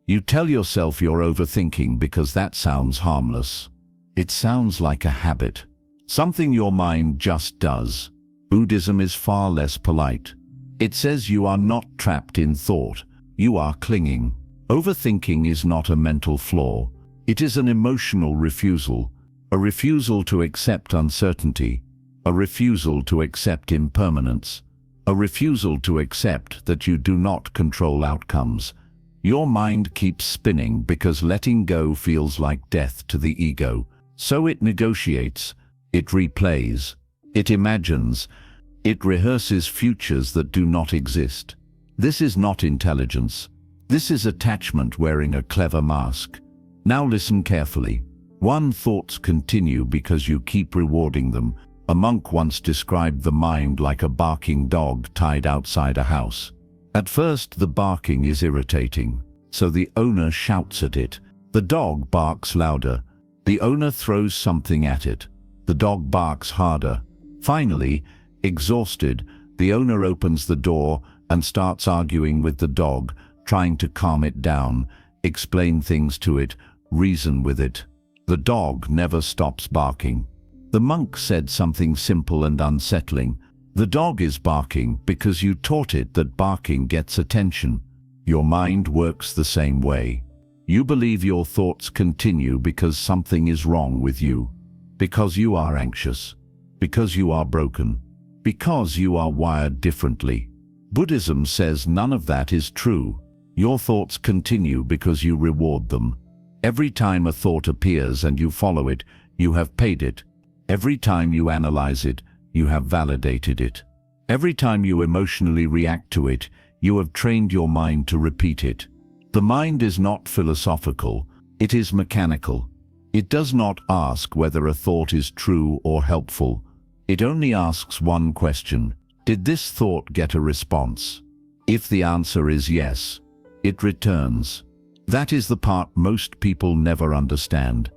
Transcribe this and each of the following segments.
You tell yourself you're overthinking because that sounds harmless. It sounds like a habit, something your mind just does. Buddhism is far less polite. It says you are not trapped in thought, you are clinging. Overthinking is not a mental flaw. It is an emotional refusal, a refusal to accept uncertainty, a refusal to accept impermanence, a refusal to accept that you do not control outcomes. Your mind keeps spinning because letting go feels like death to the ego. So it negotiates, it replays, it imagines, it rehearses futures that do not exist. This is not intelligence. This is attachment wearing a clever mask. Now listen carefully. 1. Thoughts continue because you keep rewarding them. A monk once described the mind like a barking dog tied outside a house. At first, the barking is irritating, so the owner shouts at it. The dog barks louder. The owner throws something at it. The dog barks harder. Finally, exhausted, the owner opens the door and starts arguing with the dog, trying to calm it down, explain things to it, reason with it. The dog never stops barking. The monk said something simple and unsettling. The dog is barking because you taught it that barking gets attention. Your mind works the same way. You believe your thoughts continue because something is wrong with you, because you are anxious, because you are broken, because you are wired differently. Buddhism says none of that is true. Your thoughts continue because you reward them. Every time a thought appears and you follow it, you have paid it. Every time you analyze it, you have validated it. Every time you emotionally react to it, you have trained your mind to repeat it. The mind is not philosophical, it is mechanical. It does not ask whether a thought is true or helpful. It only asks one question: did this thought get a response? If the answer is yes, it returns. That is the part most people never understand.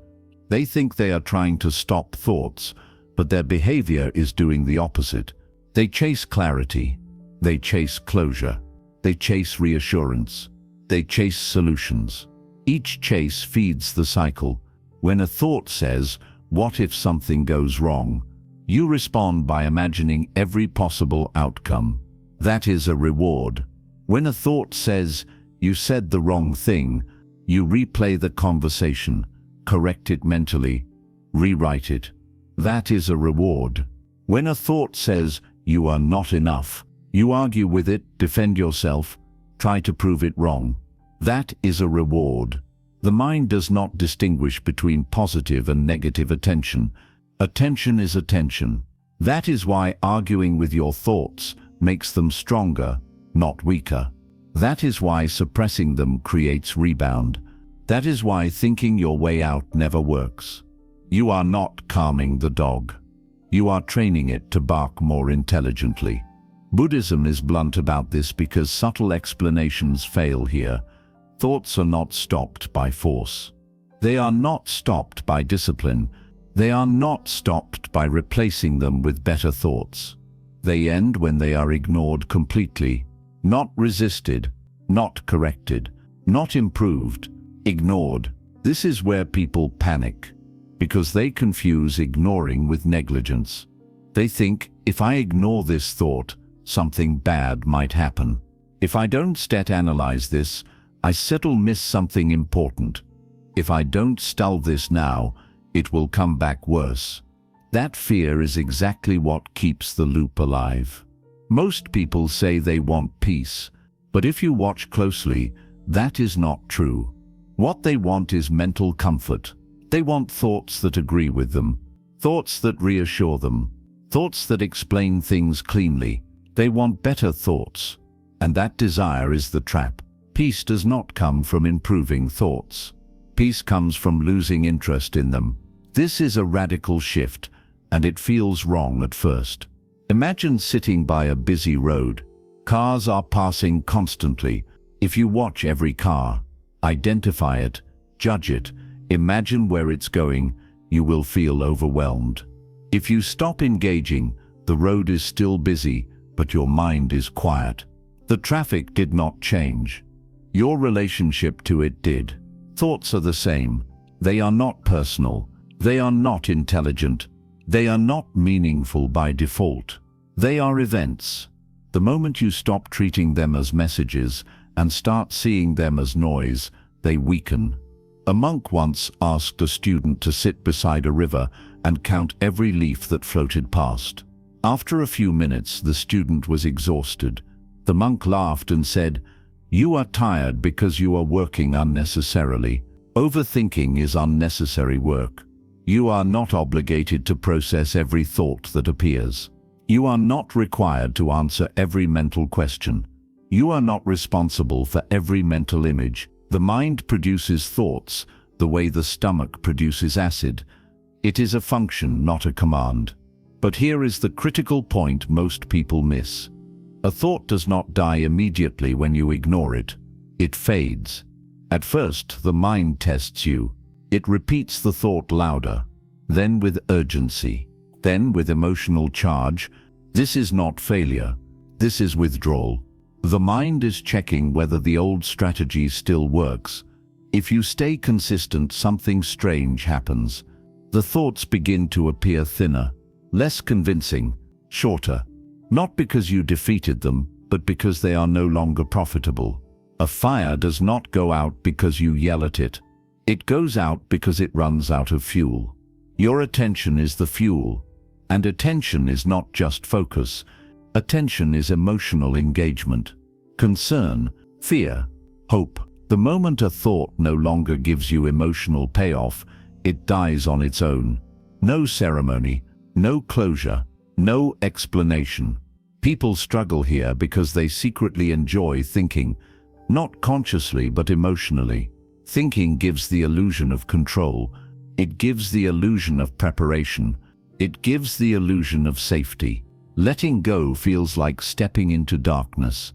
They think they are trying to stop thoughts, but their behavior is doing the opposite. They chase clarity. They chase closure. They chase reassurance. They chase solutions. Each chase feeds the cycle. When a thought says, "What if something goes wrong?" you respond by imagining every possible outcome. That is a reward. When a thought says, "You said the wrong thing," you replay the conversation, correct it mentally, rewrite it. That is a reward. When a thought says, "You are not enough," you argue with it, defend yourself, try to prove it wrong. That is a reward. The mind does not distinguish between positive and negative attention. Attention is attention. That is why arguing with your thoughts makes them stronger, not weaker. That is why suppressing them creates rebound. That is why thinking your way out never works. You are not calming the dog. You are training it to bark more intelligently. Buddhism is blunt about this because subtle explanations fail here. Thoughts are not stopped by force. They are not stopped by discipline. They are not stopped by replacing them with better thoughts. They end when they are ignored completely, not resisted, not corrected, not improved, ignored. This is where people panic, because they confuse ignoring with negligence. They think, if I ignore this thought, something bad might happen. If I don't analyze this, I will miss something important. If I don't stall this now, it will come back worse. That fear is exactly what keeps the loop alive. Most people say they want peace, but if you watch closely, that is not true. What they want is mental comfort. They want thoughts that agree with them, thoughts that reassure them, thoughts that explain things cleanly. They want better thoughts, and that desire is the trap. Peace does not come from improving thoughts. Peace comes from losing interest in them. This is a radical shift, and it feels wrong at first. Imagine sitting by a busy road. Cars are passing constantly. If you watch every car, identify it, judge it, imagine where it's going, you will feel overwhelmed. If you stop engaging, the road is still busy, but your mind is quiet. The traffic did not change. Your relationship to it did. Thoughts are the same. They are not personal. They are not intelligent. They are not meaningful by default. They are events. The moment you stop treating them as messages and start seeing them as noise, they weaken. A monk once asked a student to sit beside a river and count every leaf that floated past. After a few minutes, the student was exhausted. The monk laughed and said, "You are tired because you are working unnecessarily. Overthinking is unnecessary work. You are not obligated to process every thought that appears. You are not required to answer every mental question. You are not responsible for every mental image. The mind produces thoughts the way the stomach produces acid. It is a function, not a command." But here is the critical point most people miss. A thought does not die immediately when you ignore it. It fades. At first, the mind tests you. It repeats the thought louder, then with urgency, then with emotional charge. This is not failure. This is withdrawal. The mind is checking whether the old strategy still works. If you stay consistent, something strange happens. The thoughts begin to appear thinner, less convincing, shorter. Not because you defeated them, but because they are no longer profitable. A fire does not go out because you yell at it. It goes out because it runs out of fuel. Your attention is the fuel. And attention is not just focus. Attention is emotional engagement, concern, fear, hope. The moment a thought no longer gives you emotional payoff, it dies on its own. No ceremony, no closure, no explanation. People struggle here because they secretly enjoy thinking, not consciously but emotionally. Thinking gives the illusion of control. It gives the illusion of preparation. It gives the illusion of safety. Letting go feels like stepping into darkness.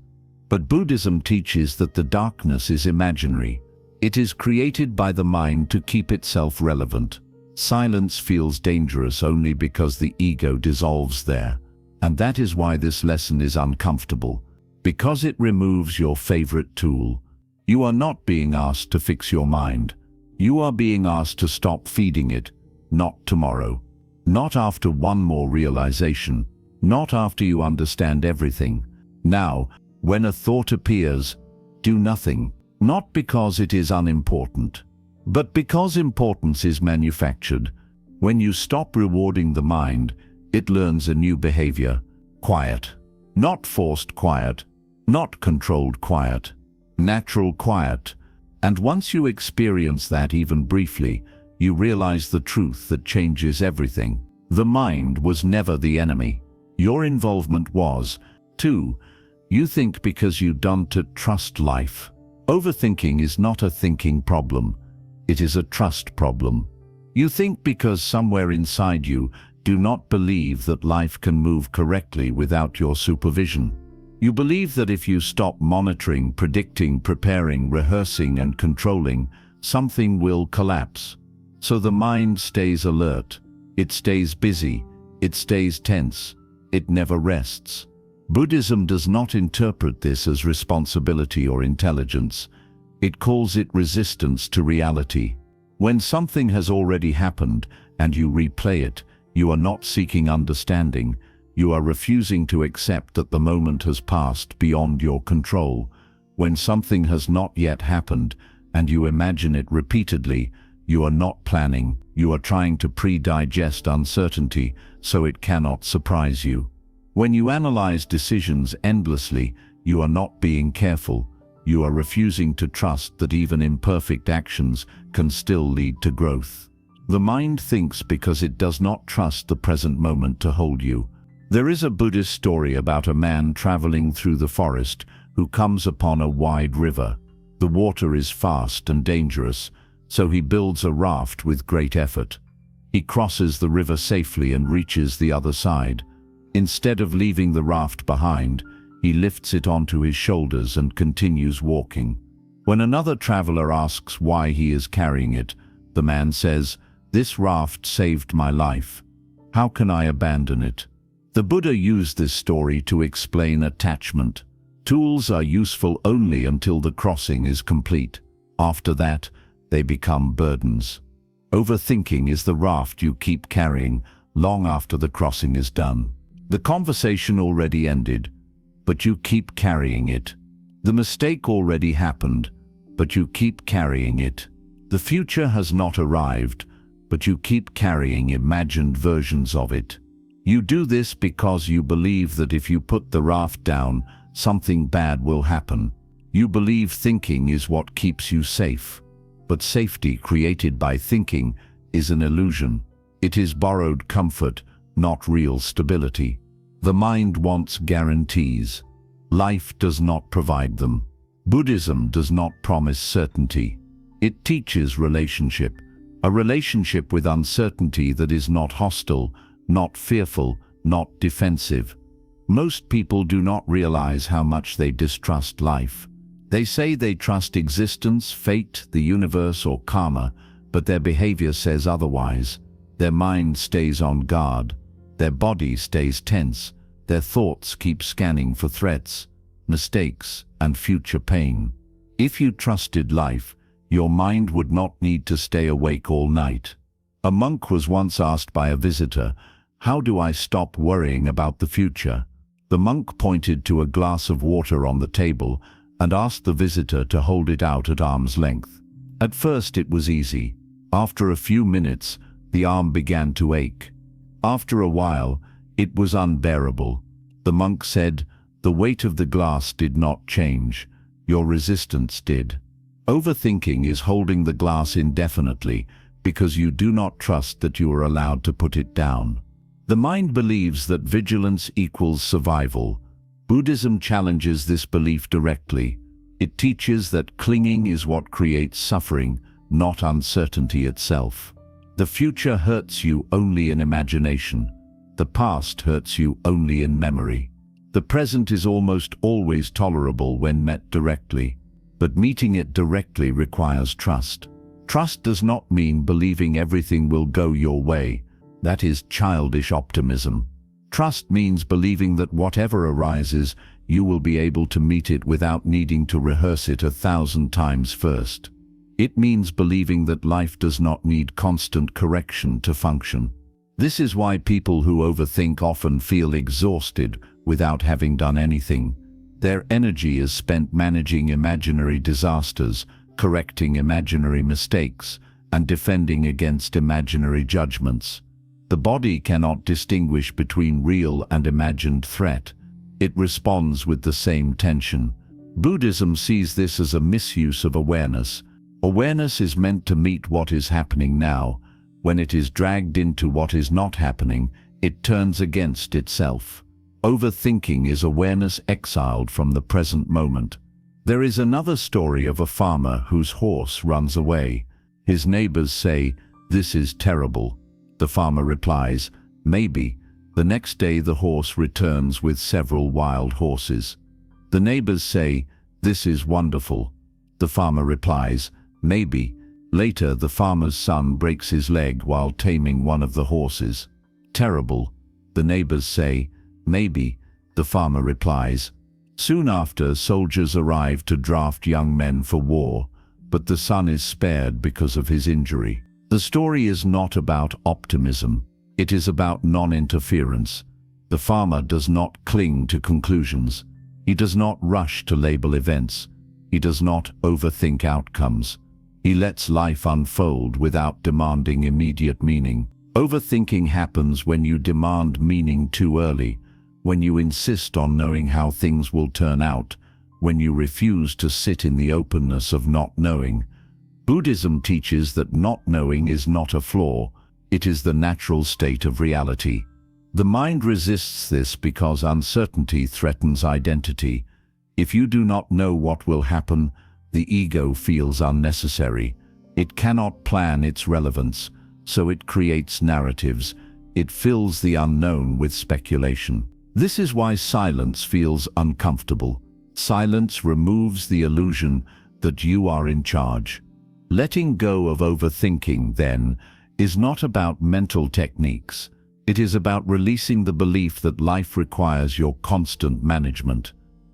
But Buddhism teaches that the darkness is imaginary. It is created by the mind to keep itself relevant. Silence feels dangerous only because the ego dissolves there. And that is why this lesson is uncomfortable. Because it removes your favorite tool. You are not being asked to fix your mind. You are being asked to stop feeding it. Not tomorrow. Not after one more realization. Not after you understand everything. Now, when a thought appears, do nothing. Not because it is unimportant, but because importance is manufactured. When you stop rewarding the mind, it learns a new behavior. Quiet. Not forced quiet. Not controlled quiet. Natural quiet. And once you experience that even briefly, you realize the truth that changes everything. The mind was never the enemy. Your involvement was. 2. You think because you don't trust life. Overthinking is not a thinking problem. It is a trust problem. You think because somewhere inside you do not believe that life can move correctly without your supervision. You believe that if you stop monitoring, predicting, preparing, rehearsing, and controlling, something will collapse. So the mind stays alert. It stays busy. It stays tense. It never rests. Buddhism does not interpret this as responsibility or intelligence. It calls it resistance to reality. When something has already happened and you replay it, you are not seeking understanding. You are refusing to accept that the moment has passed beyond your control. When something has not yet happened and you imagine it repeatedly, you are not planning. You are trying to pre-digest uncertainty so it cannot surprise you. When you analyze decisions endlessly, you are not being careful. You are refusing to trust that even imperfect actions can still lead to growth. The mind thinks because it does not trust the present moment to hold you. There is a Buddhist story about a man traveling through the forest who comes upon a wide river. The water is fast and dangerous, so he builds a raft with great effort. He crosses the river safely and reaches the other side. Instead of leaving the raft behind, he lifts it onto his shoulders and continues walking. When another traveler asks why he is carrying it, the man says, "This raft saved my life. How can I abandon it?" The Buddha used this story to explain attachment. Tools are useful only until the crossing is complete. After that, they become burdens. Overthinking is the raft you keep carrying long after the crossing is done. The conversation already ended, but you keep carrying it. The mistake already happened, but you keep carrying it. The future has not arrived, but you keep carrying imagined versions of it. You do this because you believe that if you put the raft down, something bad will happen. You believe thinking is what keeps you safe. But safety created by thinking is an illusion. It is borrowed comfort, not real stability. The mind wants guarantees. Life does not provide them. Buddhism does not promise certainty. It teaches relationship, a relationship with uncertainty that is not hostile, not fearful, not defensive. Most people do not realize how much they distrust life. They say they trust existence, fate, the universe, or karma, but their behavior says otherwise. Their mind stays on guard. Their body stays tense. Their thoughts keep scanning for threats, mistakes, and future pain. If you trusted life, your mind would not need to stay awake all night. A monk was once asked by a visitor, "How do I stop worrying about the future?" The monk pointed to a glass of water on the table and asked the visitor to hold it out at arm's length. At first it was easy. After a few minutes, the arm began to ache. After a while, it was unbearable. The monk said, "The weight of the glass did not change. Your resistance did." Overthinking is holding the glass indefinitely because you do not trust that you are allowed to put it down. The mind believes that vigilance equals survival. Buddhism challenges this belief directly. It teaches that clinging is what creates suffering, not uncertainty itself. The future hurts you only in imagination. The past hurts you only in memory. The present is almost always tolerable when met directly, but meeting it directly requires trust. Trust does not mean believing everything will go your way. That is childish optimism. Trust means believing that whatever arises, you will be able to meet it without needing to rehearse it 1,000 times first. It means believing that life does not need constant correction to function. This is why people who overthink often feel exhausted without having done anything. Their energy is spent managing imaginary disasters, correcting imaginary mistakes, and defending against imaginary judgments. The body cannot distinguish between real and imagined threat. It responds with the same tension. Buddhism sees this as a misuse of awareness. Awareness is meant to meet what is happening now. When it is dragged into what is not happening, it turns against itself. Overthinking is awareness exiled from the present moment. There is another story of a farmer whose horse runs away. His neighbors say, "This is terrible." The farmer replies, "Maybe." The next day the horse returns with several wild horses. The neighbors say, "This is wonderful." The farmer replies, "Maybe." Later the farmer's son breaks his leg while taming one of the horses. "Terrible." The neighbors say, "Maybe." The farmer replies. Soon after, soldiers arrive to draft young men for war, but the son is spared because of his injury. The story is not about optimism. It is about non-interference. The farmer does not cling to conclusions. He does not rush to label events. He does not overthink outcomes. He lets life unfold without demanding immediate meaning. Overthinking happens when you demand meaning too early, when you insist on knowing how things will turn out, when you refuse to sit in the openness of not knowing. Buddhism teaches that not knowing is not a flaw, it is the natural state of reality. The mind resists this because uncertainty threatens identity. If you do not know what will happen, the ego feels unnecessary. It cannot plan its relevance, so it creates narratives. It fills the unknown with speculation. This is why silence feels uncomfortable. Silence removes the illusion that you are in charge. Letting go of overthinking, then, is not about mental techniques. It is about releasing the belief that life requires your constant management.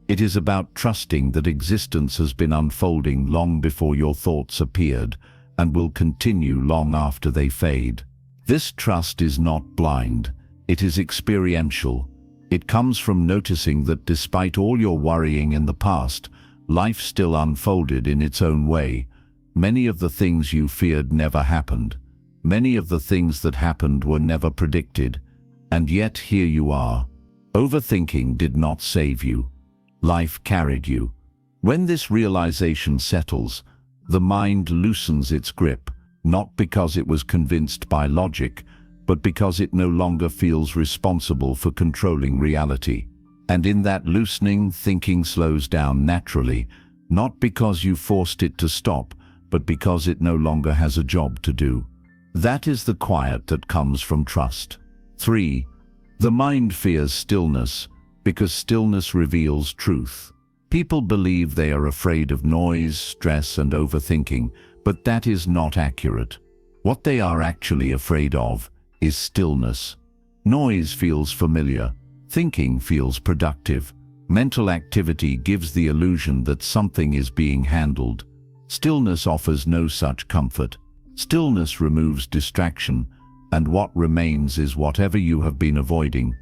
It is about trusting that existence has been unfolding long before your thoughts appeared and will continue long after they fade. This trust is not blind, it is experiential. It comes from noticing that despite all your worrying in the past, life still unfolded in its own way. Many of the things you feared never happened. Many of the things that happened were never predicted. And yet here you are. Overthinking did not save you. Life carried you. When this realization settles, the mind loosens its grip, not because it was convinced by logic, but because it no longer feels responsible for controlling reality. And in that loosening, thinking slows down naturally, not because you forced it to stop, but because it no longer has a job to do. That is the quiet that comes from trust. 3. The mind fears stillness, because stillness reveals truth. People believe they are afraid of noise, stress, and overthinking, but that is not accurate. What they are actually afraid of is stillness. Noise feels familiar. Thinking feels productive. Mental activity gives the illusion that something is being handled. Stillness offers no such comfort. Stillness removes distraction, and what remains is whatever you have been avoiding.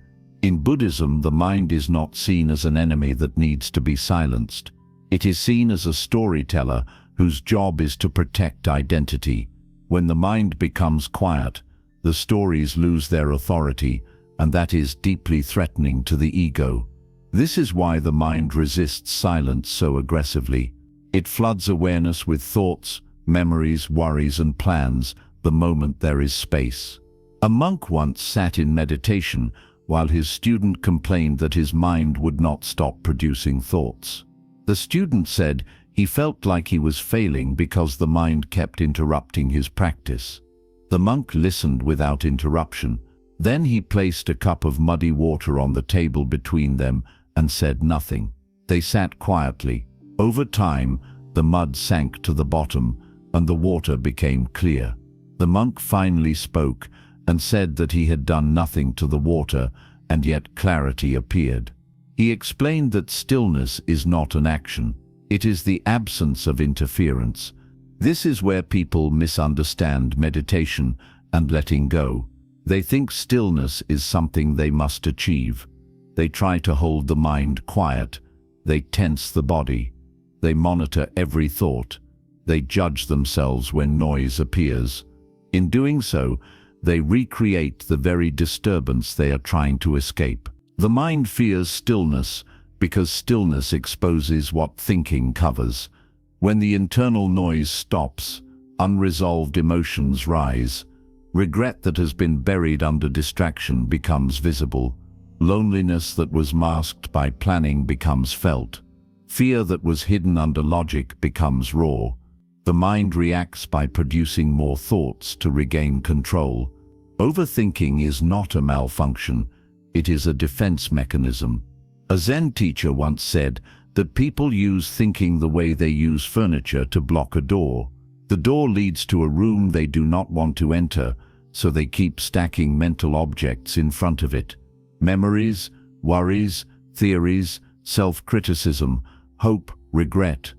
In Buddhism, the mind is not seen as an enemy that needs to be silenced. It is seen as a storyteller whose job is to protect identity. When the mind becomes quiet, the stories lose their authority, and that is deeply threatening to the ego. This is why the mind resists silence so aggressively. It floods awareness with thoughts, memories, worries, and plans the moment there is space. A monk once sat in meditation while his student complained that his mind would not stop producing thoughts. The student said he felt like he was failing because the mind kept interrupting his practice. The monk listened without interruption. Then he placed a cup of muddy water on the table between them and said nothing. They sat quietly. Over time, the mud sank to the bottom and the water became clear. The monk finally spoke and said that he had done nothing to the water, and yet clarity appeared. He explained that stillness is not an action. It is the absence of interference. This is where people misunderstand meditation and letting go. They think stillness is something they must achieve. They try to hold the mind quiet. They tense the body. They monitor every thought. They judge themselves when noise appears. In doing so, they recreate the very disturbance they are trying to escape. The mind fears stillness because stillness exposes what thinking covers. When the internal noise stops, unresolved emotions rise. Regret that has been buried under distraction becomes visible. Loneliness that was masked by planning becomes felt. Fear that was hidden under logic becomes raw. The mind reacts by producing more thoughts to regain control. Overthinking is not a malfunction, it is a defense mechanism. A Zen teacher once said that people use thinking the way they use furniture to block a door. The door leads to a room they do not want to enter, so they keep stacking mental objects in front of it. Memories, worries, theories, self-criticism, hope, regret.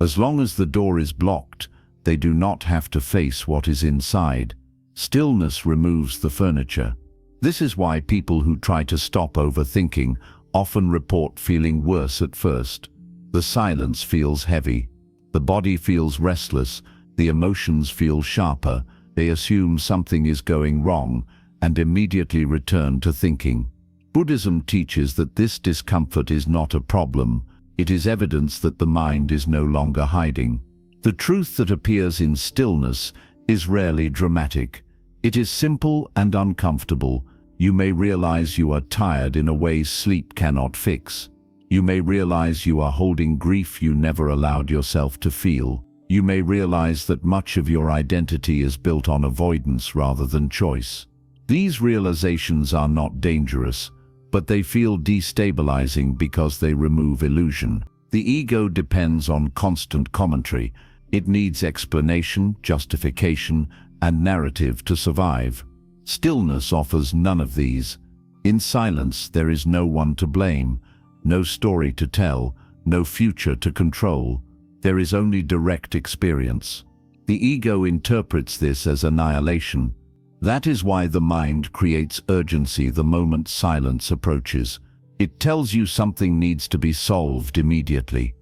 As long as the door is blocked, they do not have to face what is inside. Stillness removes the furniture. This is why people who try to stop overthinking often report feeling worse at first. The silence feels heavy. The body feels restless. The emotions feel sharper. They assume something is going wrong and immediately return to thinking. Buddhism teaches that this discomfort is not a problem. It is evidence that the mind is no longer hiding. The truth that appears in stillness is rarely dramatic. It is simple and uncomfortable. You may realize you are tired in a way sleep cannot fix. You may realize you are holding grief you never allowed yourself to feel. You may realize that much of your identity is built on avoidance rather than choice. These realizations are not dangerous, but they feel destabilizing because they remove illusion. The ego depends on constant commentary. It needs explanation, justification, and narrative to survive. Stillness offers none of these. In silence, there is no one to blame. no story to tell, no future to control. There is only direct experience. The ego interprets this as annihilation. That is why the mind creates urgency the moment silence approaches. It tells you something needs to be solved immediately.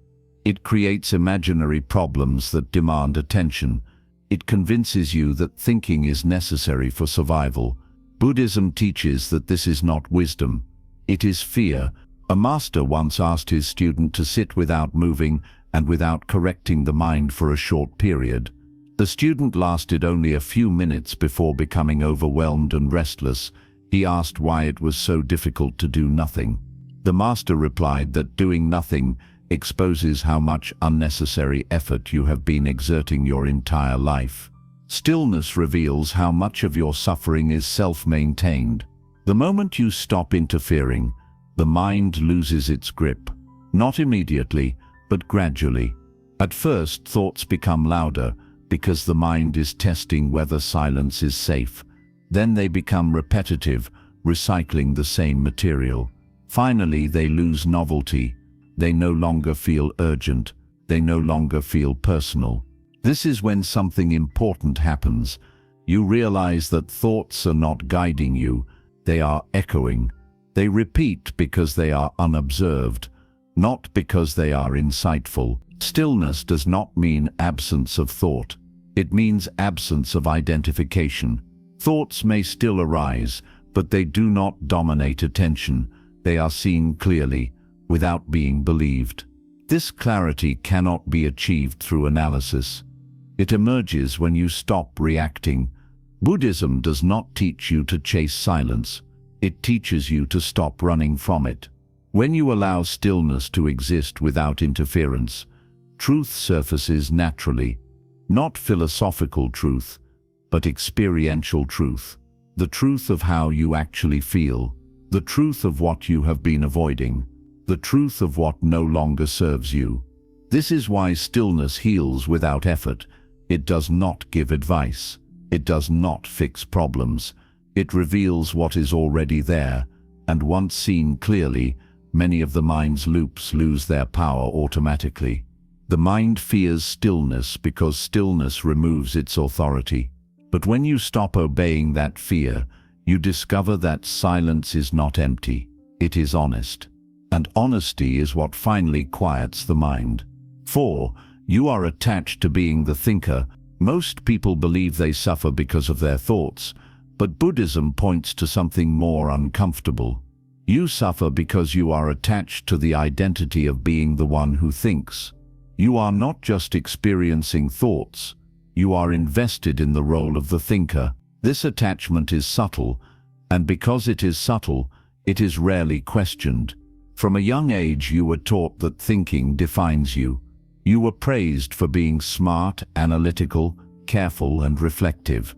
It creates imaginary problems that demand attention. It convinces you that thinking is necessary for survival. Buddhism teaches that this is not wisdom. It is fear. A master once asked his student to sit without moving and without correcting the mind for a short period. The student lasted only a few minutes before becoming overwhelmed and restless. He asked why it was so difficult to do nothing. The master replied that doing nothing exposes how much unnecessary effort you have been exerting your entire life. Stillness reveals how much of your suffering is self-maintained. The moment you stop interfering, the mind loses its grip. Not immediately, but gradually. At first, thoughts become louder because the mind is testing whether silence is safe. Then they become repetitive, recycling the same material. Finally, they lose novelty. They no longer feel urgent. They no longer feel personal. This is when something important happens. You realize that thoughts are not guiding you. They are echoing. They repeat because they are unobserved, not because they are insightful. Stillness does not mean absence of thought. It means absence of identification. Thoughts may still arise, but they do not dominate attention. They are seen clearly, without being believed. This clarity cannot be achieved through analysis. It emerges when you stop reacting. Buddhism does not teach you to chase silence. It teaches you to stop running from it. When you allow stillness to exist without interference, truth surfaces naturally. Not philosophical truth, but experiential truth. The truth of how you actually feel. The truth of what you have been avoiding. The truth of what no longer serves you. This is why stillness heals without effort. It does not give advice. It does not fix problems. It reveals what is already there, and once seen clearly, many of the mind's loops lose their power automatically. The mind fears stillness because stillness removes its authority. But when you stop obeying that fear, you discover that silence is not empty. It is honest. And honesty is what finally quiets the mind. 4. You are attached to being the thinker. Most people believe they suffer because of their thoughts, but Buddhism points to something more uncomfortable. You suffer because you are attached to the identity of being the one who thinks. You are not just experiencing thoughts, you are invested in the role of the thinker. This attachment is subtle, and because it is subtle, it is rarely questioned. From a young age you were taught that thinking defines you. You were praised for being smart, analytical, careful, and reflective.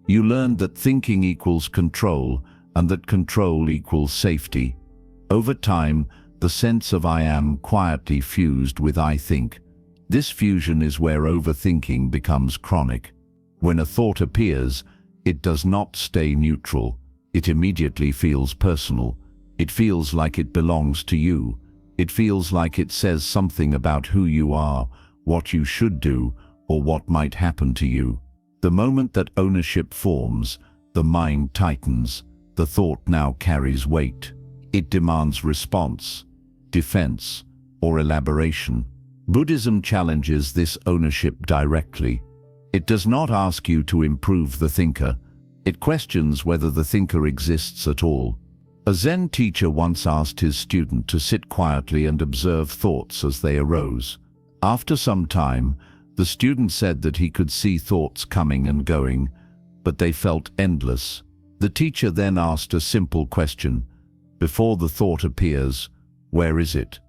You learned that thinking equals control, and that control equals safety. Over time, the sense of I am quietly fused with I think. This fusion is where overthinking becomes chronic. When a thought appears, it does not stay neutral. It immediately feels personal. It feels like it belongs to you. It feels like it says something about who you are, what you should do, or what might happen to you. The moment that ownership forms, the mind tightens. The thought now carries weight. It demands response, defense, or elaboration. Buddhism challenges this ownership directly. It does not ask you to improve the thinker. It questions whether the thinker exists at all. A Zen teacher once asked his student to sit quietly and observe thoughts as they arose. After some time, the student said that he could see thoughts coming and going, but they felt endless. The teacher then asked a simple question. Before the thought appears, where is it?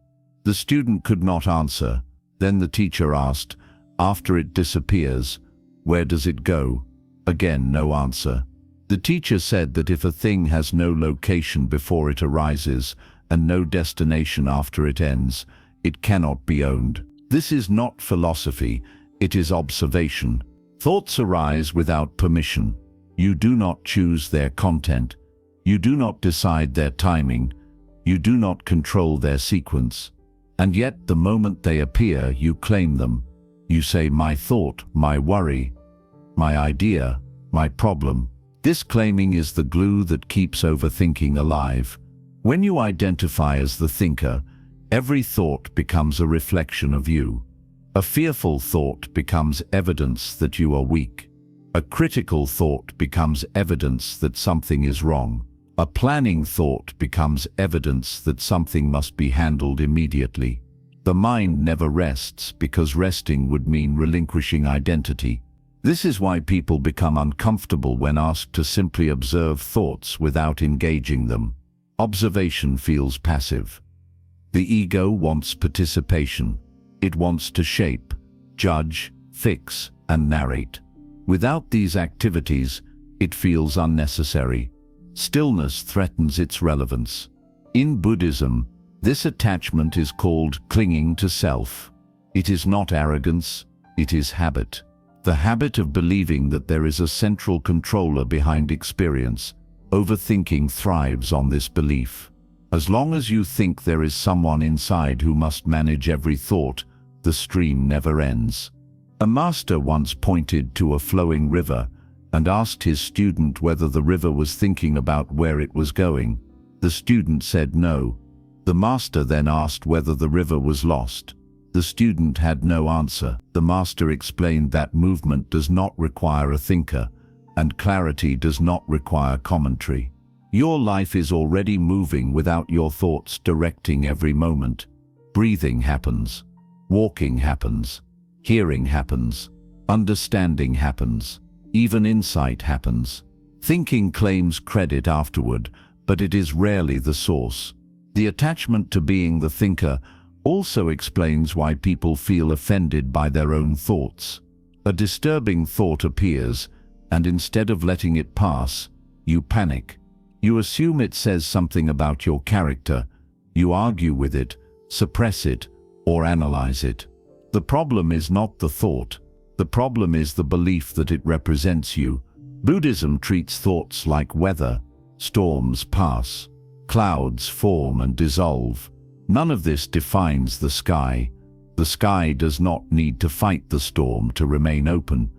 The student could not answer. Then the teacher asked, after it disappears, where does it go? Again, no answer. The teacher said that if a thing has no location before it arises and no destination after it ends, it cannot be owned. This is not philosophy, it is observation. Thoughts arise without permission. You do not choose their content. You do not decide their timing. You do not control their sequence. And yet, the moment they appear, you claim them. You say, my thought, my worry, my idea, my problem. This claiming is the glue that keeps overthinking alive. When you identify as the thinker, every thought becomes a reflection of you. A fearful thought becomes evidence that you are weak. A critical thought becomes evidence that something is wrong. A planning thought becomes evidence that something must be handled immediately. The mind never rests because resting would mean relinquishing identity. This is why people become uncomfortable when asked to simply observe thoughts without engaging them. Observation feels passive. The ego wants participation. It wants to shape, judge, fix, and narrate. Without these activities, it feels unnecessary. Stillness threatens its relevance. In Buddhism, this attachment is called clinging to self. It is not arrogance, it is habit. The habit of believing that there is a central controller behind experience. Overthinking thrives on this belief. As long as you think there is someone inside who must manage every thought, the stream never ends. A master once pointed to a flowing river and asked his student whether the river was thinking about where it was going. The student said no. The master then asked whether the river was lost. The student had no answer. The master explained that movement does not require a thinker, and clarity does not require commentary. Your life is already moving without your thoughts directing every moment. Breathing happens. Walking happens. Hearing happens. Understanding happens. Even insight happens. Thinking claims credit afterward, but it is rarely the source. The attachment to being the thinker also explains why people feel offended by their own thoughts. A disturbing thought appears, and instead of letting it pass, you panic. You assume it says something about your character. You argue with it, suppress it, or analyze it. The problem is not the thought. The problem is the belief that it represents you. Buddhism treats thoughts like weather. Storms pass. Clouds form and dissolve. None of this defines the sky. The sky does not need to fight the storm to remain open.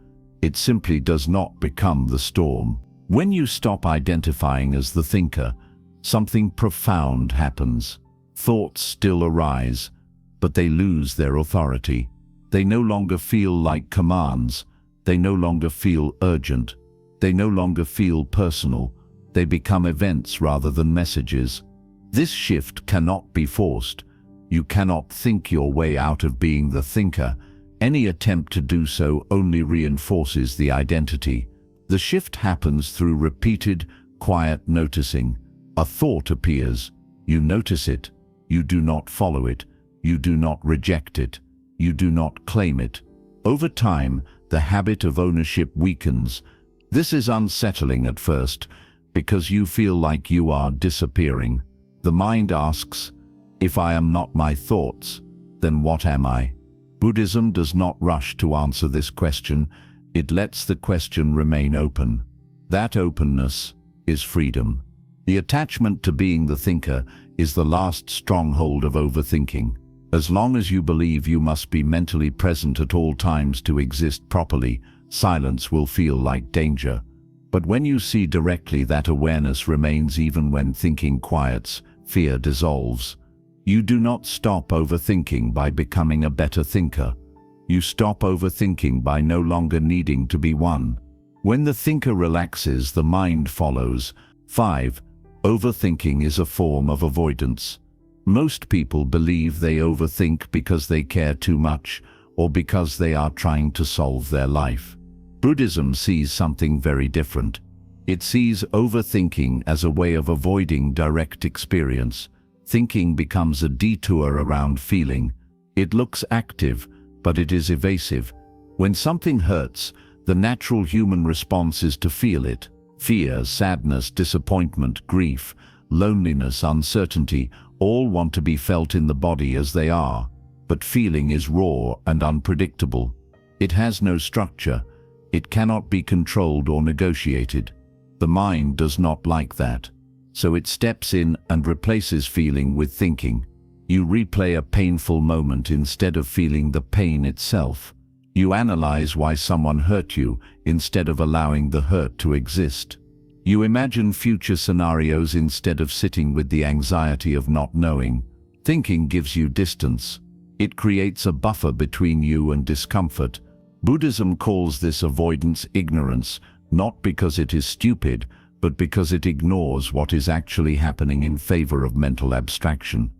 It simply does not become the storm. When you stop identifying as the thinker, something profound happens. Thoughts still arise, but they lose their authority. They no longer feel like commands. They no longer feel urgent. They no longer feel personal. They become events rather than messages. This shift cannot be forced. You cannot think your way out of being the thinker. Any attempt to do so only reinforces the identity. The shift happens through repeated, quiet noticing. A thought appears. You notice it. You do not follow it. You do not reject it. You do not claim it. Over time, the habit of ownership weakens. This is unsettling at first, because you feel like you are disappearing. The mind asks, if I am not my thoughts, then what am I? Buddhism does not rush to answer this question. It lets the question remain open. That openness is freedom. The attachment to being the thinker is the last stronghold of overthinking. As long as you believe you must be mentally present at all times to exist properly, silence will feel like danger. But when you see directly that awareness remains even when thinking quiets, fear dissolves. You do not stop overthinking by becoming a better thinker. You stop overthinking by no longer needing to be one. When the thinker relaxes, the mind follows. 5. Overthinking is a form of avoidance. Most people believe they overthink because they care too much or because they are trying to solve their life. Buddhism sees something very different. It sees overthinking as a way of avoiding direct experience. Thinking becomes a detour around feeling. It looks active, but it is evasive. When something hurts, the natural human response is to feel it. Fear, sadness, disappointment, grief, loneliness, uncertainty, all want to be felt in the body as they are. But feeling is raw and unpredictable. It has no structure. It cannot be controlled or negotiated. The mind does not like that. so it steps in and replaces feeling with thinking. You replay a painful moment instead of feeling the pain itself. You analyze why someone hurt you instead of allowing the hurt to exist. You imagine future scenarios instead of sitting with the anxiety of not knowing. Thinking gives you distance. It creates a buffer between you and discomfort. Buddhism calls this avoidance ignorance, not because it is stupid, but because it ignores what is actually happening in favor of mental abstraction.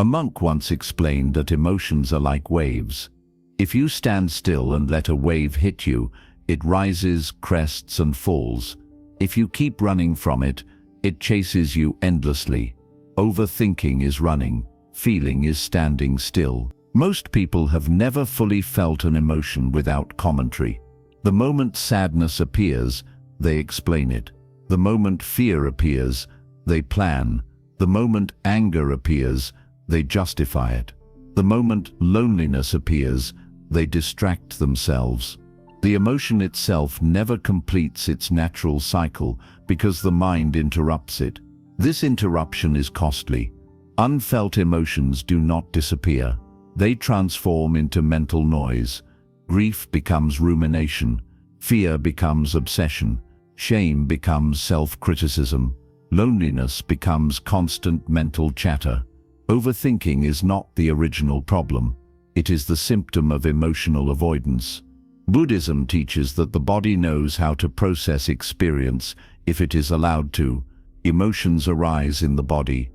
A monk once explained that emotions are like waves. If you stand still and let a wave hit you, it rises, crests, and falls. If you keep running from it, it chases you endlessly. Overthinking is running. Feeling is standing still. Most people have never fully felt an emotion without commentary. The moment sadness appears, they explain it. The moment fear appears, they plan. The moment anger appears, they justify it. The moment loneliness appears, they distract themselves. The emotion itself never completes its natural cycle because the mind interrupts it. This interruption is costly. Unfelt emotions do not disappear. They transform into mental noise. Grief becomes rumination. Fear becomes obsession. Shame becomes self-criticism. Loneliness becomes constant mental chatter. Overthinking is not the original problem. It is the symptom of emotional avoidance. Buddhism teaches that the body knows how to process experience if it is allowed to. Emotions arise in the body,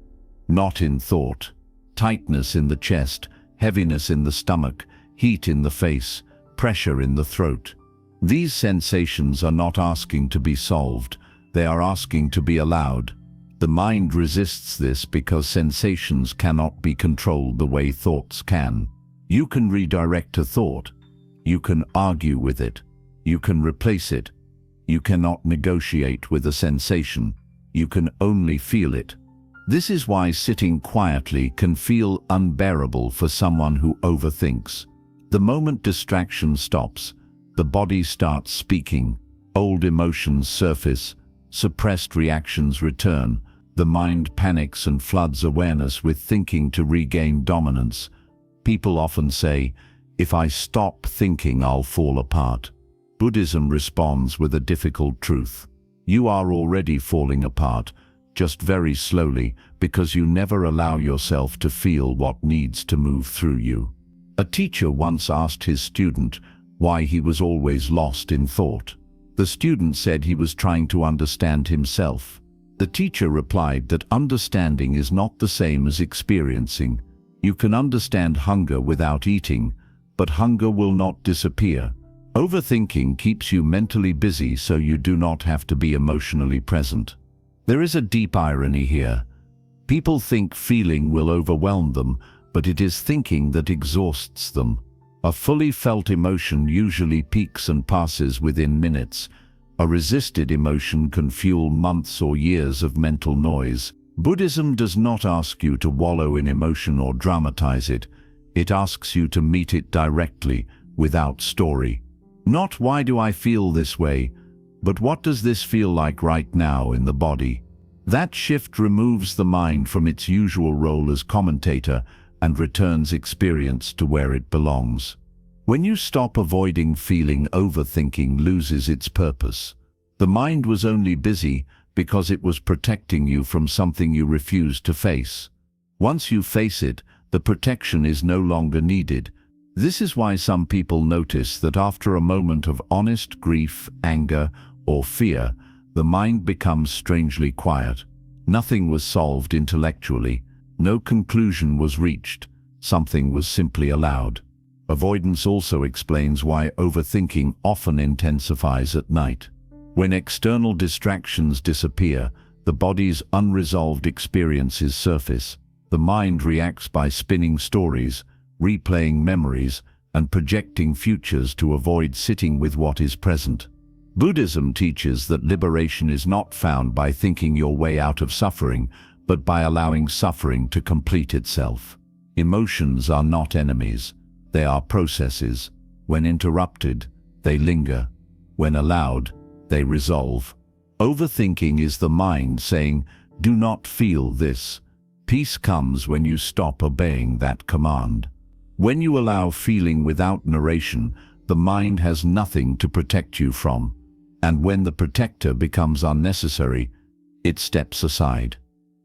not in thought. Tightness in the chest, heaviness in the stomach, heat in the face, pressure in the throat. These sensations are not asking to be solved, they are asking to be allowed. The mind resists this because sensations cannot be controlled the way thoughts can. You can redirect a thought. You can argue with it. You can replace it. You cannot negotiate with a sensation. You can only feel it. This is why sitting quietly can feel unbearable for someone who overthinks. The moment distraction stops, the body starts speaking. Old emotions surface. Suppressed reactions return. The mind panics and floods awareness with thinking to regain dominance. People often say, "If I stop thinking, I'll fall apart." Buddhism responds with a difficult truth. You are already falling apart, just very slowly, because you never allow yourself to feel what needs to move through you. A teacher once asked his student why he was always lost in thought. The student said he was trying to understand himself. The teacher replied that understanding is not the same as experiencing. You can understand hunger without eating, but hunger will not disappear. Overthinking keeps you mentally busy so you do not have to be emotionally present. There is a deep irony here. People think feeling will overwhelm them, but it is thinking that exhausts them. A fully felt emotion usually peaks and passes within minutes. A resisted emotion can fuel months or years of mental noise. Buddhism does not ask you to wallow in emotion or dramatize it. It asks you to meet it directly, without story. Not "why do I feel this way?" but "what does this feel like right now in the body?" That shift removes the mind from its usual role as commentator and returns experience to where it belongs. When you stop avoiding feeling, overthinking loses its purpose. The mind was only busy because it was protecting you from something you refused to face. Once you face it, the protection is no longer needed. This is why some people notice that after a moment of honest grief, anger, or fear, the mind becomes strangely quiet. Nothing was solved intellectually. No conclusion was reached. Something was simply allowed. Avoidance also explains why overthinking often intensifies at night. When external distractions disappear, the body's unresolved experiences surface. The mind reacts by spinning stories, replaying memories, and projecting futures to avoid sitting with what is present. Buddhism teaches that liberation is not found by thinking your way out of suffering, but by allowing suffering to complete itself. Emotions are not enemies. They are processes. When interrupted, they linger. When allowed, they resolve. Overthinking is the mind saying, Do not feel this. Peace comes when you stop obeying that command. When you allow feeling without narration, the mind has nothing to protect you from. And when the protector becomes unnecessary, it steps aside.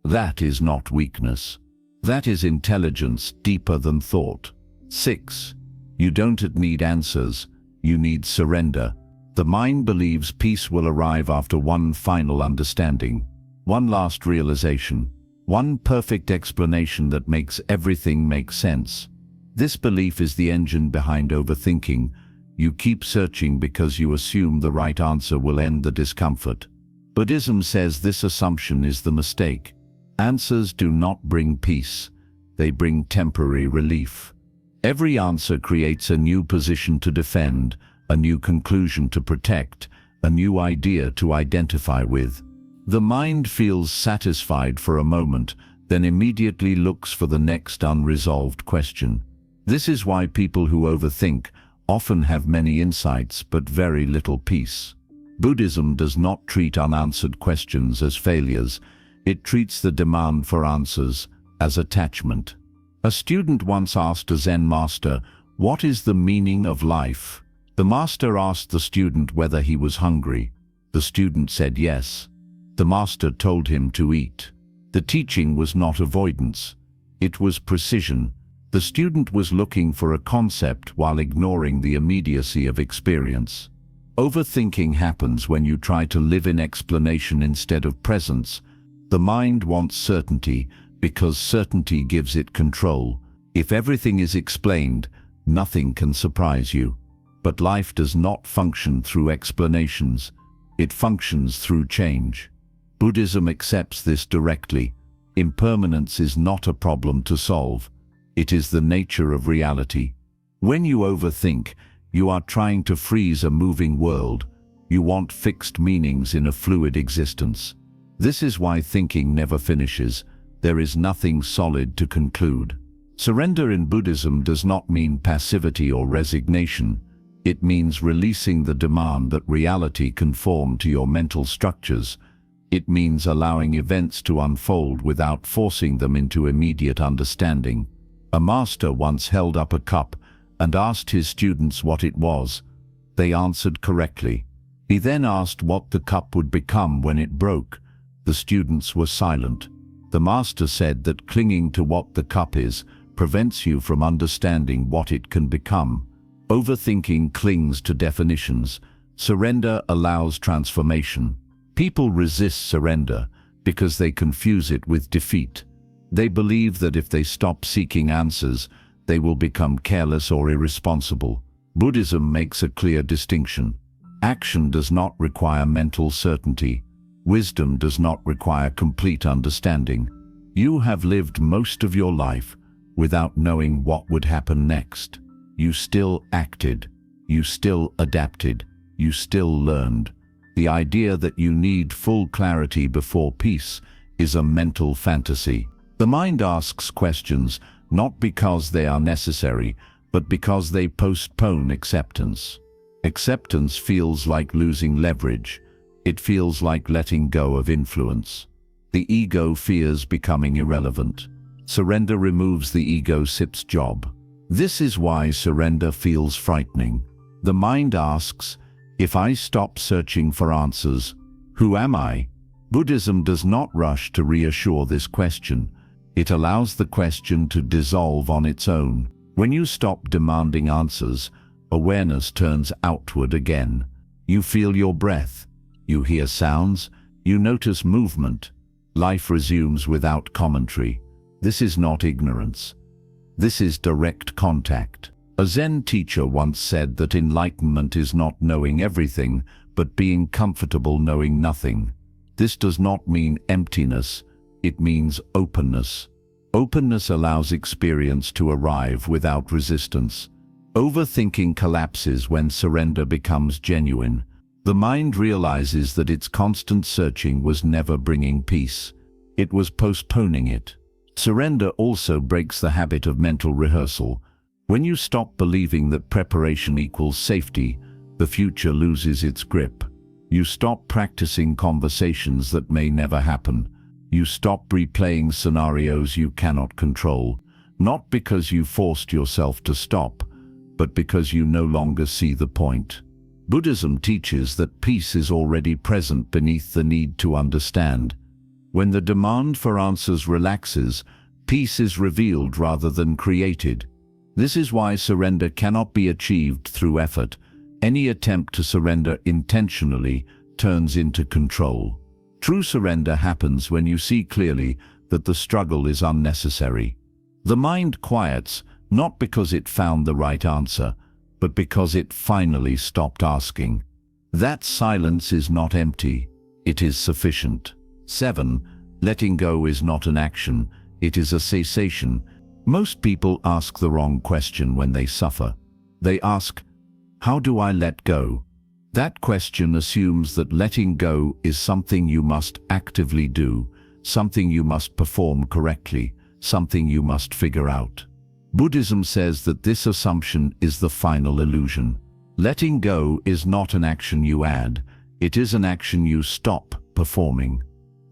That is not weakness. That is intelligence deeper than thought. 6. You don't need answers, you need surrender. The mind believes peace will arrive after one final understanding, one last realization, one perfect explanation that makes everything make sense. This belief is the engine behind overthinking. You keep searching because you assume the right answer will end the discomfort. Buddhism says this assumption is the mistake. Answers do not bring peace. They bring temporary relief. Every answer creates a new position to defend, a new conclusion to protect, a new idea to identify with. The mind feels satisfied for a moment, then immediately looks for the next unresolved question. This is why people who overthink often have many insights but very little peace. Buddhism does not treat unanswered questions as failures. It treats the demand for answers as attachment. A student once asked a Zen master, "What is the meaning of life?" The master asked the student whether he was hungry. The student said yes. The master told him to eat. The teaching was not avoidance. It was precision. The student was looking for a concept while ignoring the immediacy of experience. Overthinking happens when you try to live in explanation instead of presence. The mind wants certainty because certainty gives it control. If everything is explained, nothing can surprise you. But life does not function through explanations. It functions through change. Buddhism accepts this directly. Impermanence is not a problem to solve. It is the nature of reality. When you overthink, you are trying to freeze a moving world. You want fixed meanings in a fluid existence. This is why thinking never finishes. There is nothing solid to conclude. Surrender in Buddhism does not mean passivity or resignation. It means releasing the demand that reality conform to your mental structures. It means allowing events to unfold without forcing them into immediate understanding. A master once held up a cup and asked his students what it was. They answered correctly. He then asked what the cup would become when it broke. The students were silent. The master said that clinging to what the cup is prevents you from understanding what it can become. Overthinking clings to definitions. Surrender allows transformation. People resist surrender because they confuse it with defeat. They believe that if they stop seeking answers, they will become careless or irresponsible. Buddhism makes a clear distinction. Action does not require mental certainty. Wisdom does not require complete understanding. You have lived most of your life without knowing what would happen next. You still acted. You still adapted. You still learned. The idea that you need full clarity before peace is a mental fantasy. The mind asks questions not because they are necessary, but because they postpone acceptance. Acceptance feels like losing leverage. It feels like letting go of influence. The ego fears becoming irrelevant. Surrender removes the ego-sip's job. This is why surrender feels frightening. The mind asks, if I stop searching for answers, who am I? Buddhism does not rush to reassure this question. It allows the question to dissolve on its own. When you stop demanding answers, awareness turns outward again. You feel your breath. You hear sounds. You notice movement. Life resumes without commentary. This is not ignorance. This is direct contact. A Zen teacher once said that enlightenment is not knowing everything, but being comfortable knowing nothing. This does not mean emptiness. It means openness. Openness allows experience to arrive without resistance. Overthinking collapses when surrender becomes genuine. The mind realizes that its constant searching was never bringing peace. It was postponing it. Surrender also breaks the habit of mental rehearsal. When you stop believing that preparation equals safety, the future loses its grip. You stop practicing conversations that may never happen. You stop replaying scenarios you cannot control, not because you forced yourself to stop, but because you no longer see the point. Buddhism teaches that peace is already present beneath the need to understand. When the demand for answers relaxes, peace is revealed rather than created. This is why surrender cannot be achieved through effort. Any attempt to surrender intentionally turns into control. True surrender happens when you see clearly that the struggle is unnecessary. The mind quiets, not because it found the right answer, but because it finally stopped asking. That silence is not empty, it is sufficient. 7. Letting go is not an action, it is a cessation. Most people ask the wrong question when they suffer. They ask, "How do I let go?" That question assumes that letting go is something you must actively do, something you must perform correctly, something you must figure out. Buddhism says that this assumption is the final illusion. Letting go is not an action you add, it is an action you stop performing.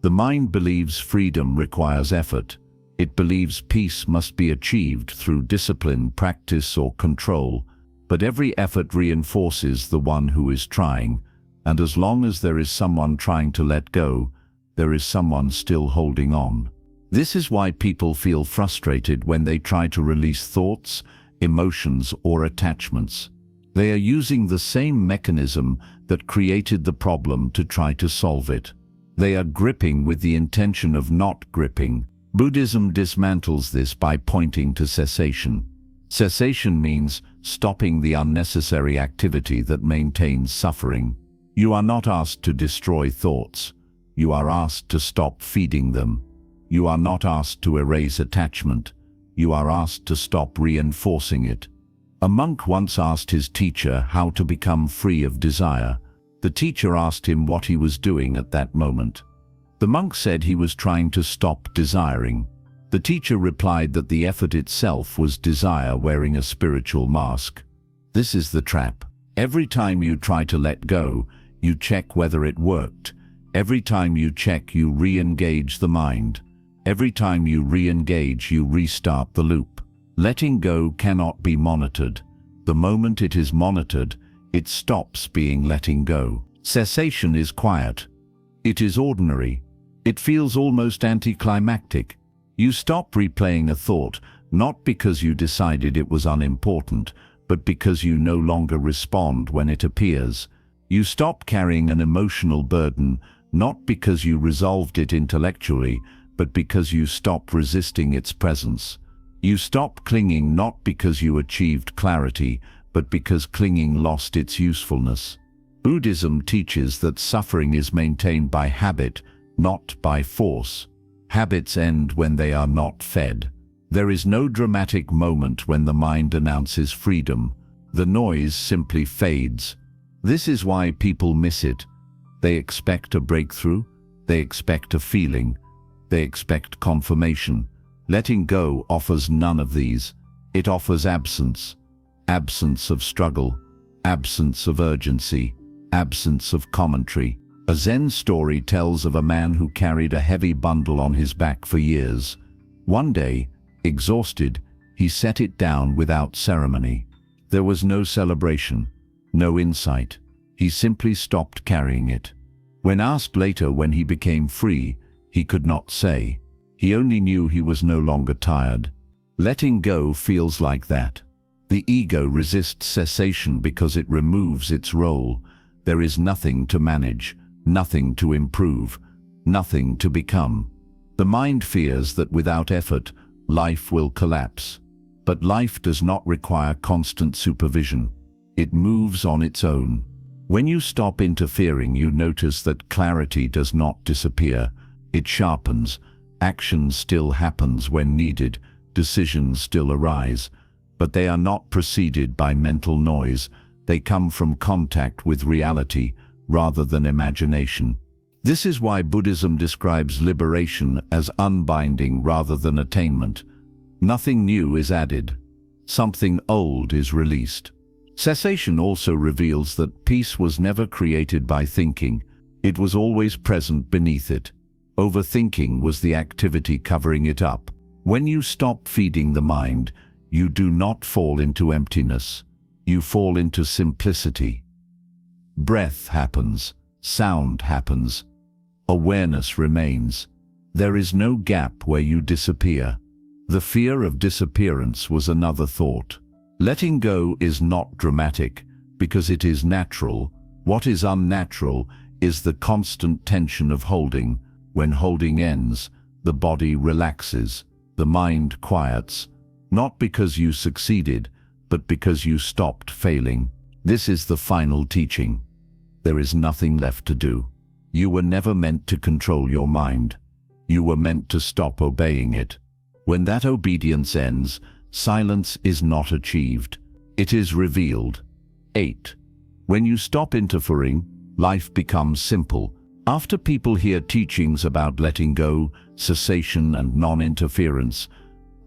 The mind believes freedom requires effort. It believes peace must be achieved through discipline, practice, or control. But every effort reinforces the one who is trying, and as long as there is someone trying to let go, there is someone still holding on. This is why people feel frustrated when they try to release thoughts, emotions, or attachments. They are using the same mechanism that created the problem to try to solve it. They are gripping with the intention of not gripping. Buddhism dismantles this by pointing to cessation. Cessation means stopping the unnecessary activity that maintains suffering. You are not asked to destroy thoughts. You are asked to stop feeding them. You are not asked to erase attachment. You are asked to stop reinforcing it. A monk once asked his teacher how to become free of desire. The teacher asked him what he was doing at that moment. The monk said he was trying to stop desiring. The teacher replied that the effort itself was desire wearing a spiritual mask. This is the trap. Every time you try to let go, you check whether it worked. Every time you check, you re-engage the mind. Every time you re-engage, you restart the loop. Letting go cannot be monitored. The moment it is monitored, it stops being letting go. Cessation is quiet. It is ordinary. It feels almost anticlimactic. You stop replaying a thought, not because you decided it was unimportant, but because you no longer respond when it appears. You stop carrying an emotional burden, not because you resolved it intellectually, but because you stop resisting its presence. You stop clinging not because you achieved clarity, but because clinging lost its usefulness. Buddhism teaches that suffering is maintained by habit, not by force. Habits end when they are not fed. There is no dramatic moment when the mind announces freedom. The noise simply fades. This is why people miss it. They expect a breakthrough. They expect a feeling. They expect confirmation. Letting go offers none of these. It offers absence. Absence of struggle. Absence of urgency. Absence of commentary. A Zen story tells of a man who carried a heavy bundle on his back for years. One day, exhausted, he set it down without ceremony. There was no celebration, no insight. He simply stopped carrying it. When asked later when he became free, he could not say. He only knew he was no longer tired. Letting go feels like that. The ego resists cessation because it removes its role. There is nothing to manage. Nothing to improve, nothing to become. The mind fears that without effort, life will collapse. But life does not require constant supervision. It moves on its own. When you stop interfering, you notice that clarity does not disappear. It sharpens. Action still happens when needed. Decisions still arise. But they are not preceded by mental noise. They come from contact with reality, rather than imagination. This is why Buddhism describes liberation as unbinding rather than attainment. Nothing new is added. Something old is released. Cessation also reveals that peace was never created by thinking. It was always present beneath it. Overthinking was the activity covering it up. When you stop feeding the mind, you do not fall into emptiness. You fall into simplicity. Breath happens, sound happens, awareness remains. There is no gap where you disappear. The fear of disappearance was another thought. Letting go is not dramatic, because it is natural. What is unnatural is the constant tension of holding. When holding ends, the body relaxes, the mind quiets, not because you succeeded, but because you stopped failing. This is the final teaching. There is nothing left to do. You were never meant to control your mind. You were meant to stop obeying it. When that obedience ends, silence is not achieved. It is revealed. 8. When you stop interfering, life becomes simple. After people hear teachings about letting go, cessation, and non-interference,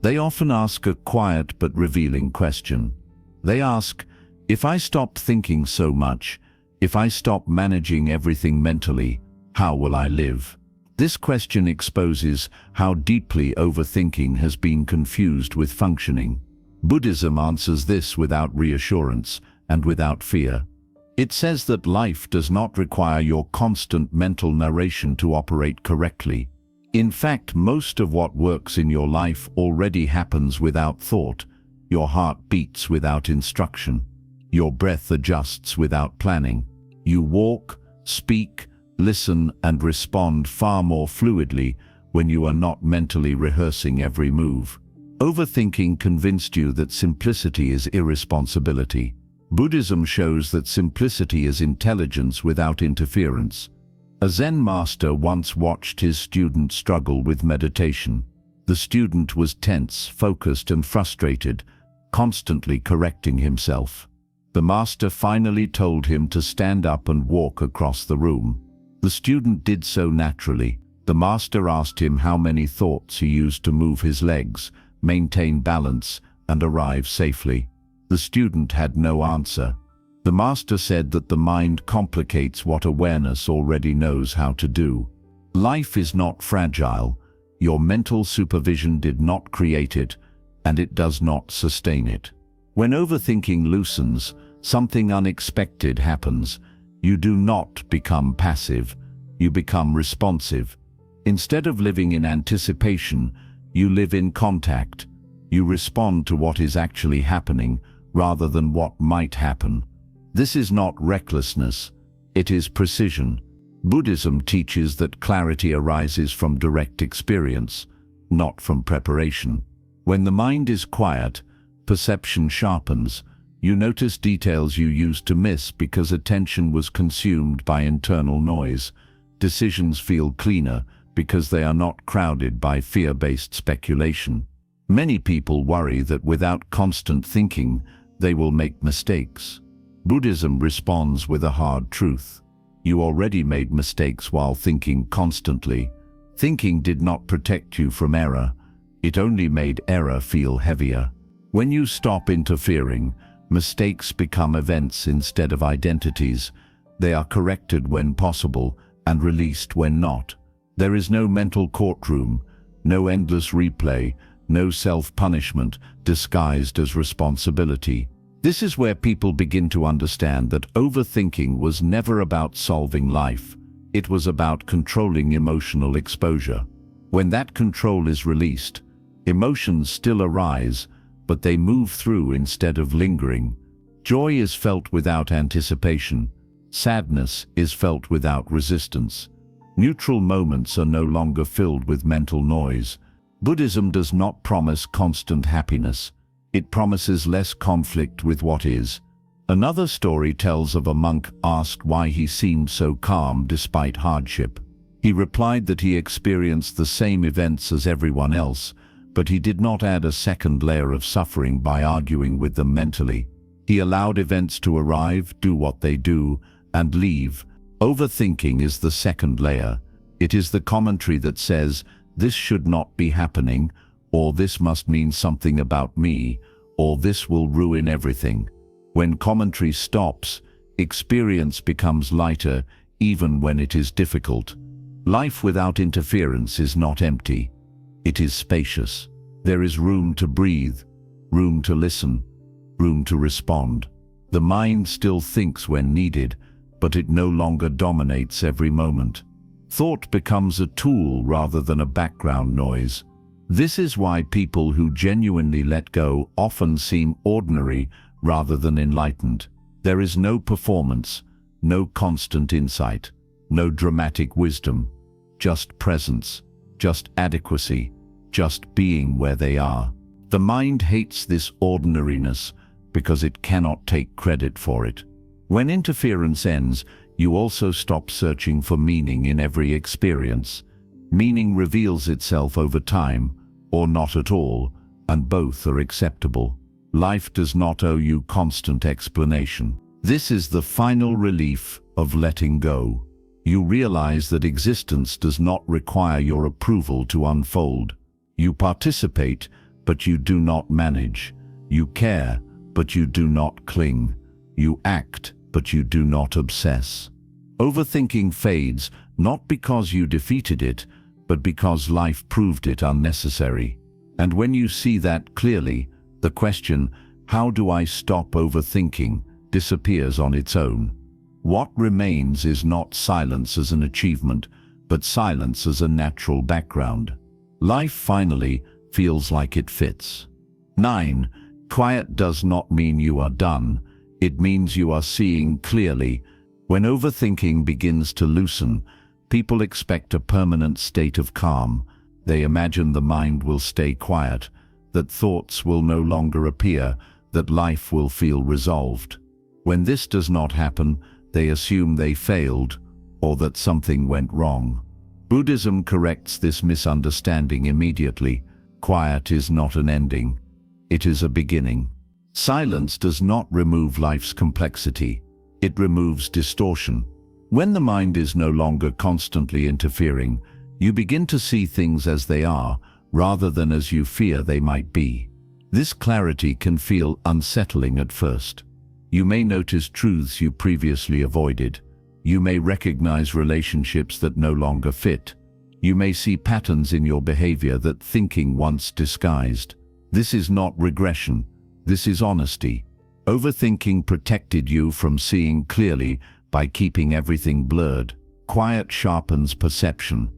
they often ask a quiet but revealing question. They ask, if I stop thinking so much, if I stop managing everything mentally, how will I live? This question exposes how deeply overthinking has been confused with functioning. Buddhism answers this without reassurance and without fear. It says that life does not require your constant mental narration to operate correctly. In fact, most of what works in your life already happens without thought. Your heart beats without instruction. Your breath adjusts without planning. You walk, speak, listen, and respond far more fluidly when you are not mentally rehearsing every move. Overthinking convinced you that simplicity is irresponsibility. Buddhism shows that simplicity is intelligence without interference. A Zen master once watched his student struggle with meditation. The student was tense, focused, and frustrated, constantly correcting himself. The master finally told him to stand up and walk across the room. The student did so naturally. The master asked him how many thoughts he used to move his legs, maintain balance, and arrive safely. The student had no answer. The master said that the mind complicates what awareness already knows how to do. Life is not fragile. Your mental supervision did not create it, and it does not sustain it. When overthinking loosens, something unexpected happens. You do not become passive. You become responsive. Instead of living in anticipation, you live in contact. You respond to what is actually happening, rather than what might happen. This is not recklessness, it is precision. Buddhism teaches that clarity arises from direct experience, not from preparation. When the mind is quiet, perception sharpens. You notice details you used to miss because attention was consumed by internal noise. Decisions feel cleaner because they are not crowded by fear-based speculation. Many people worry that without constant thinking, they will make mistakes. Buddhism responds with a hard truth. You already made mistakes while thinking constantly. Thinking did not protect you from error. It only made error feel heavier. When you stop interfering, mistakes become events instead of identities. They are corrected when possible and released when not. There is no mental courtroom, no endless replay, no self-punishment disguised as responsibility. This is where people begin to understand that overthinking was never about solving life. It was about controlling emotional exposure. When that control is released, emotions still arise, but they move through instead of lingering. Joy is felt without anticipation. Sadness is felt without resistance. Neutral moments are no longer filled with mental noise. Buddhism does not promise constant happiness. It promises less conflict with what is. Another story tells of a monk asked why he seemed so calm despite hardship. He replied that he experienced the same events as everyone else, but he did not add a second layer of suffering by arguing with them mentally. He allowed events to arrive, do what they do, and leave. Overthinking is the second layer. It is the commentary that says, this should not be happening, or this must mean something about me, or this will ruin everything. When commentary stops, experience becomes lighter, even when it is difficult. Life without interference is not empty. It is spacious. There is room to breathe, room to listen, room to respond. The mind still thinks when needed, but it no longer dominates every moment. Thought becomes a tool rather than a background noise. This is why people who genuinely let go often seem ordinary rather than enlightened. There is no performance, no constant insight, no dramatic wisdom, just presence, just adequacy, just being where they are. The mind hates this ordinariness because it cannot take credit for it. When interference ends, you also stop searching for meaning in every experience. Meaning reveals itself over time, or not at all, and both are acceptable. Life does not owe you constant explanation. This is the final relief of letting go. You realize that existence does not require your approval to unfold. You participate, but you do not manage. You care, but you do not cling. You act, but you do not obsess. Overthinking fades, not because you defeated it, but because life proved it unnecessary. And when you see that clearly, the question, "How do I stop overthinking?" disappears on its own. What remains is not silence as an achievement, but silence as a natural background. Life finally feels like it fits. 9. Quiet does not mean you are done. It means you are seeing clearly. When overthinking begins to loosen, people expect a permanent state of calm. They imagine the mind will stay quiet, that thoughts will no longer appear, that life will feel resolved. When this does not happen, they assume they failed or that something went wrong. Buddhism corrects this misunderstanding immediately. Quiet is not an ending. It is a beginning. Silence does not remove life's complexity. It removes distortion. When the mind is no longer constantly interfering, you begin to see things as they are, rather than as you fear they might be. This clarity can feel unsettling at first. You may notice truths you previously avoided. You may recognize relationships that no longer fit. You may see patterns in your behavior that thinking once disguised. This is not regression. This is honesty. Overthinking protected you from seeing clearly by keeping everything blurred. Quiet sharpens perception.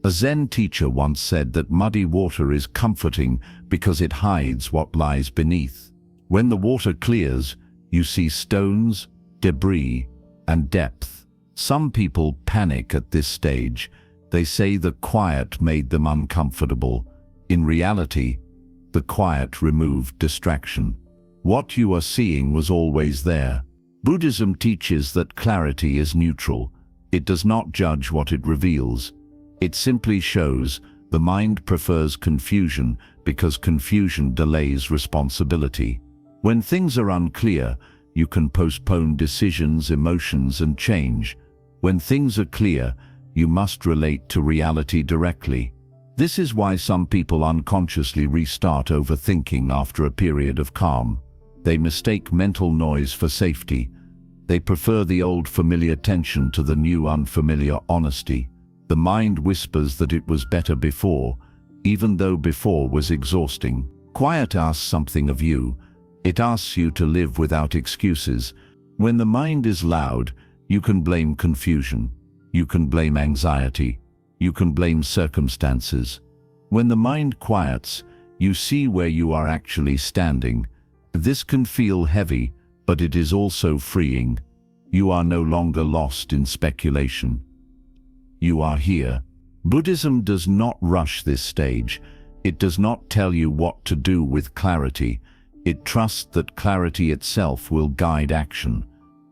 A Zen teacher once said that muddy water is comforting because it hides what lies beneath. When the water clears, you see stones, debris, and depth. Some people panic at this stage. They say the quiet made them uncomfortable. In reality, the quiet removed distraction. What you are seeing was always there. Buddhism teaches that clarity is neutral. It does not judge what it reveals. It simply shows the mind prefers confusion because confusion delays responsibility. When things are unclear, you can postpone decisions, emotions, and change. When things are clear, you must relate to reality directly. This is why some people unconsciously restart overthinking after a period of calm. They mistake mental noise for safety. They prefer the old familiar tension to the new unfamiliar honesty. The mind whispers that it was better before, even though before was exhausting. Quiet asks something of you. It asks you to live without excuses. When the mind is loud, you can blame confusion. You can blame anxiety. You can blame circumstances. When the mind quiets, you see where you are actually standing. This can feel heavy, but it is also freeing. You are no longer lost in speculation. You are here. Buddhism does not rush this stage. It does not tell you what to do with clarity. It trusts that clarity itself will guide action.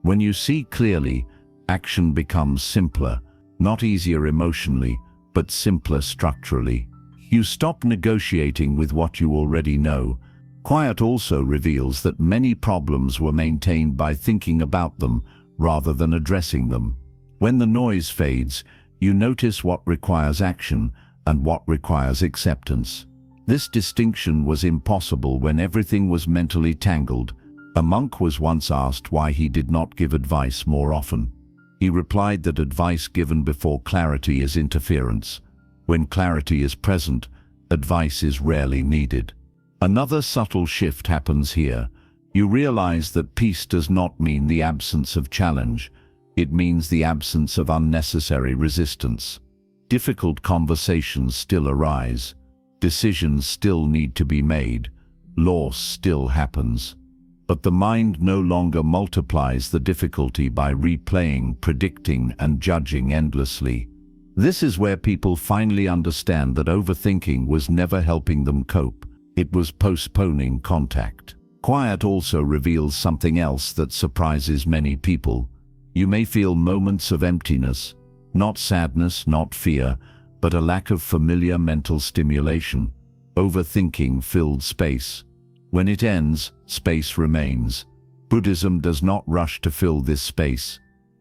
When you see clearly, action becomes simpler, not easier emotionally, but simpler structurally. You stop negotiating with what you already know. Quiet also reveals that many problems were maintained by thinking about them rather than addressing them. When the noise fades, you notice what requires action and what requires acceptance. This distinction was impossible when everything was mentally tangled. A monk was once asked why he did not give advice more often. He replied that advice given before clarity is interference. When clarity is present, advice is rarely needed. Another subtle shift happens here. You realize that peace does not mean the absence of challenge. It means the absence of unnecessary resistance. Difficult conversations still arise. Decisions still need to be made. Loss still happens. But the mind no longer multiplies the difficulty by replaying, predicting, and judging endlessly. This is where people finally understand that overthinking was never helping them cope. It was postponing contact. Quiet also reveals something else that surprises many people. You may feel moments of emptiness, not sadness, not fear, but a lack of familiar mental stimulation. Overthinking filled space. When it ends, space remains. Buddhism does not rush to fill this space.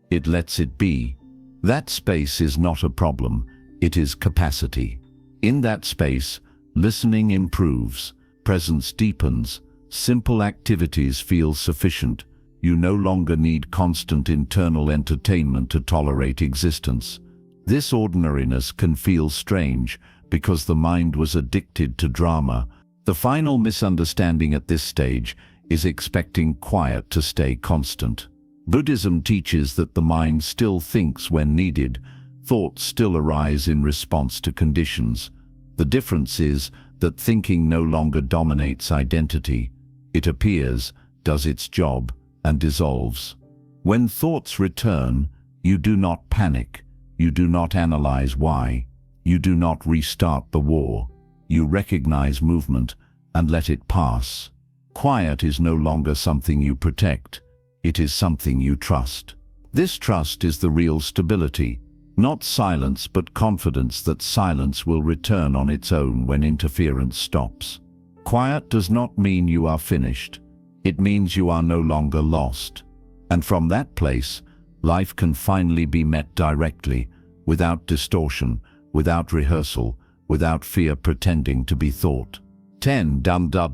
It lets it be. That space is not a problem, it is capacity. In that space, listening improves, presence deepens, simple activities feel sufficient. You no longer need constant internal entertainment to tolerate existence. This ordinariness can feel strange because the mind was addicted to drama. The final misunderstanding at this stage is expecting quiet to stay constant. Buddhism teaches that the mind still thinks when needed. Thoughts still arise in response to conditions. The difference is that thinking no longer dominates identity. It appears, does its job, and dissolves. When thoughts return, you do not panic. You do not analyze why. You do not restart the war. You recognize movement and let it pass. Quiet is no longer something you protect. It is something you trust. This trust is the real stability. Not silence, but confidence that silence will return on its own when interference stops. Quiet does not mean you are finished. It means you are no longer lost. And from that place, life can finally be met directly, without distortion, without rehearsal, without fear pretending to be thought. 10.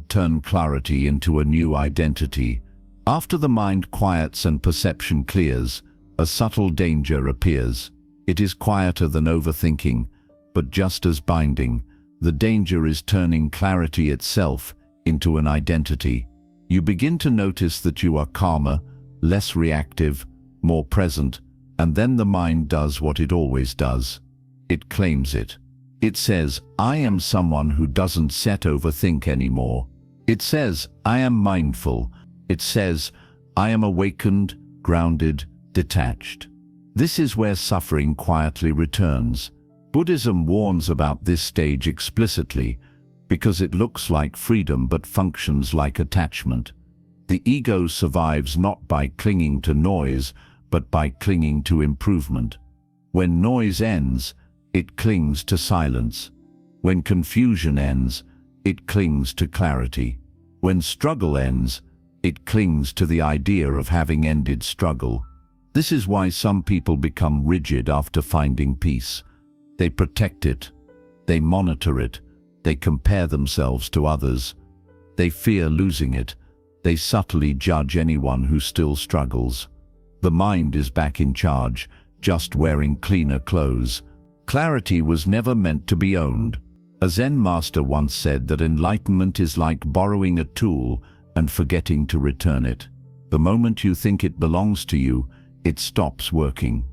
Turn clarity into a new identity. After the mind quiets and perception clears, a subtle danger appears. It is quieter than overthinking, but just as binding. The danger is turning clarity itself into an identity. You begin to notice that you are calmer, less reactive, more present, and then the mind does what it always does. It claims it. It says, I am someone who doesn't overthink anymore. It says, I am mindful. It says, I am awakened, grounded, detached. This is where suffering quietly returns. Buddhism warns about this stage explicitly because it looks like freedom but functions like attachment. The ego survives not by clinging to noise, but by clinging to improvement. When noise ends, it clings to silence. When confusion ends, it clings to clarity. When struggle ends, it clings to the idea of having ended struggle. This is why some people become rigid after finding peace. They protect it. They monitor it. They compare themselves to others. They fear losing it. They subtly judge anyone who still struggles. The mind is back in charge, just wearing cleaner clothes. Clarity was never meant to be owned. A Zen master once said that enlightenment is like borrowing a tool and forgetting to return it. The moment you think it belongs to you, it stops working.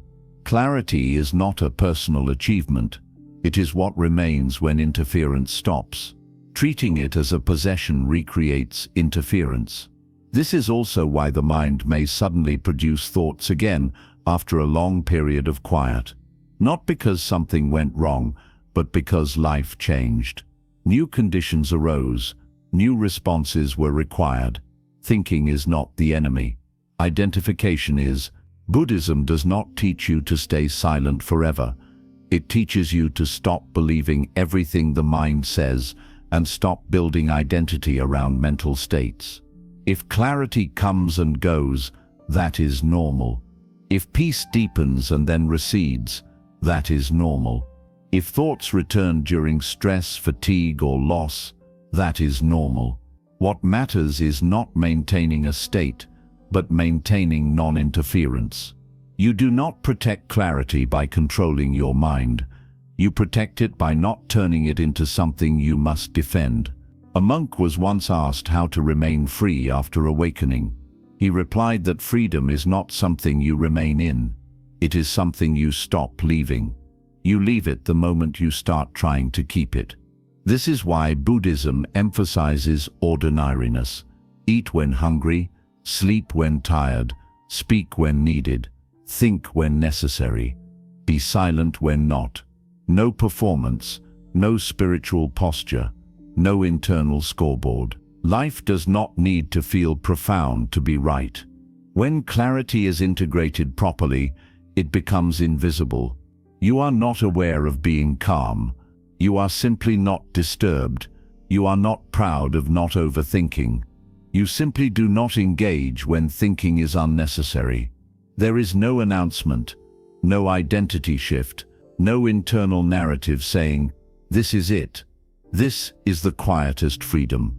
Clarity is not a personal achievement. It is what remains when interference stops. Treating it as a possession recreates interference. This is also why the mind may suddenly produce thoughts again after a long period of quiet. Not because something went wrong, but because life changed. New conditions arose. New responses were required. Thinking is not the enemy. Identification is. Buddhism does not teach you to stay silent forever. It teaches you to stop believing everything the mind says and stop building identity around mental states. If clarity comes and goes, that is normal. If peace deepens and then recedes, that is normal. If thoughts return during stress, fatigue, or loss, that is normal. What matters is not maintaining a state, but maintaining non-interference. You do not protect clarity by controlling your mind. You protect it by not turning it into something you must defend. A monk was once asked how to remain free after awakening. He replied that freedom is not something you remain in. It is something you stop leaving. You leave it the moment you start trying to keep it. This is why Buddhism emphasizes ordinariness. Eat when hungry, sleep when tired, speak when needed, think when necessary, be silent when not. No performance, no spiritual posture, no internal scoreboard. Life does not need to feel profound to be right. When clarity is integrated properly, it becomes invisible. You are not aware of being calm. You are simply not disturbed. You are not proud of not overthinking. You simply do not engage when thinking is unnecessary. There is no announcement, no identity shift, no internal narrative saying, "This is it." This is the quietest freedom.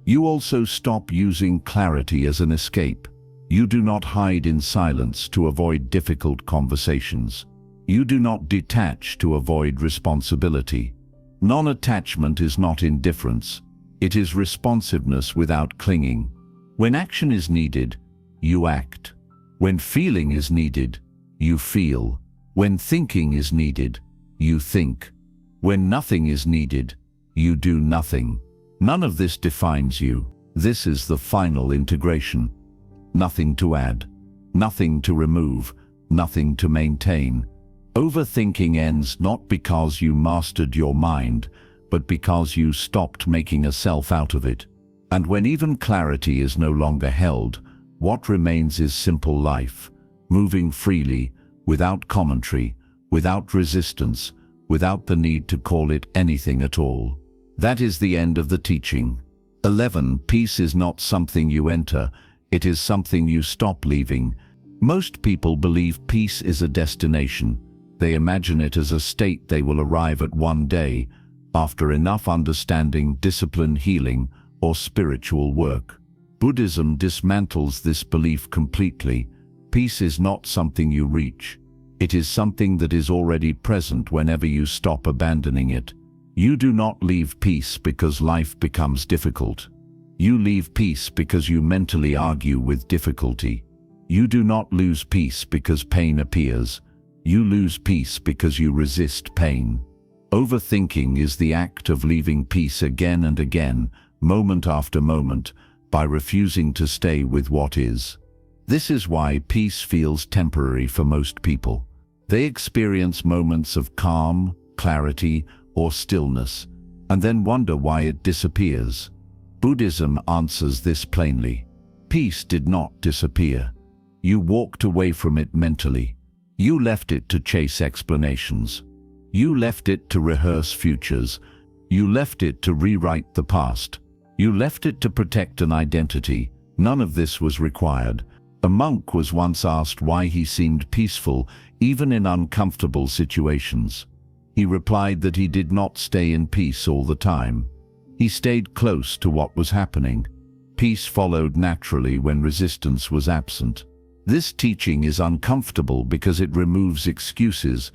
You also stop using clarity as an escape. You do not hide in silence to avoid difficult conversations. You do not detach to avoid responsibility. Non-attachment is not indifference. It is responsiveness without clinging. When action is needed, you act. When feeling is needed, you feel. When thinking is needed, you think. When nothing is needed, you do nothing. None of this defines you. This is the final integration. Nothing to add, nothing to remove, nothing to maintain. Overthinking ends not because you mastered your mind, but because you stopped making a self out of it. And when even clarity is no longer held, what remains is simple life, moving freely, without commentary, without resistance, without the need to call it anything at all. That is the end of the teaching. 11. Peace is not something you enter, it is something you stop leaving. Most people believe peace is a destination. They imagine it as a state they will arrive at one day, after enough understanding, discipline, healing, or spiritual work. Buddhism dismantles this belief completely. Peace is not something you reach. It is something that is already present whenever you stop abandoning it. You do not leave peace because life becomes difficult. You leave peace because you mentally argue with difficulty. You do not lose peace because pain appears. You lose peace because you resist pain. Overthinking is the act of leaving peace again and again, moment after moment, by refusing to stay with what is. This is why peace feels temporary for most people. They experience moments of calm, clarity, or stillness, and then wonder why it disappears. Buddhism answers this plainly. Peace did not disappear. You walked away from it mentally. You left it to chase explanations. You left it to rehearse futures. You left it to rewrite the past. You left it to protect an identity. None of this was required. A monk was once asked why he seemed peaceful, even in uncomfortable situations. He replied that he did not stay in peace all the time. He stayed close to what was happening. Peace followed naturally when resistance was absent. This teaching is uncomfortable because it removes excuses.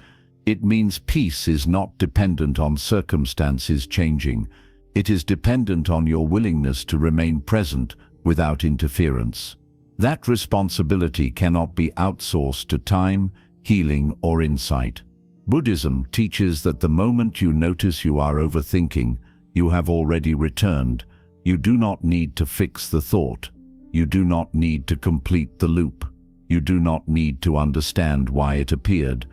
It means peace is not dependent on circumstances changing. It is dependent on your willingness to remain present without interference. That responsibility cannot be outsourced to time, healing, or insight. Buddhism teaches that the moment you notice you are overthinking, you have already returned. You do not need to fix the thought. You do not need to complete the loop. You do not need to understand why it appeared.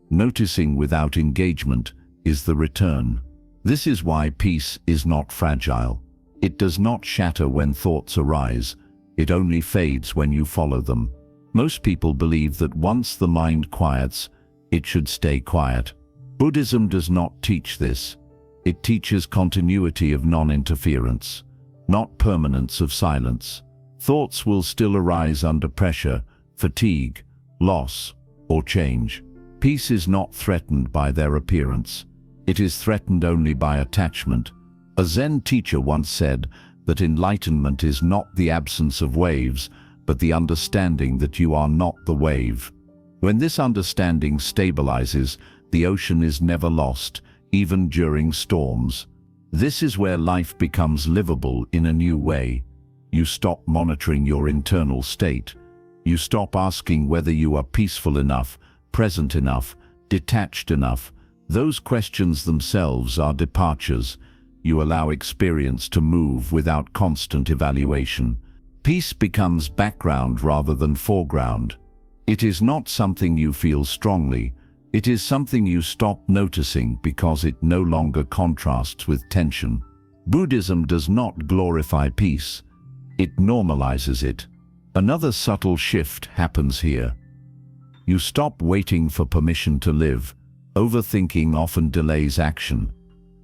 Noticing without engagement is the return. This is why peace is not fragile. It does not shatter when thoughts arise. It only fades when you follow them. Most people believe that once the mind quiets, it should stay quiet. Buddhism does not teach this. It teaches continuity of non-interference, not permanence of silence. Thoughts will still arise under pressure, fatigue, loss, or change. Peace is not threatened by their appearance. It is threatened only by attachment. A Zen teacher once said that enlightenment is not the absence of waves, but the understanding that you are not the wave. When this understanding stabilizes, the ocean is never lost, even during storms. This is where life becomes livable in a new way. You stop monitoring your internal state. You stop asking whether you are peaceful enough, present enough, detached enough. Those questions themselves are departures. You allow experience to move without constant evaluation. Peace becomes background rather than foreground. It is not something you feel strongly. It is something you stop noticing because it no longer contrasts with tension. Buddhism does not glorify peace. It normalizes it. Another subtle shift happens here. You stop waiting for permission to live. Overthinking often delays action.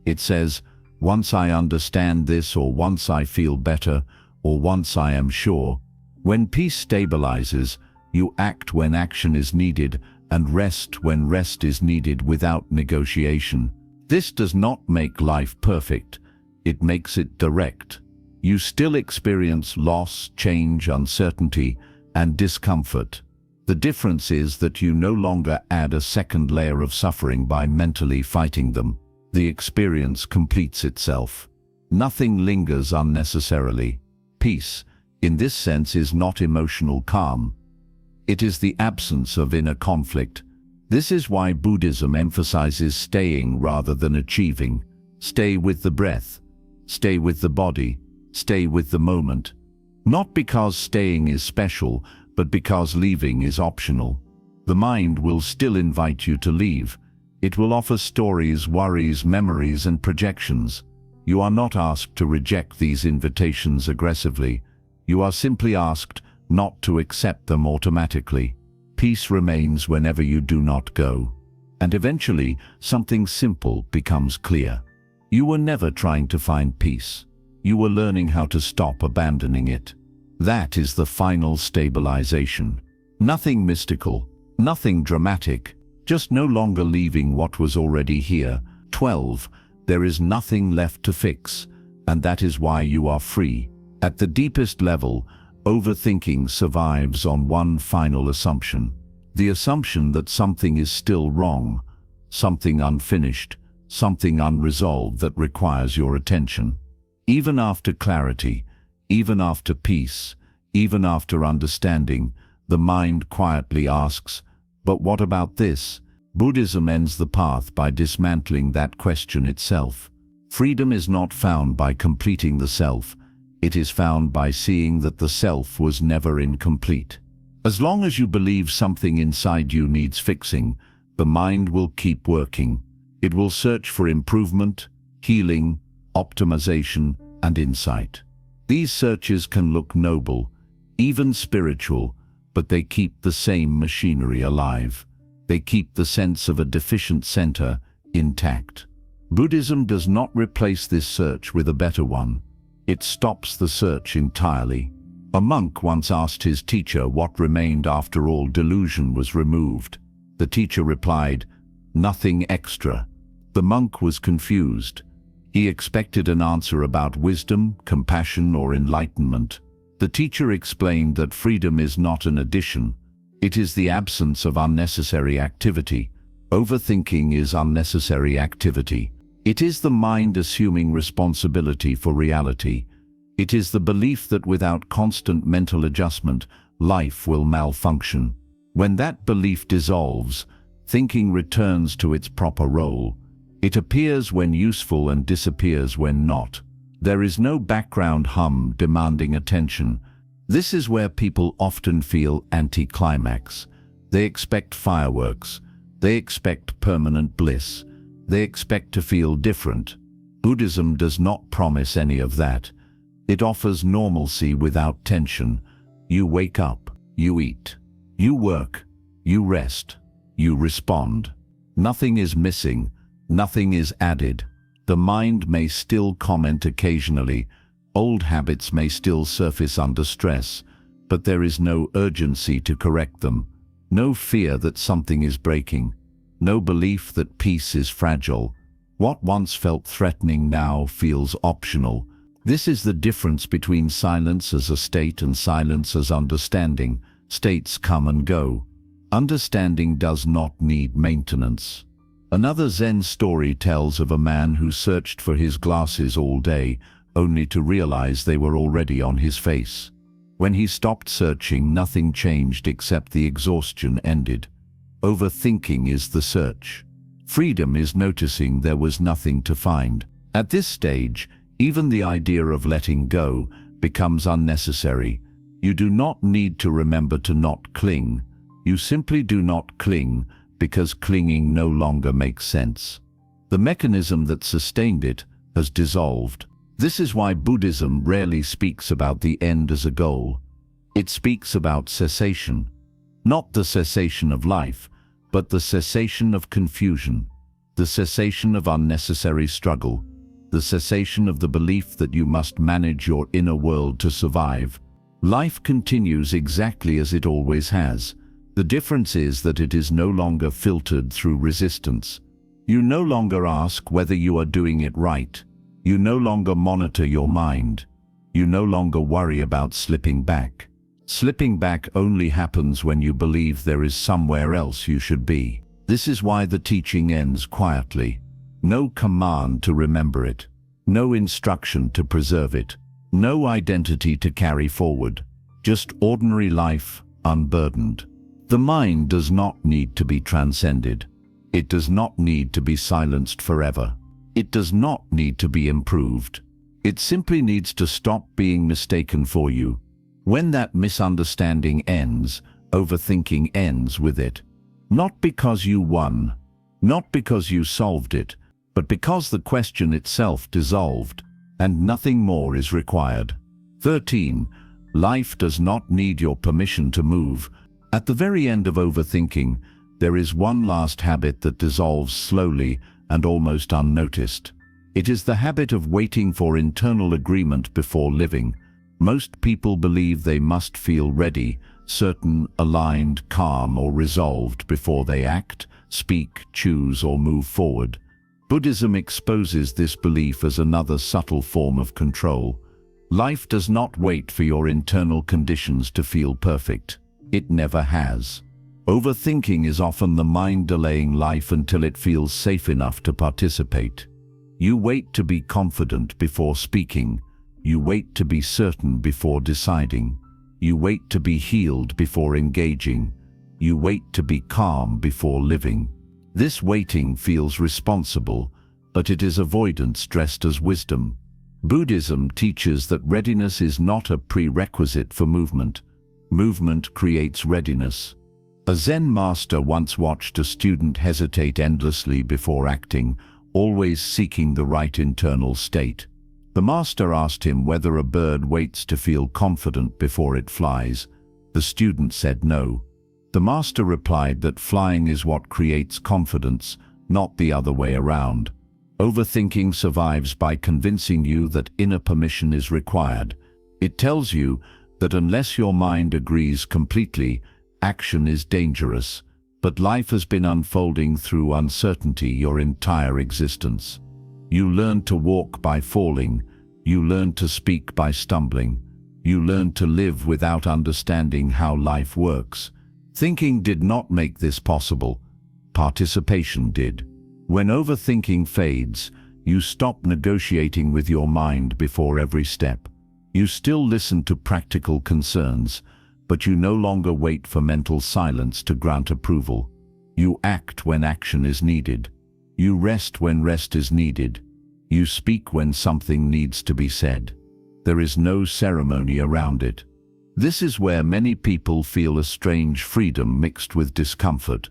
It says, once I understand this, or once I feel better, or once I am sure. When peace stabilizes, you act when action is needed and rest when rest is needed without negotiation. This does not make life perfect. It makes it direct. You still experience loss, change, uncertainty, and discomfort. The difference is that you no longer add a second layer of suffering by mentally fighting them. The experience completes itself. Nothing lingers unnecessarily. Peace, in this sense, is not emotional calm. It is the absence of inner conflict. This is why Buddhism emphasizes staying rather than achieving. Stay with the breath. Stay with the body. Stay with the moment. Not because staying is special, but because leaving is optional. The mind will still invite you to leave. It will offer stories, worries, memories, and projections. You are not asked to reject these invitations aggressively. You are simply asked not to accept them automatically. Peace remains whenever you do not go. And eventually, something simple becomes clear. You were never trying to find peace. You were learning how to stop abandoning it. That is the final stabilization. Nothing mystical, nothing dramatic, just no longer leaving what was already here. 12. There is nothing left to fix, and that is why you are free. At the deepest level, overthinking survives on one final assumption. The assumption that something is still wrong, something unfinished, something unresolved that requires your attention. Even after clarity, even after peace, even after understanding, the mind quietly asks, but what about this? Buddhism ends the path by dismantling that question itself. Freedom is not found by completing the self. It is found by seeing that the self was never incomplete. As long as you believe something inside you needs fixing, the mind will keep working. It will search for improvement, healing, optimization, and insight. These searches can look noble, even spiritual, but they keep the same machinery alive. They keep the sense of a deficient center intact. Buddhism does not replace this search with a better one. It stops the search entirely. A monk once asked his teacher what remained after all delusion was removed. The teacher replied, "Nothing extra." The monk was confused. He expected an answer about wisdom, compassion, or enlightenment. The teacher explained that freedom is not an addition. It is the absence of unnecessary activity. Overthinking is unnecessary activity. It is the mind assuming responsibility for reality. It is the belief that without constant mental adjustment, life will malfunction. When that belief dissolves, thinking returns to its proper role. It appears when useful and disappears when not. There is no background hum demanding attention. This is where people often feel anticlimax. They expect fireworks. They expect permanent bliss. They expect to feel different. Buddhism does not promise any of that. It offers normalcy without tension. You wake up, you eat, you work, you rest, you respond. Nothing is missing, nothing is added. The mind may still comment occasionally. Old habits may still surface under stress, but there is no urgency to correct them. No fear that something is breaking. No belief that peace is fragile. What once felt threatening now feels optional. This is the difference between silence as a state and silence as understanding. States come and go. Understanding does not need maintenance. Another Zen story tells of a man who searched for his glasses all day, only to realize they were already on his face. When he stopped searching, nothing changed except the exhaustion ended. Overthinking is the search. Freedom is noticing there was nothing to find. At this stage, even the idea of letting go becomes unnecessary. You do not need to remember to not cling. You simply do not cling because clinging no longer makes sense. The mechanism that sustained it has dissolved. This is why Buddhism rarely speaks about the end as a goal. It speaks about cessation. Not the cessation of life, but the cessation of confusion, the cessation of unnecessary struggle, the cessation of the belief that you must manage your inner world to survive. Life continues exactly as it always has. The difference is that it is no longer filtered through resistance. You no longer ask whether you are doing it right. You no longer monitor your mind. You no longer worry about slipping back. Slipping back only happens when you believe there is somewhere else you should be. This is why the teaching ends quietly. No command to remember it. No instruction to preserve it. No identity to carry forward. Just ordinary life, unburdened. The mind does not need to be transcended. It does not need to be silenced forever. It does not need to be improved. It simply needs to stop being mistaken for you. When that misunderstanding ends, overthinking ends with it. Not because you won, not because you solved it, but because the question itself dissolved, and nothing more is required. 13. Life does not need your permission to move. At the very end of overthinking, there is one last habit that dissolves slowly and almost unnoticed. It is the habit of waiting for internal agreement before living. Most people believe they must feel ready, certain, aligned, calm, or resolved before they act, speak, choose, or move forward. Buddhism exposes this belief as another subtle form of control. Life does not wait for your internal conditions to feel perfect. It never has. Overthinking is often the mind delaying life until it feels safe enough to participate. You wait to be confident before speaking. You wait to be certain before deciding. You wait to be healed before engaging. You wait to be calm before living. This waiting feels responsible, but it is avoidance dressed as wisdom. Buddhism teaches that readiness is not a prerequisite for movement. Movement creates readiness. A Zen master once watched a student hesitate endlessly before acting, always seeking the right internal state. The master asked him whether a bird waits to feel confident before it flies. The student said no. The master replied that flying is what creates confidence, not the other way around. Overthinking survives by convincing you that inner permission is required. It tells you that unless your mind agrees completely, action is dangerous. But life has been unfolding through uncertainty your entire existence. You learn to walk by falling. You learn to speak by stumbling. You learn to live without understanding how life works. Thinking did not make this possible. Participation did. When overthinking fades, you stop negotiating with your mind before every step. You still listen to practical concerns, but you no longer wait for mental silence to grant approval. You act when action is needed. You rest when rest is needed. You speak when something needs to be said. There is no ceremony around it. This is where many people feel a strange freedom mixed with discomfort.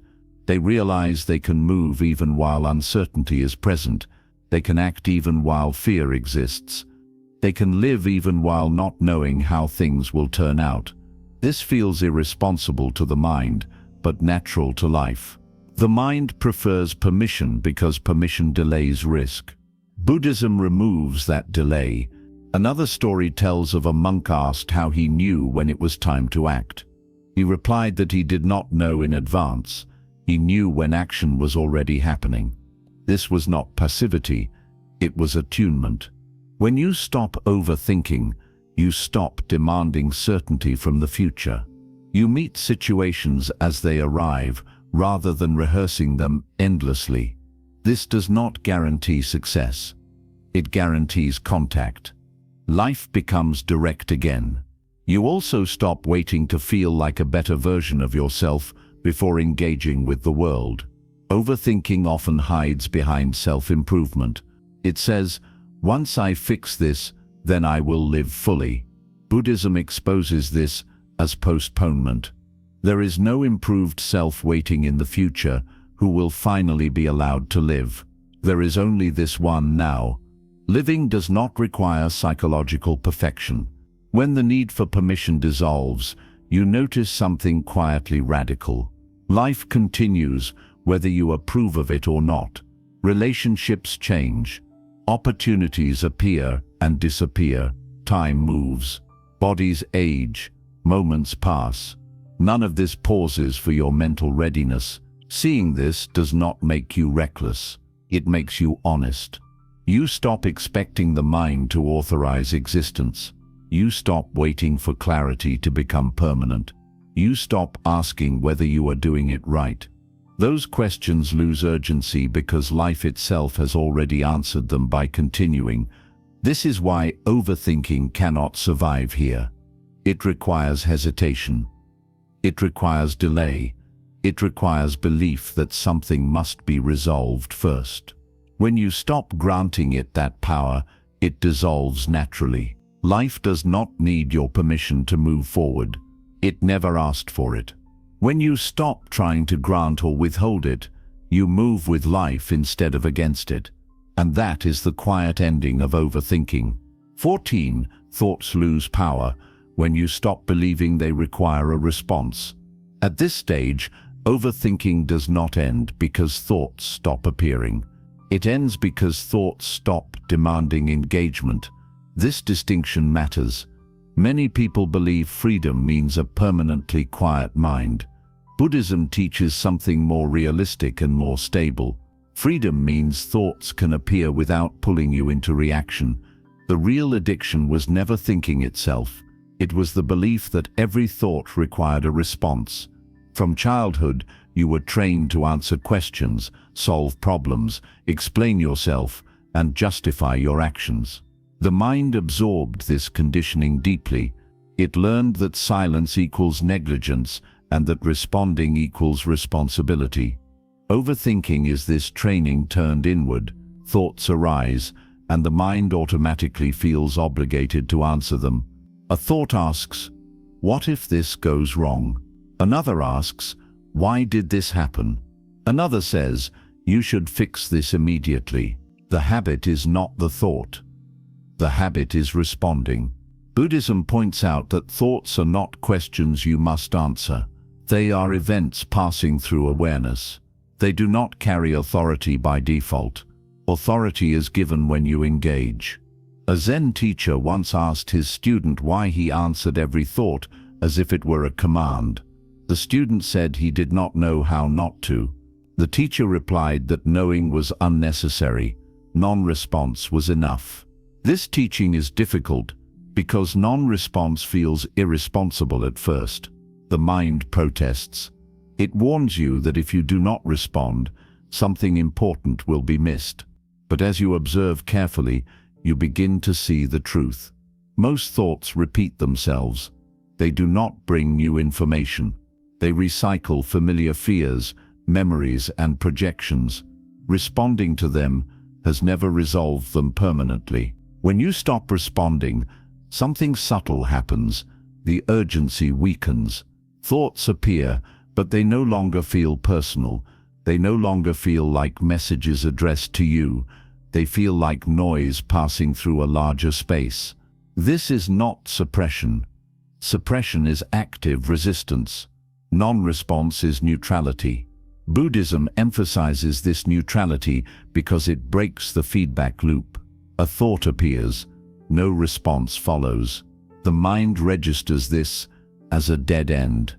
They realize they can move even while uncertainty is present. They can act even while fear exists. They can live even while not knowing how things will turn out. This feels irresponsible to the mind, but natural to life. The mind prefers permission because permission delays risk. Buddhism removes that delay. Another story tells of a monk asked how he knew when it was time to act. He replied that he did not know in advance. He knew when action was already happening. This was not passivity, it was attunement. When you stop overthinking, you stop demanding certainty from the future. You meet situations as they arrive, rather than rehearsing them endlessly. This does not guarantee success. It guarantees contact. Life becomes direct again. You also stop waiting to feel like a better version of yourself before engaging with the world. Overthinking often hides behind self-improvement. It says, "Once I fix this, then I will live fully." Buddhism exposes this as postponement. There is no improved self waiting in the future who will finally be allowed to live. There is only this one now. Living does not require psychological perfection. When the need for permission dissolves, you notice something quietly radical. Life continues, whether you approve of it or not. Relationships change. Opportunities appear and disappear. Time moves. Bodies age. Moments pass. None of this pauses for your mental readiness. Seeing this does not make you reckless. It makes you honest. You stop expecting the mind to authorize existence. You stop waiting for clarity to become permanent. You stop asking whether you are doing it right. Those questions lose urgency because life itself has already answered them by continuing. This is why overthinking cannot survive here. It requires hesitation. It requires delay. It requires belief that something must be resolved first. When you stop granting it that power, it dissolves naturally. Life does not need your permission to move forward. It never asked for it. When you stop trying to grant or withhold it, you move with life instead of against it. And that is the quiet ending of overthinking. 14. Thoughts lose power when you stop believing they require a response. At this stage, overthinking does not end because thoughts stop appearing. It ends because thoughts stop demanding engagement. This distinction matters. Many people believe freedom means a permanently quiet mind. Buddhism teaches something more realistic and more stable. Freedom means thoughts can appear without pulling you into reaction. The real addiction was never thinking itself. It was the belief that every thought required a response. From childhood, you were trained to answer questions, solve problems, explain yourself, and justify your actions. The mind absorbed this conditioning deeply. It learned that silence equals negligence and that responding equals responsibility. Overthinking is this training turned inward. Thoughts arise, and the mind automatically feels obligated to answer them. A thought asks, "What if this goes wrong?" Another asks, "Why did this happen?" Another says, "You should fix this immediately." The habit is not the thought. The habit is responding. Buddhism points out that thoughts are not questions you must answer. They are events passing through awareness. They do not carry authority by default. Authority is given when you engage. A Zen teacher once asked his student why he answered every thought as if it were a command. The student said he did not know how not to. The teacher replied that knowing was unnecessary. Non-response was enough. This teaching is difficult because non-response feels irresponsible at first. The mind protests. It warns you that if you do not respond, something important will be missed. But as you observe carefully, you begin to see the truth. Most thoughts repeat themselves. They do not bring new information. They recycle familiar fears, memories, and projections. Responding to them has never resolved them permanently. When you stop responding, something subtle happens. The urgency weakens. Thoughts appear, but they no longer feel personal. They no longer feel like messages addressed to you. They feel like noise passing through a larger space. This is not suppression. Suppression is active resistance. Non-response is neutrality. Buddhism emphasizes this neutrality because it breaks the feedback loop. A thought appears, no response follows. The mind registers this as a dead end.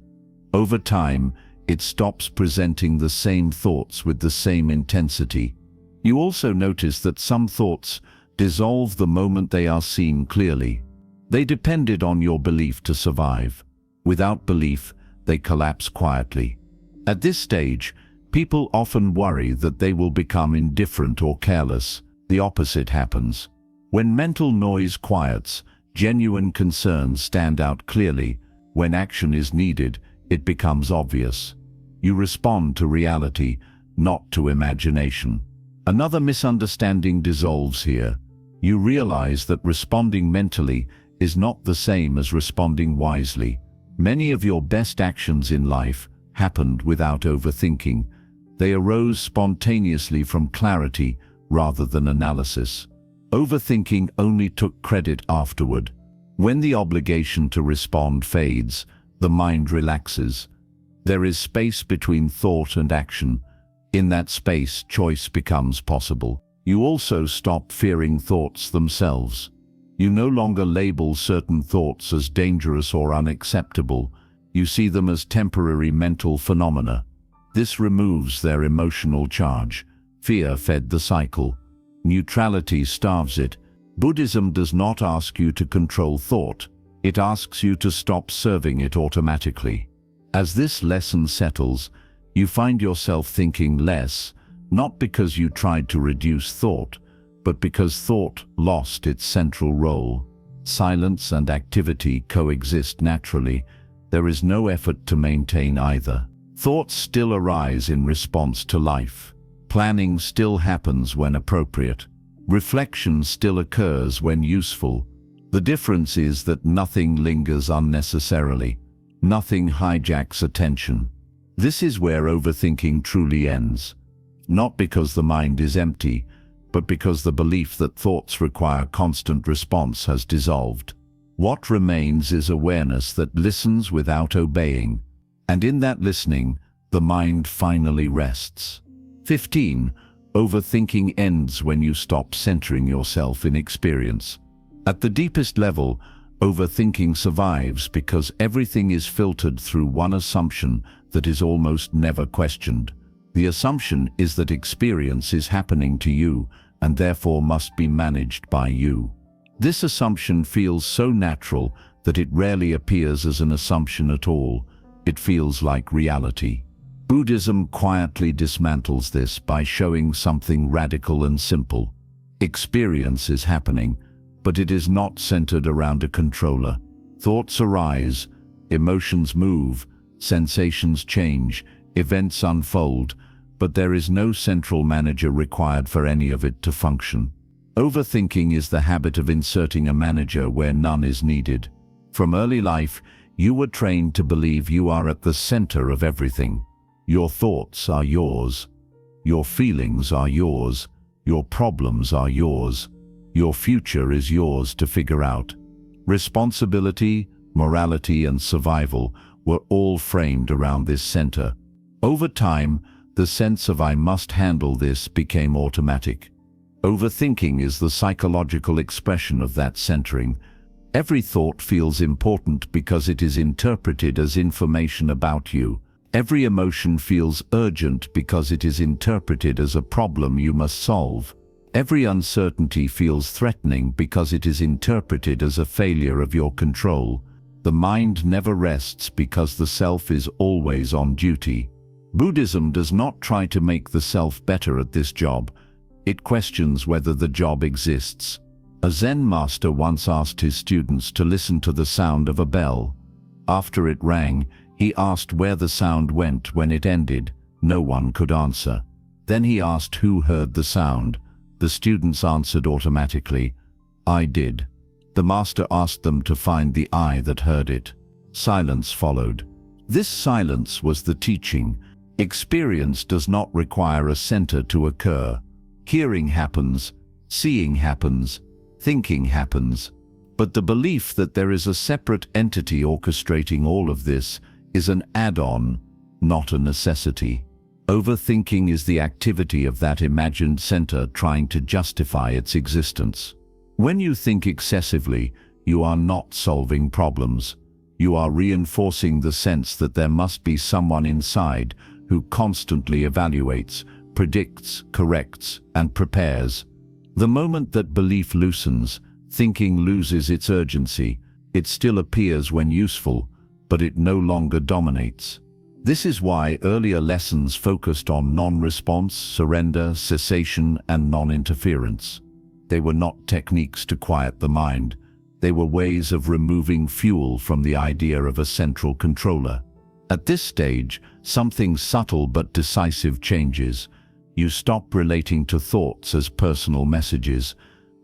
Over time, it stops presenting the same thoughts with the same intensity. You also notice that some thoughts dissolve the moment they are seen clearly. They depended on your belief to survive. Without belief, they collapse quietly. At this stage, people often worry that they will become indifferent or careless. The opposite happens. When mental noise quiets, genuine concerns stand out clearly. When action is needed, it becomes obvious. You respond to reality, not to imagination. Another misunderstanding dissolves here. You realize that responding mentally is not the same as responding wisely. Many of your best actions in life happened without overthinking. They arose spontaneously from clarity rather than analysis. Overthinking only took credit afterward. When the obligation to respond fades, the mind relaxes. There is space between thought and action. In that space, choice becomes possible. You also stop fearing thoughts themselves. You no longer label certain thoughts as dangerous or unacceptable. You see them as temporary mental phenomena. This removes their emotional charge. Fear fed the cycle. Neutrality starves it. Buddhism does not ask you to control thought. It asks you to stop serving it automatically. As this lesson settles, you find yourself thinking less, not because you tried to reduce thought, but because thought lost its central role. Silence and activity coexist naturally. There is no effort to maintain either. Thoughts still arise in response to life. Planning still happens when appropriate. Reflection still occurs when useful. The difference is that nothing lingers unnecessarily. Nothing hijacks attention. This is where overthinking truly ends. Not because the mind is empty, but because the belief that thoughts require constant response has dissolved. What remains is awareness that listens without obeying. And in that listening, the mind finally rests. 15. Overthinking ends when you stop centering yourself in experience. At the deepest level, overthinking survives because everything is filtered through one assumption that is almost never questioned. The assumption is that experience is happening to you and therefore must be managed by you. This assumption feels so natural that it rarely appears as an assumption at all. It feels like reality. Buddhism quietly dismantles this by showing something radical and simple. Experience is happening, but it is not centered around a controller. Thoughts arise, emotions move, sensations change, events unfold, but there is no central manager required for any of it to function. Overthinking is the habit of inserting a manager where none is needed. From early life, you were trained to believe you are at the center of everything. Your thoughts are yours. Your feelings are yours. Your problems are yours. Your future is yours to figure out. Responsibility, morality, and survival were all framed around this center. Over time, the sense of "I must handle this" became automatic. Overthinking is the psychological expression of that centering. Every thought feels important because it is interpreted as information about you. Every emotion feels urgent because it is interpreted as a problem you must solve. Every uncertainty feels threatening because it is interpreted as a failure of your control. The mind never rests because the self is always on duty. Buddhism does not try to make the self better at this job. It questions whether the job exists. A Zen master once asked his students to listen to the sound of a bell. After it rang, he asked where the sound went when it ended. No one could answer. Then he asked who heard the sound. The students answered automatically, "I did." The master asked them to find the I that heard it. Silence followed. This silence was the teaching. Experience does not require a center to occur. Hearing happens, seeing happens, thinking happens. But the belief that there is a separate entity orchestrating all of this is an add-on, not a necessity. Overthinking is the activity of that imagined center trying to justify its existence. When you think excessively, you are not solving problems. You are reinforcing the sense that there must be someone inside who constantly evaluates, predicts, corrects, and prepares. The moment that belief loosens, thinking loses its urgency. It still appears when useful, but it no longer dominates. This is why earlier lessons focused on non-response, surrender, cessation, and non-interference. They were not techniques to quiet the mind. They were ways of removing fuel from the idea of a central controller. At this stage, something subtle but decisive changes. You stop relating to thoughts as personal messages.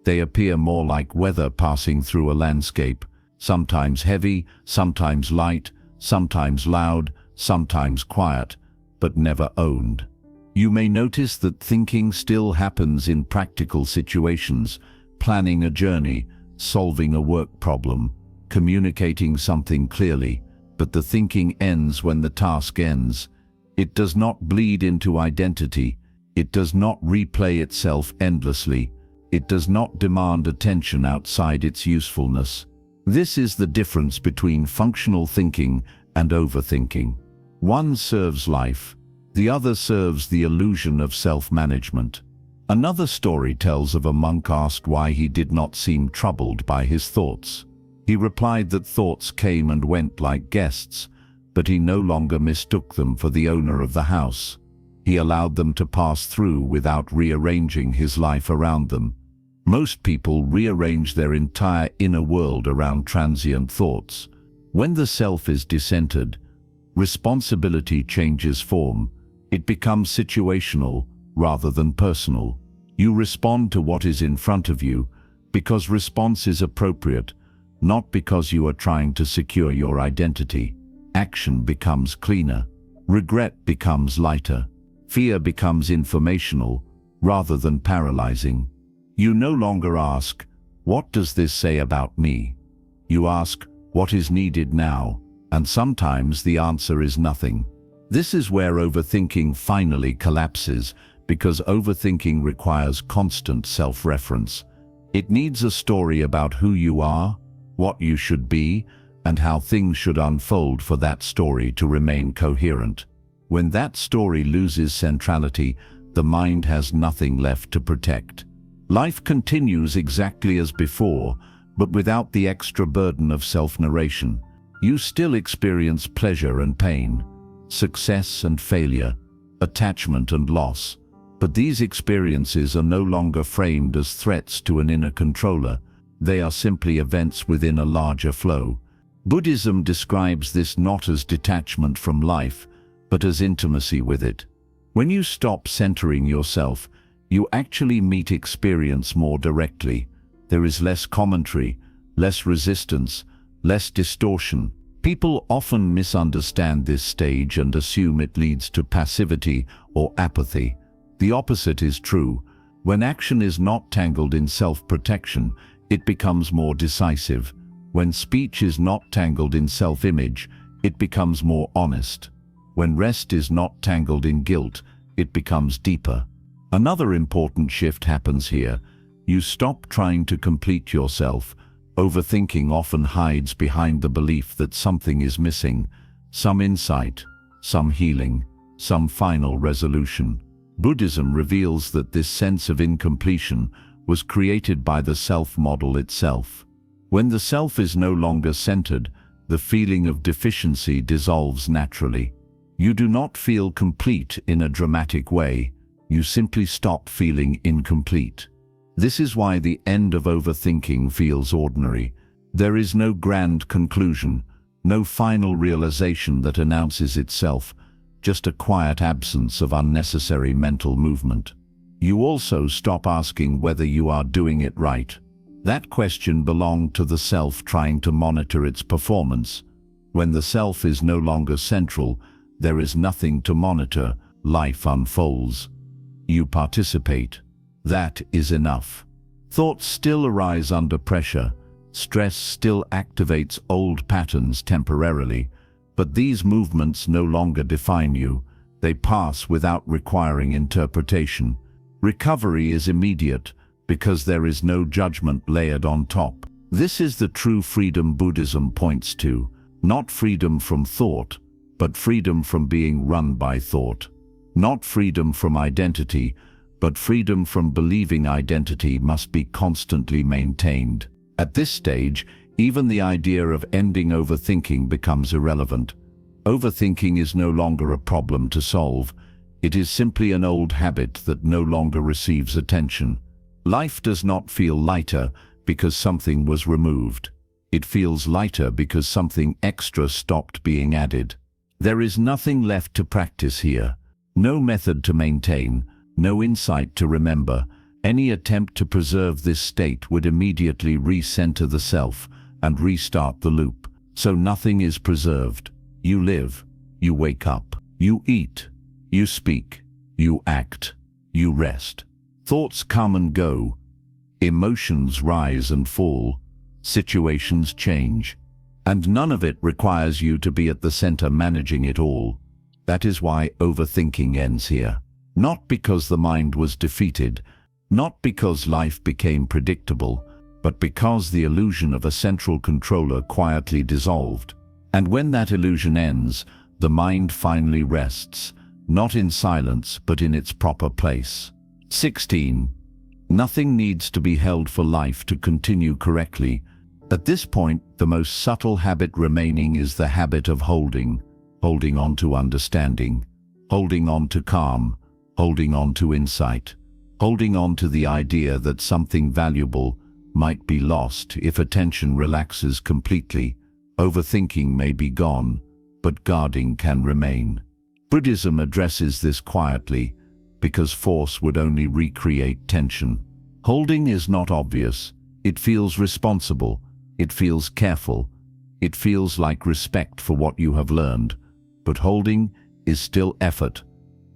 They appear more like weather passing through a landscape, sometimes heavy, sometimes light, sometimes loud, sometimes quiet, but never owned. You may notice that thinking still happens in practical situations, planning a journey, solving a work problem, communicating something clearly, but the thinking ends when the task ends. It does not bleed into identity. It does not replay itself endlessly. It does not demand attention outside its usefulness. This is the difference between functional thinking and overthinking. One serves life, the other serves the illusion of self-management. Another story tells of a monk asked why he did not seem troubled by his thoughts. He replied that thoughts came and went like guests, but he no longer mistook them for the owner of the house. He allowed them to pass through without rearranging his life around them. Most people rearrange their entire inner world around transient thoughts. When the self is decentered, responsibility changes form. It becomes situational rather than personal. You respond to what is in front of you because response is appropriate, not because you are trying to secure your identity. Action becomes cleaner. Regret becomes lighter. Fear becomes informational rather than paralyzing. You no longer ask, "What does this say about me?" You ask, "What is needed now?" And sometimes the answer is nothing. This is where overthinking finally collapses, because overthinking requires constant self-reference. It needs a story about who you are, what you should be, and how things should unfold for that story to remain coherent. When that story loses centrality, the mind has nothing left to protect. Life continues exactly as before, but without the extra burden of self-narration. You still experience pleasure and pain, success and failure, attachment and loss. But these experiences are no longer framed as threats to an inner controller. They are simply events within a larger flow. Buddhism describes this not as detachment from life, but as intimacy with it. When you stop centering yourself, you actually meet experience more directly. There is less commentary, less resistance, less distortion. People often misunderstand this stage and assume it leads to passivity or apathy. The opposite is true. When action is not tangled in self-protection, it becomes more decisive. When speech is not tangled in self-image, it becomes more honest. When rest is not tangled in guilt, it becomes deeper. Another important shift happens here. You stop trying to complete yourself. Overthinking often hides behind the belief that something is missing, some insight, some healing, some final resolution. Buddhism reveals that this sense of incompletion was created by the self model itself. When the self is no longer centered, the feeling of deficiency dissolves naturally. You do not feel complete in a dramatic way. You simply stop feeling incomplete. This is why the end of overthinking feels ordinary. There is no grand conclusion, no final realization that announces itself, just a quiet absence of unnecessary mental movement. You also stop asking whether you are doing it right. That question belonged to the self trying to monitor its performance. When the self is no longer central, there is nothing to monitor. Life unfolds. You participate. That is enough. Thoughts still arise under pressure. Stress still activates old patterns temporarily, but these movements no longer define you. They pass without requiring interpretation. Recovery is immediate because there is no judgment layered on top. This is the true freedom Buddhism points to, not freedom from thought, but freedom from being run by thought. Not freedom from identity, but freedom from believing identity must be constantly maintained. At this stage, Even the idea of ending overthinking becomes irrelevant. Overthinking is no longer a problem to solve. It is simply an old habit that no longer receives attention. Life does not feel lighter because something was removed. It feels lighter because something extra stopped being added. There is nothing left to practice here. No method to maintain, no insight to remember. Any attempt to preserve this state would immediately recenter the self and restart the loop. So nothing is preserved. You live, you wake up, you eat, you speak, you act, you rest. Thoughts come and go. Emotions rise and fall. Situations change. And none of it requires you to be at the center managing it all. That is why overthinking ends here. Not because the mind was defeated, not because life became predictable, but because the illusion of a central controller quietly dissolved. And when that illusion ends, the mind finally rests, not in silence, but in its proper place. 16. Nothing needs to be held for life to continue correctly. At this point, the most subtle habit remaining is the habit of holding on to understanding, holding on to calm, holding on to insight, holding on to the idea that something valuable might be lost if attention relaxes completely. Overthinking may be gone, but guarding can remain. Buddhism addresses this quietly, because force would only recreate tension. Holding is not obvious. It feels responsible. It feels careful. It feels like respect for what you have learned. But holding is still effort,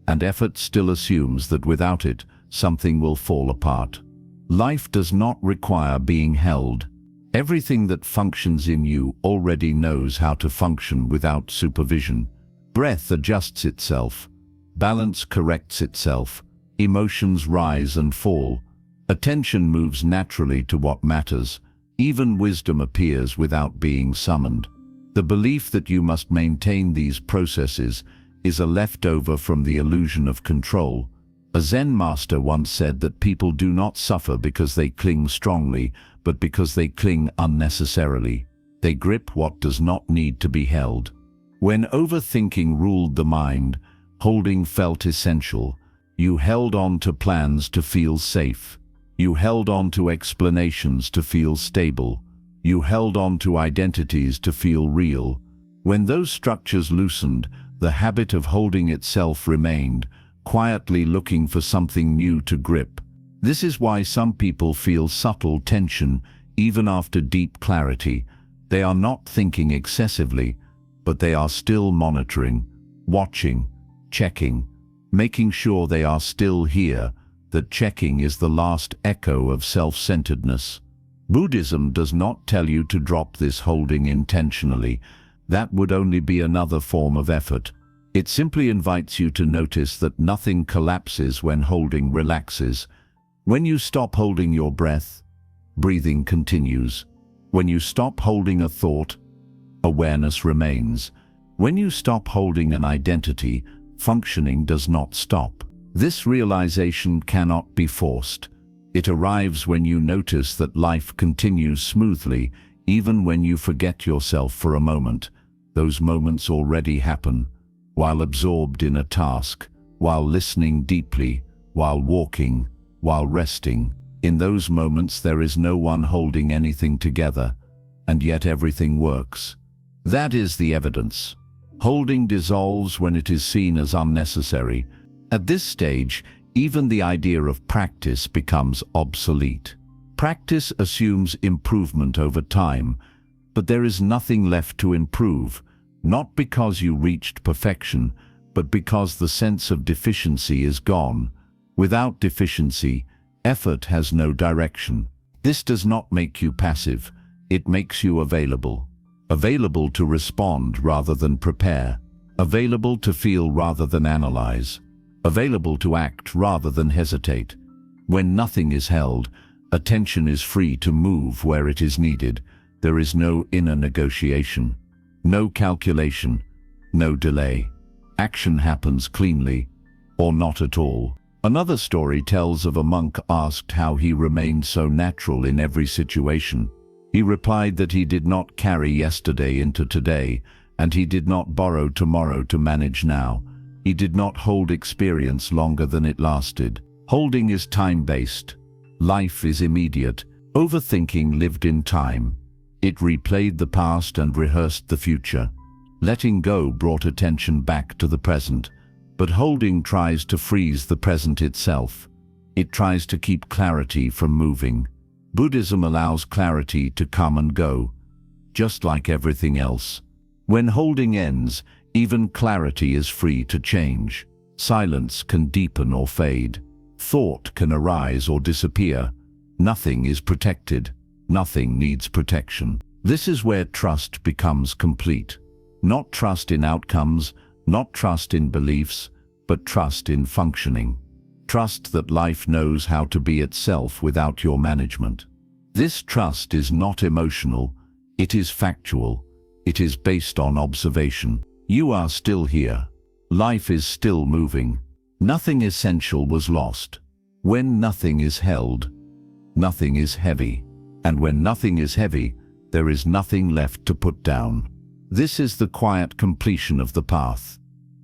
and effort still assumes that without it, something will fall apart. Life does not require being held. Everything that functions in you already knows how to function without supervision. Breath adjusts itself. Balance corrects itself. Emotions rise and fall. Attention moves naturally to what matters. Even wisdom appears without being summoned. The belief that you must maintain these processes is a leftover from the illusion of control. A Zen master once said that people do not suffer because they cling strongly, but because they cling unnecessarily. They grip what does not need to be held. When overthinking ruled the mind, holding felt essential. You held on to plans to feel safe. You held on to explanations to feel stable. You held on to identities to feel real. When those structures loosened, the habit of holding itself remained, quietly looking for something new to grip. This is why some people feel subtle tension even after deep clarity. They are not thinking excessively, but they are still monitoring, watching, checking, making sure they are still here. That checking is the last echo of self-centeredness. Buddhism does not tell you to drop this holding intentionally. That would only be another form of effort. It simply invites you to notice that nothing collapses when holding relaxes. When you stop holding your breath, breathing continues. When you stop holding a thought, awareness remains. When you stop holding an identity, functioning does not stop. This realization cannot be forced. It arrives when you notice that life continues smoothly, even when you forget yourself for a moment. Those moments already happen, while absorbed in a task, while listening deeply, while walking, while resting. In those moments there is no one holding anything together, and yet everything works. That is the evidence. Holding dissolves when it is seen as unnecessary. At this stage, even the idea of practice becomes obsolete. Practice assumes improvement over time, but there is nothing left to improve, not because you reached perfection, but because the sense of deficiency is gone. Without deficiency, effort has no direction. This does not make you passive, it makes you available. Available to respond rather than prepare. Available to feel rather than analyze. Available to act rather than hesitate. When nothing is held, attention is free to move where it is needed. There is no inner negotiation, no calculation, no delay. Action happens cleanly, or not at all. Another story tells of a monk asked how he remained so natural in every situation. He replied that he did not carry yesterday into today, and he did not borrow tomorrow to manage now. He did not hold experience longer than it lasted. Holding is time-based. Life is immediate. Overthinking lived in time. It replayed the past and rehearsed the future. Letting go brought attention back to the present, but holding tries to freeze the present itself. It tries to keep clarity from moving. Buddhism allows clarity to come and go, just like everything else. When holding ends, even clarity is free to change. Silence can deepen or fade. Thought can arise or disappear. Nothing is protected. Nothing needs protection. This is where trust becomes complete. Not trust in outcomes, not trust in beliefs, but trust in functioning. Trust that life knows how to be itself without your management. This trust is not emotional, it is factual. It is based on observation. You are still here. Life is still moving. Nothing essential was lost. When nothing is held, nothing is heavy. And when nothing is heavy, there is nothing left to put down. This is the quiet completion of the path.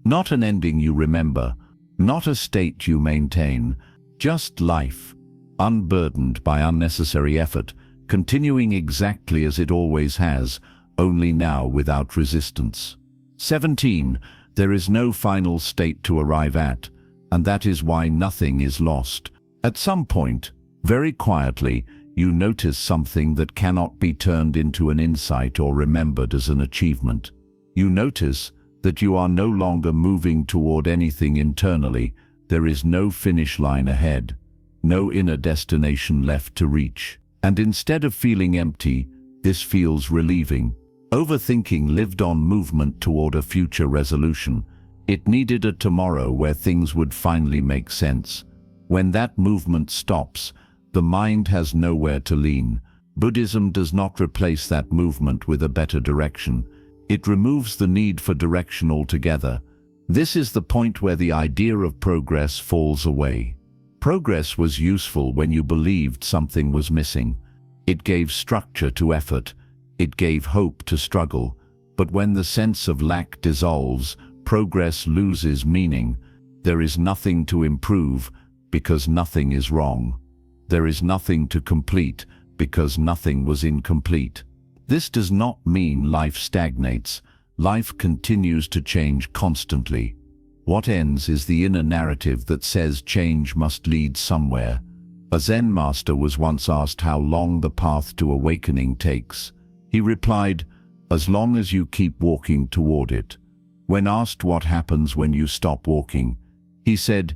Not an ending you remember, not a state you maintain, just life, unburdened by unnecessary effort, continuing exactly as it always has, only now without resistance. 17. There is no final state to arrive at, and that is why nothing is lost. At some point, very quietly, you notice something that cannot be turned into an insight or remembered as an achievement. You notice that you are no longer moving toward anything internally. There is no finish line ahead, no inner destination left to reach. And instead of feeling empty, this feels relieving. Overthinking lived on movement toward a future resolution. It needed a tomorrow where things would finally make sense. When that movement stops, the mind has nowhere to lean. Buddhism does not replace that movement with a better direction. It removes the need for direction altogether. This is the point where the idea of progress falls away. Progress was useful when you believed something was missing. It gave structure to effort. It gave hope to struggle. But when the sense of lack dissolves, progress loses meaning. There is nothing to improve because nothing is wrong. There is nothing to complete because nothing was incomplete. This does not mean life stagnates. Life continues to change constantly. What ends is the inner narrative that says change must lead somewhere. A Zen master was once asked how long the path to awakening takes. He replied, "As long as you keep walking toward it." When asked what happens when you stop walking, he said,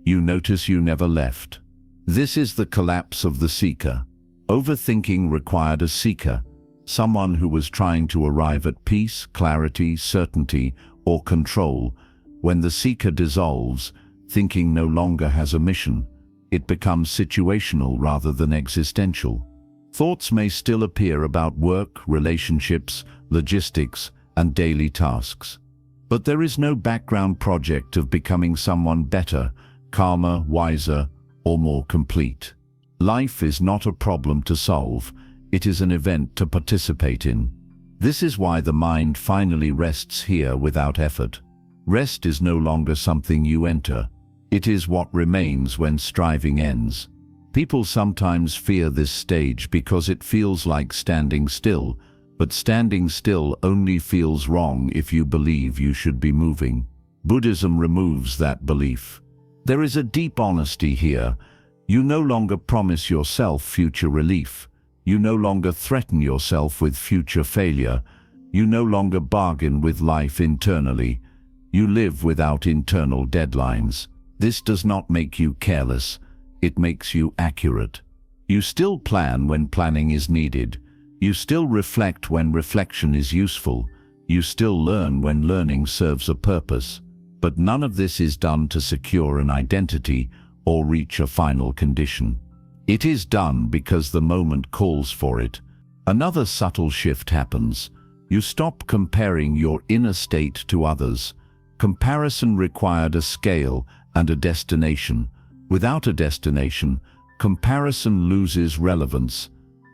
"You notice you never left." This is the collapse of the seeker. Overthinking required a seeker, someone who was trying to arrive at peace, clarity, certainty, or control. When the seeker dissolves, thinking no longer has a mission. It becomes situational rather than existential. Thoughts may still appear about work, relationships, logistics, and daily tasks. But there is no background project of becoming someone better, calmer, wiser, or more complete. Life is not a problem to solve. It is an event to participate in. This is why the mind finally rests here without effort. Rest is no longer something you enter. It is what remains when striving ends. People sometimes fear this stage because it feels like standing still, but standing still only feels wrong if you believe you should be moving. Buddhism removes that belief. There is a deep honesty here. You no longer promise yourself future relief. You no longer threaten yourself with future failure. You no longer bargain with life internally. You live without internal deadlines. This does not make you careless. It makes you accurate. You still plan when planning is needed. You still reflect when reflection is useful. You still learn when learning serves a purpose. But none of this is done to secure an identity or reach a final condition. It is done because the moment calls for it. Another subtle shift happens. You stop comparing your inner state to others. Comparison required a scale and a destination. Without a destination, comparison loses relevance.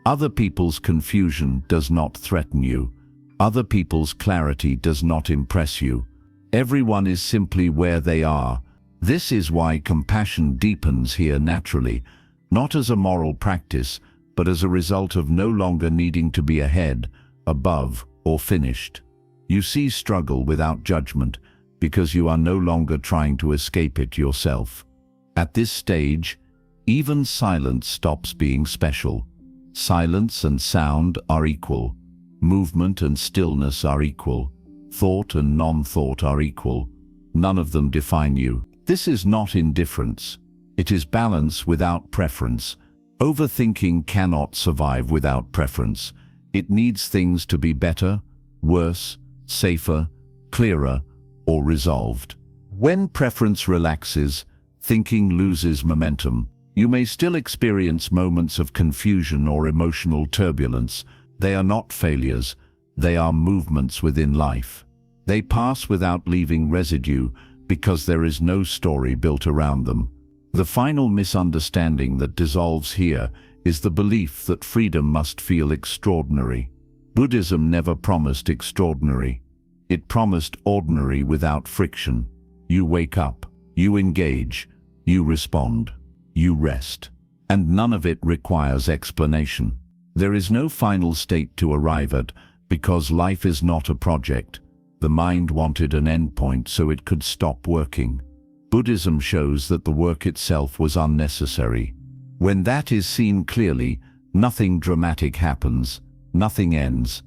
Other people's confusion does not threaten you. Other people's clarity does not impress you. Everyone is simply where they are. This is why compassion deepens here naturally, not as a moral practice, but as a result of no longer needing to be ahead, above, or finished. You see struggle without judgment, because you are no longer trying to escape it yourself. At this stage, even silence stops being special. Silence and sound are equal. Movement and stillness are equal. Thought and non-thought are equal. None of them define you. This is not indifference. It is balance without preference. Overthinking cannot survive without preference. It needs things to be better, worse, safer, clearer, or resolved. When preference relaxes, thinking loses momentum. You may still experience moments of confusion or emotional turbulence. They are not failures. They are movements within life. They pass without leaving residue because there is no story built around them. The final misunderstanding that dissolves here is the belief that freedom must feel extraordinary. Buddhism never promised extraordinary. It promised ordinary without friction. You wake up, you engage, you respond, you rest. And none of it requires explanation. There is no final state to arrive at because life is not a project. The mind wanted an endpoint so it could stop working. Buddhism shows that the work itself was unnecessary. When that is seen clearly, nothing dramatic happens, nothing ends,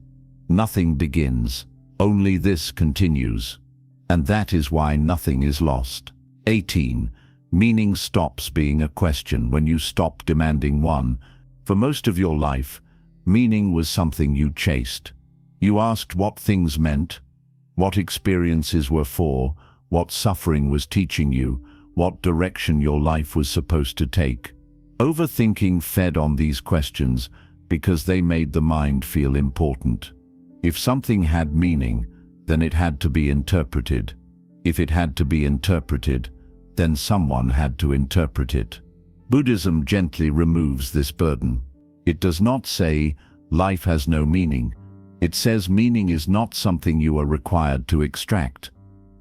nothing begins. Only this continues. And that is why nothing is lost. 18. Meaning stops being a question when you stop demanding one. For most of your life, meaning was something you chased. You asked what things meant, what experiences were for, what suffering was teaching you, what direction your life was supposed to take. Overthinking fed on these questions because they made the mind feel important. If something had meaning, then it had to be interpreted. If it had to be interpreted, then someone had to interpret it. Buddhism gently removes this burden. It does not say, life has no meaning. It says meaning is not something you are required to extract.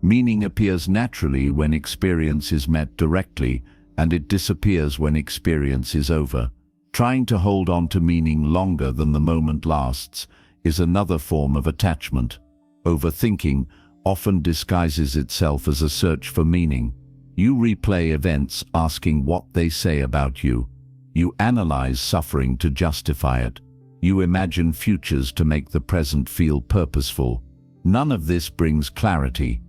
Meaning appears naturally when experience is met directly, and it disappears when experience is over. Trying to hold on to meaning longer than the moment lasts is another form of attachment. Overthinking often disguises itself as a search for meaning. You replay events asking what they say about you. You analyze suffering to justify it. You imagine futures to make the present feel purposeful. None of this brings clarity.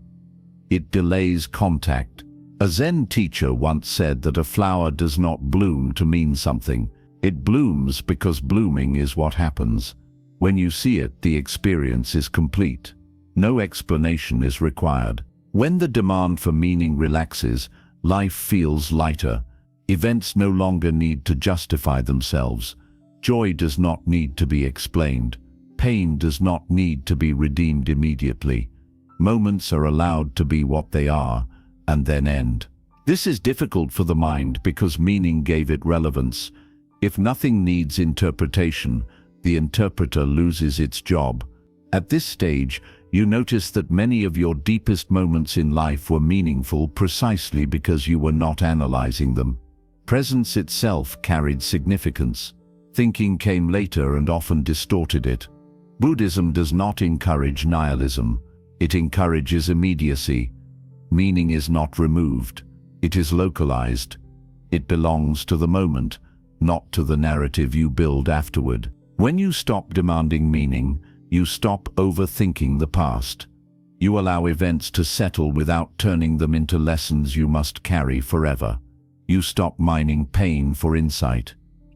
It delays contact. A Zen teacher once said that a flower does not bloom to mean something. It blooms because blooming is what happens. When you see it, the experience is complete. No explanation is required. When the demand for meaning relaxes, life feels lighter. Events no longer need to justify themselves. Joy does not need to be explained. Pain does not need to be redeemed immediately. Moments are allowed to be what they are, and then end. This is difficult for the mind because meaning gave it relevance. If nothing needs interpretation, the interpreter loses its job. At this stage, you notice that many of your deepest moments in life were meaningful precisely because you were not analyzing them. Presence itself carried significance. Thinking came later and often distorted it. Buddhism does not encourage nihilism. It encourages immediacy. Meaning is not removed. It is localized. It belongs to the moment, not to the narrative you build afterward. When you stop demanding meaning, you stop overthinking the past. You allow events to settle without turning them into lessons you must carry forever. You stop mining pain for insight.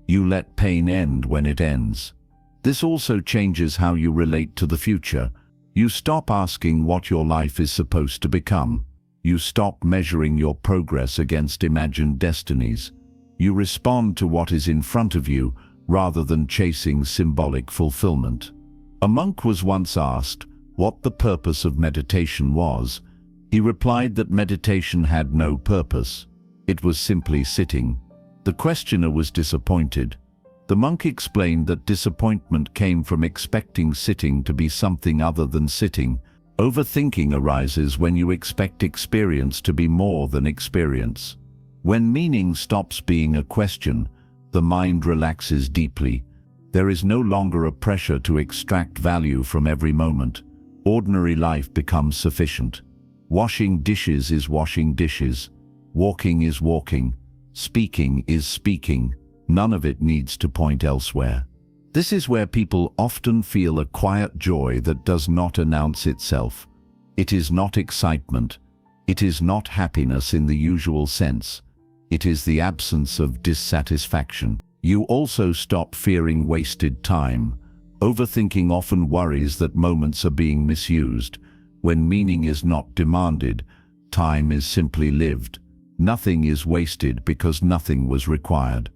You let pain end when it ends. This also changes how you relate to the future. You stop asking what your life is supposed to become. You stop measuring your progress against imagined destinies. You respond to what is in front of you rather than chasing symbolic fulfillment. A monk was once asked what the purpose of meditation was. He replied that meditation had no purpose. It was simply sitting. The questioner was disappointed. The monk explained that disappointment came from expecting sitting to be something other than sitting. Overthinking arises when you expect experience to be more than experience. When meaning stops being a question, the mind relaxes deeply. There is no longer a pressure to extract value from every moment. Ordinary life becomes sufficient. Washing dishes is washing dishes. Walking is walking. Speaking is speaking. None of it needs to point elsewhere. This is where people often feel a quiet joy that does not announce itself. It is not excitement. It is not happiness in the usual sense. It is the absence of dissatisfaction. You also stop fearing wasted time. Overthinking often worries that moments are being misused. When meaning is not demanded, time is simply lived. Nothing is wasted because nothing was required.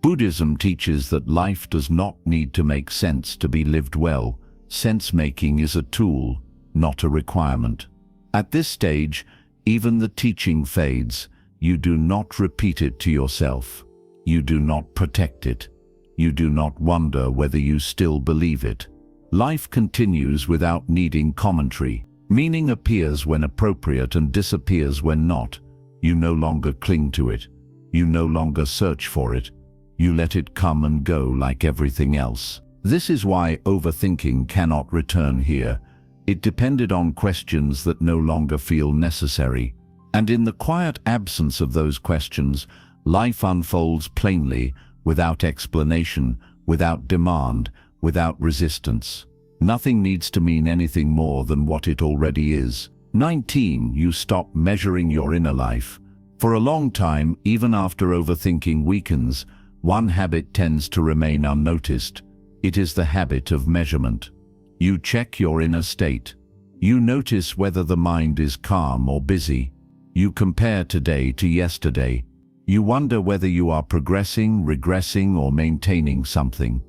Buddhism teaches that life does not need to make sense to be lived well. Sense-making is a tool, not a requirement. At this stage, even the teaching fades. You do not repeat it to yourself. You do not protect it. You do not wonder whether you still believe it. Life continues without needing commentary. Meaning appears when appropriate and disappears when not. You no longer cling to it. You no longer search for it. You let it come and go like everything else. This is why overthinking cannot return here. It depended on questions that no longer feel necessary. And in the quiet absence of those questions, life unfolds plainly, without explanation, without demand, without resistance. Nothing needs to mean anything more than what it already is. 19. You stop measuring your inner life. For a long time, even after overthinking weakens, one habit tends to remain unnoticed. It is the habit of measurement. You check your inner state. You notice whether the mind is calm or busy. You compare today to yesterday. You wonder whether you are progressing, regressing, or maintaining something.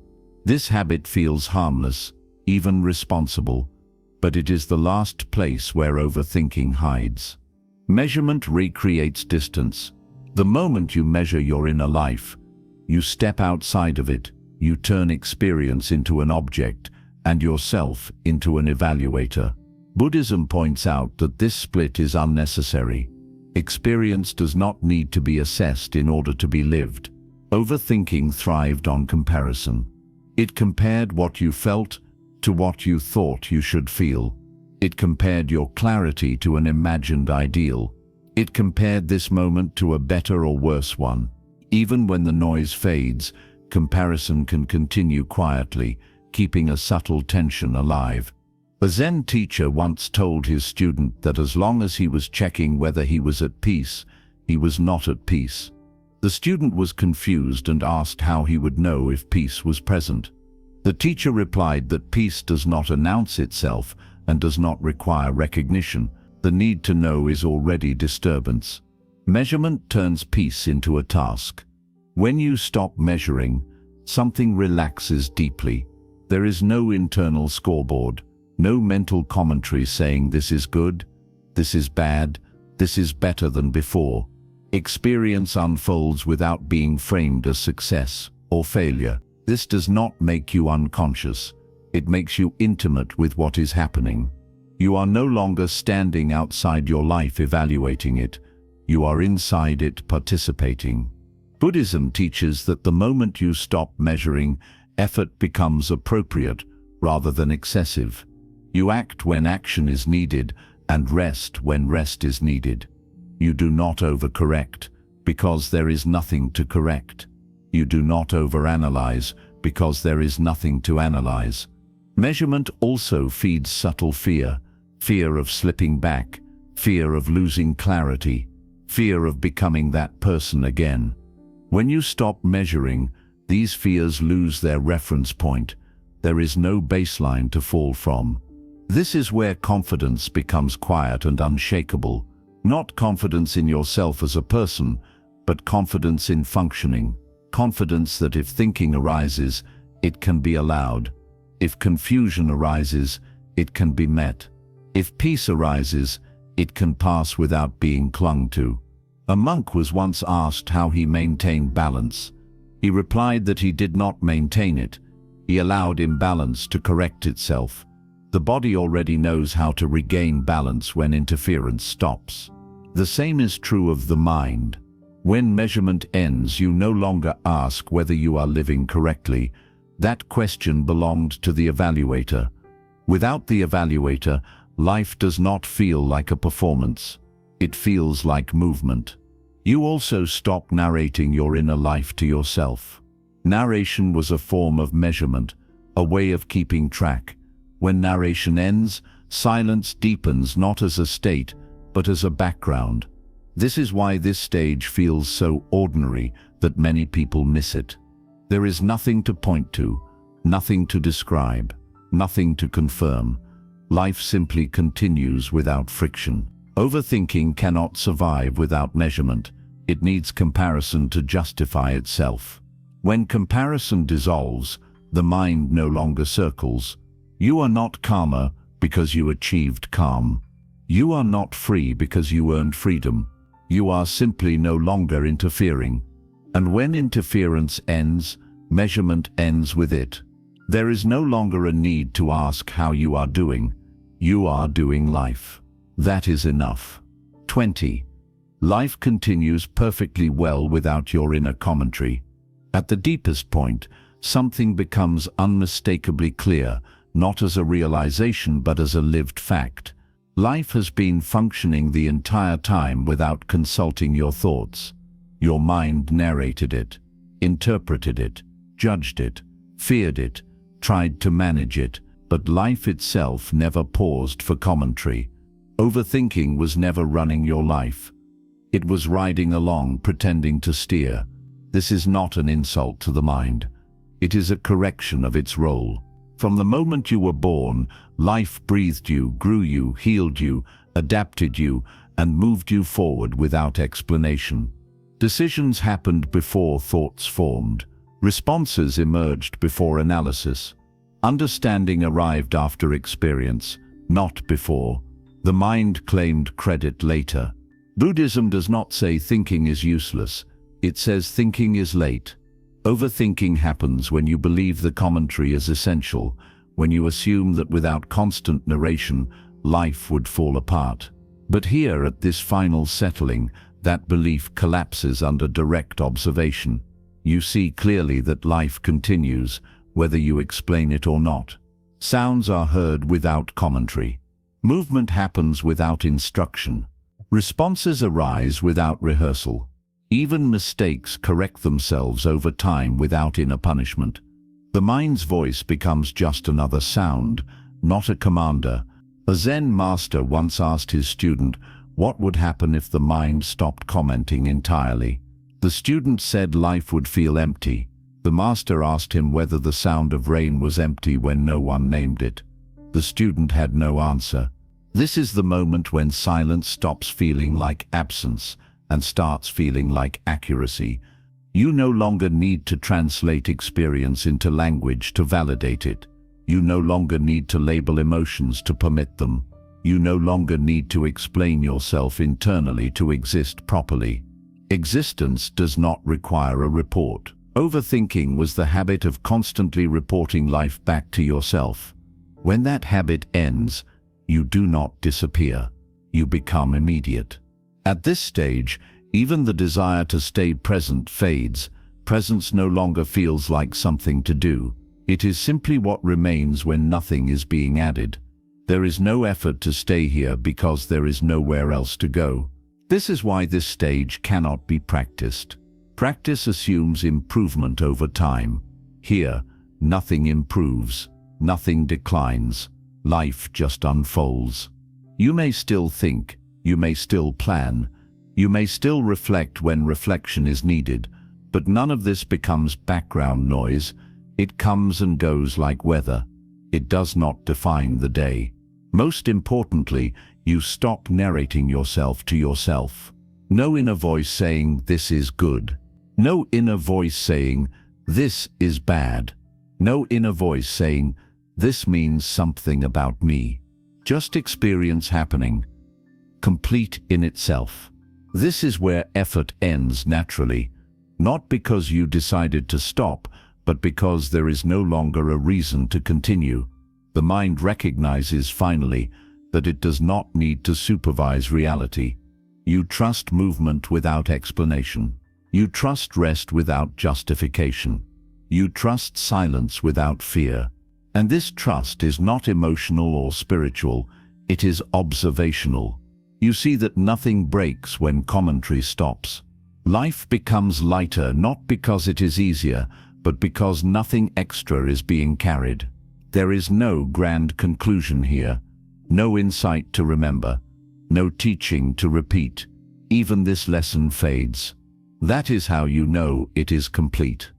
This habit feels harmless, even responsible, but it is the last place where overthinking hides. Measurement recreates distance. The moment you measure your inner life, you step outside of it. You turn experience into an object and yourself into an evaluator. Buddhism points out that this split is unnecessary. Experience does not need to be assessed in order to be lived. Overthinking thrived on comparison. It compared what you felt to what you thought you should feel. It compared your clarity to an imagined ideal. It compared this moment to a better or worse one. Even when the noise fades, comparison can continue quietly, keeping a subtle tension alive. A Zen teacher once told his student that as long as he was checking whether he was at peace, he was not at peace. The student was confused and asked how he would know if peace was present. The teacher replied that peace does not announce itself and does not require recognition. The need to know is already disturbance. Measurement turns peace into a task. When you stop measuring, something relaxes deeply. There is no internal scoreboard, no mental commentary saying this is good, this is bad, this is better than before. Experience unfolds without being framed as success or failure. This does not make you unconscious. It makes you intimate with what is happening. You are no longer standing outside your life evaluating it. You are inside it participating. Buddhism teaches that the moment you stop measuring, effort becomes appropriate rather than excessive. You act when action is needed and rest when rest is needed. You do not overcorrect because there is nothing to correct. You do not overanalyze because there is nothing to analyze. Measurement also feeds subtle fear, fear of slipping back, fear of losing clarity, fear of becoming that person again. When you stop measuring, these fears lose their reference point. There is no baseline to fall from. This is where confidence becomes quiet and unshakable. Not confidence in yourself as a person, but confidence in functioning. Confidence that if thinking arises, it can be allowed. If confusion arises, it can be met. If peace arises, it can pass without being clung to. A monk was once asked how he maintained balance. He replied that he did not maintain it. He allowed imbalance to correct itself. The body already knows how to regain balance when interference stops. The same is true of the mind. When measurement ends, you no longer ask whether you are living correctly. That question belonged to the evaluator. Without the evaluator, life does not feel like a performance. It feels like movement. You also stop narrating your inner life to yourself. Narration was a form of measurement, a way of keeping track. When narration ends, silence deepens not as a state, but as a background. This is why this stage feels so ordinary that many people miss it. There is nothing to point to, nothing to describe, nothing to confirm. Life simply continues without friction. Overthinking cannot survive without measurement. It needs comparison to justify itself. When comparison dissolves, the mind no longer circles. You are not calmer because you achieved calm. You are not free because you earned freedom. You are simply no longer interfering. And when interference ends, measurement ends with it. There is no longer a need to ask how you are doing. You are doing life. That is enough. 20. Life continues perfectly well without your inner commentary. At the deepest point, something becomes unmistakably clear, not as a realization but as a lived fact. Life has been functioning the entire time without consulting your thoughts. Your mind narrated it, interpreted it, judged it, feared it, tried to manage it, but life itself never paused for commentary. Overthinking was never running your life. It was riding along, pretending to steer. This is not an insult to the mind. It is a correction of its role. From the moment you were born, life breathed you, grew you, healed you, adapted you, and moved you forward without explanation. Decisions happened before thoughts formed. Responses emerged before analysis. Understanding arrived after experience, not before. The mind claimed credit later. Buddhism does not say thinking is useless. It says thinking is late. Overthinking happens when you believe the commentary is essential, when you assume that without constant narration, life would fall apart. But here, at this final settling, that belief collapses under direct observation. You see clearly that life continues, whether you explain it or not. Sounds are heard without commentary. Movement happens without instruction. Responses arise without rehearsal. Even mistakes correct themselves over time without inner punishment. The mind's voice becomes just another sound, not a commander. A Zen master once asked his student what would happen if the mind stopped commenting entirely. The student said life would feel empty. The master asked him whether the sound of rain was empty when no one named it. The student had no answer. This is the moment when silence stops feeling like absence and starts feeling like accuracy. You no longer need to translate experience into language to validate it. You no longer need to label emotions to permit them. You no longer need to explain yourself internally to exist properly. Existence does not require a report. Overthinking was the habit of constantly reporting life back to yourself. When that habit ends, you do not disappear. You become immediate. At this stage, even the desire to stay present fades. Presence no longer feels like something to do. It is simply what remains when nothing is being added. There is no effort to stay here because there is nowhere else to go. This is why this stage cannot be practiced. Practice assumes improvement over time. Here, nothing improves, nothing declines. Life just unfolds. You may still think, you may still plan, you may still reflect when reflection is needed, but none of this becomes background noise. It comes and goes like weather. It does not define the day. Most importantly, you stop narrating yourself to yourself. No inner voice saying, "This is good." No inner voice saying, "This is bad." No inner voice saying, "This means something about me." Just experience happening, complete in itself. This is where effort ends naturally. Not because you decided to stop, but because there is no longer a reason to continue. The mind recognizes finally that it does not need to supervise reality. You trust movement without explanation. You trust rest without justification. You trust silence without fear. And this trust is not emotional or spiritual, it is observational. You see that nothing breaks when commentary stops. Life becomes lighter not because it is easier, but because nothing extra is being carried. There is no grand conclusion here, no insight to remember, no teaching to repeat. Even this lesson fades. That is how you know it is complete.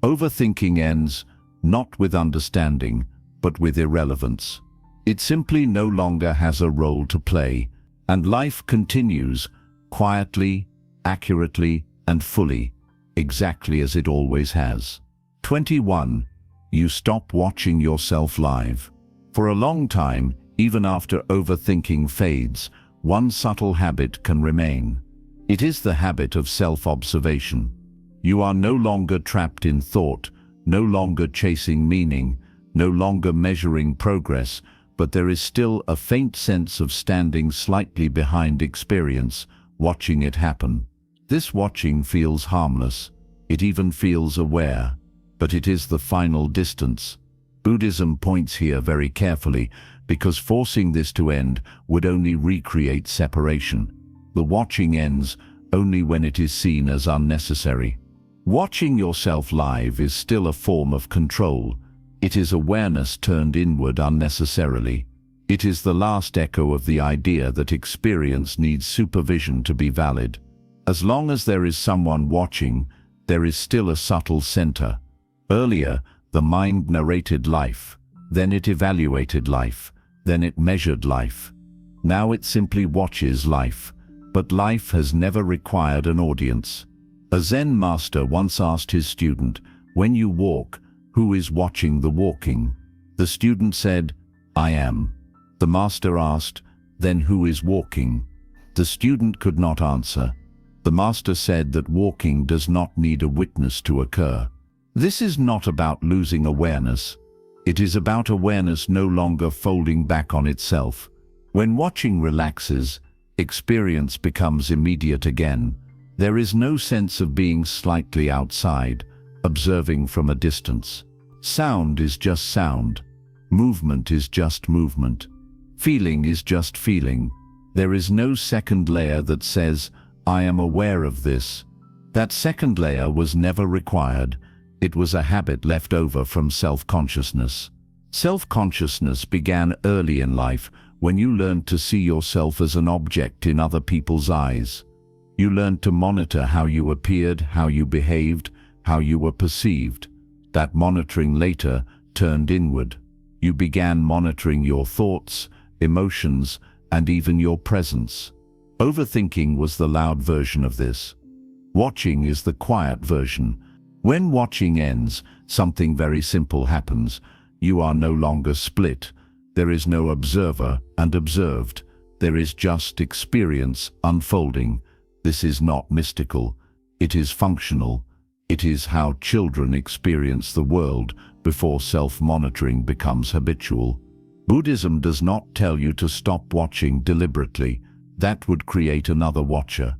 Overthinking ends not with understanding, but with irrelevance. It simply no longer has a role to play, and life continues quietly, accurately, and fully, exactly as it always has. 21. You stop watching yourself live. For a long time, even after overthinking fades, one subtle habit can remain. It is the habit of self-observation. You are no longer trapped in thought, no longer chasing meaning, no longer measuring progress, but there is still a faint sense of standing slightly behind experience, watching it happen. This watching feels harmless. It even feels aware. But it is the final distance. Buddhism points here very carefully, because forcing this to end would only recreate separation. The watching ends only when it is seen as unnecessary. Watching yourself live is still a form of control. It is awareness turned inward unnecessarily. It is the last echo of the idea that experience needs supervision to be valid. As long as there is someone watching, there is still a subtle center. Earlier, the mind narrated life, then it evaluated life, then it measured life. Now it simply watches life, but life has never required an audience. A Zen master once asked his student, "When you walk, who is watching the walking?" The student said, "I am." The master asked, "Then who is walking?" The student could not answer. The master said that walking does not need a witness to occur. This is not about losing awareness. It is about awareness no longer folding back on itself. When watching relaxes, experience becomes immediate again. There is no sense of being slightly outside, observing from a distance. Sound is just sound. Movement is just movement. Feeling is just feeling. There is no second layer that says, "I am aware of this." That second layer was never required. It was a habit left over from self-consciousness. Self-consciousness began early in life when you learned to see yourself as an object in other people's eyes. You learned to monitor how you appeared, how you behaved, how you were perceived. That monitoring later turned inward. You began monitoring your thoughts, emotions, and even your presence. Overthinking was the loud version of this. Watching is the quiet version. When watching ends, something very simple happens. You are no longer split. There is no observer and observed. There is just experience unfolding. This is not mystical. It is functional. It is how children experience the world before self-monitoring becomes habitual. Buddhism does not tell you to stop watching deliberately. That would create another watcher.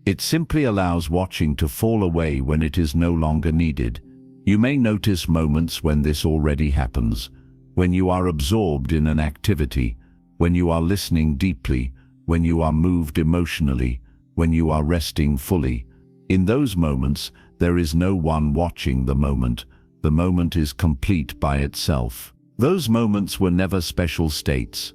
It simply allows watching to fall away when it is no longer needed. You may notice moments when this already happens, when you are absorbed in an activity, when you are listening deeply, when you are moved emotionally, when you are resting fully. In those moments, there is no one watching the moment. The moment is complete by itself. Those moments were never special states.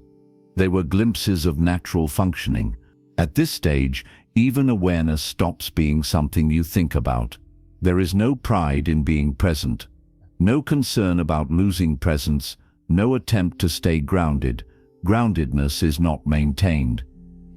They were glimpses of natural functioning. At this stage, even awareness stops being something you think about. There is no pride in being present, no concern about losing presence, no attempt to stay grounded. Groundedness is not maintained.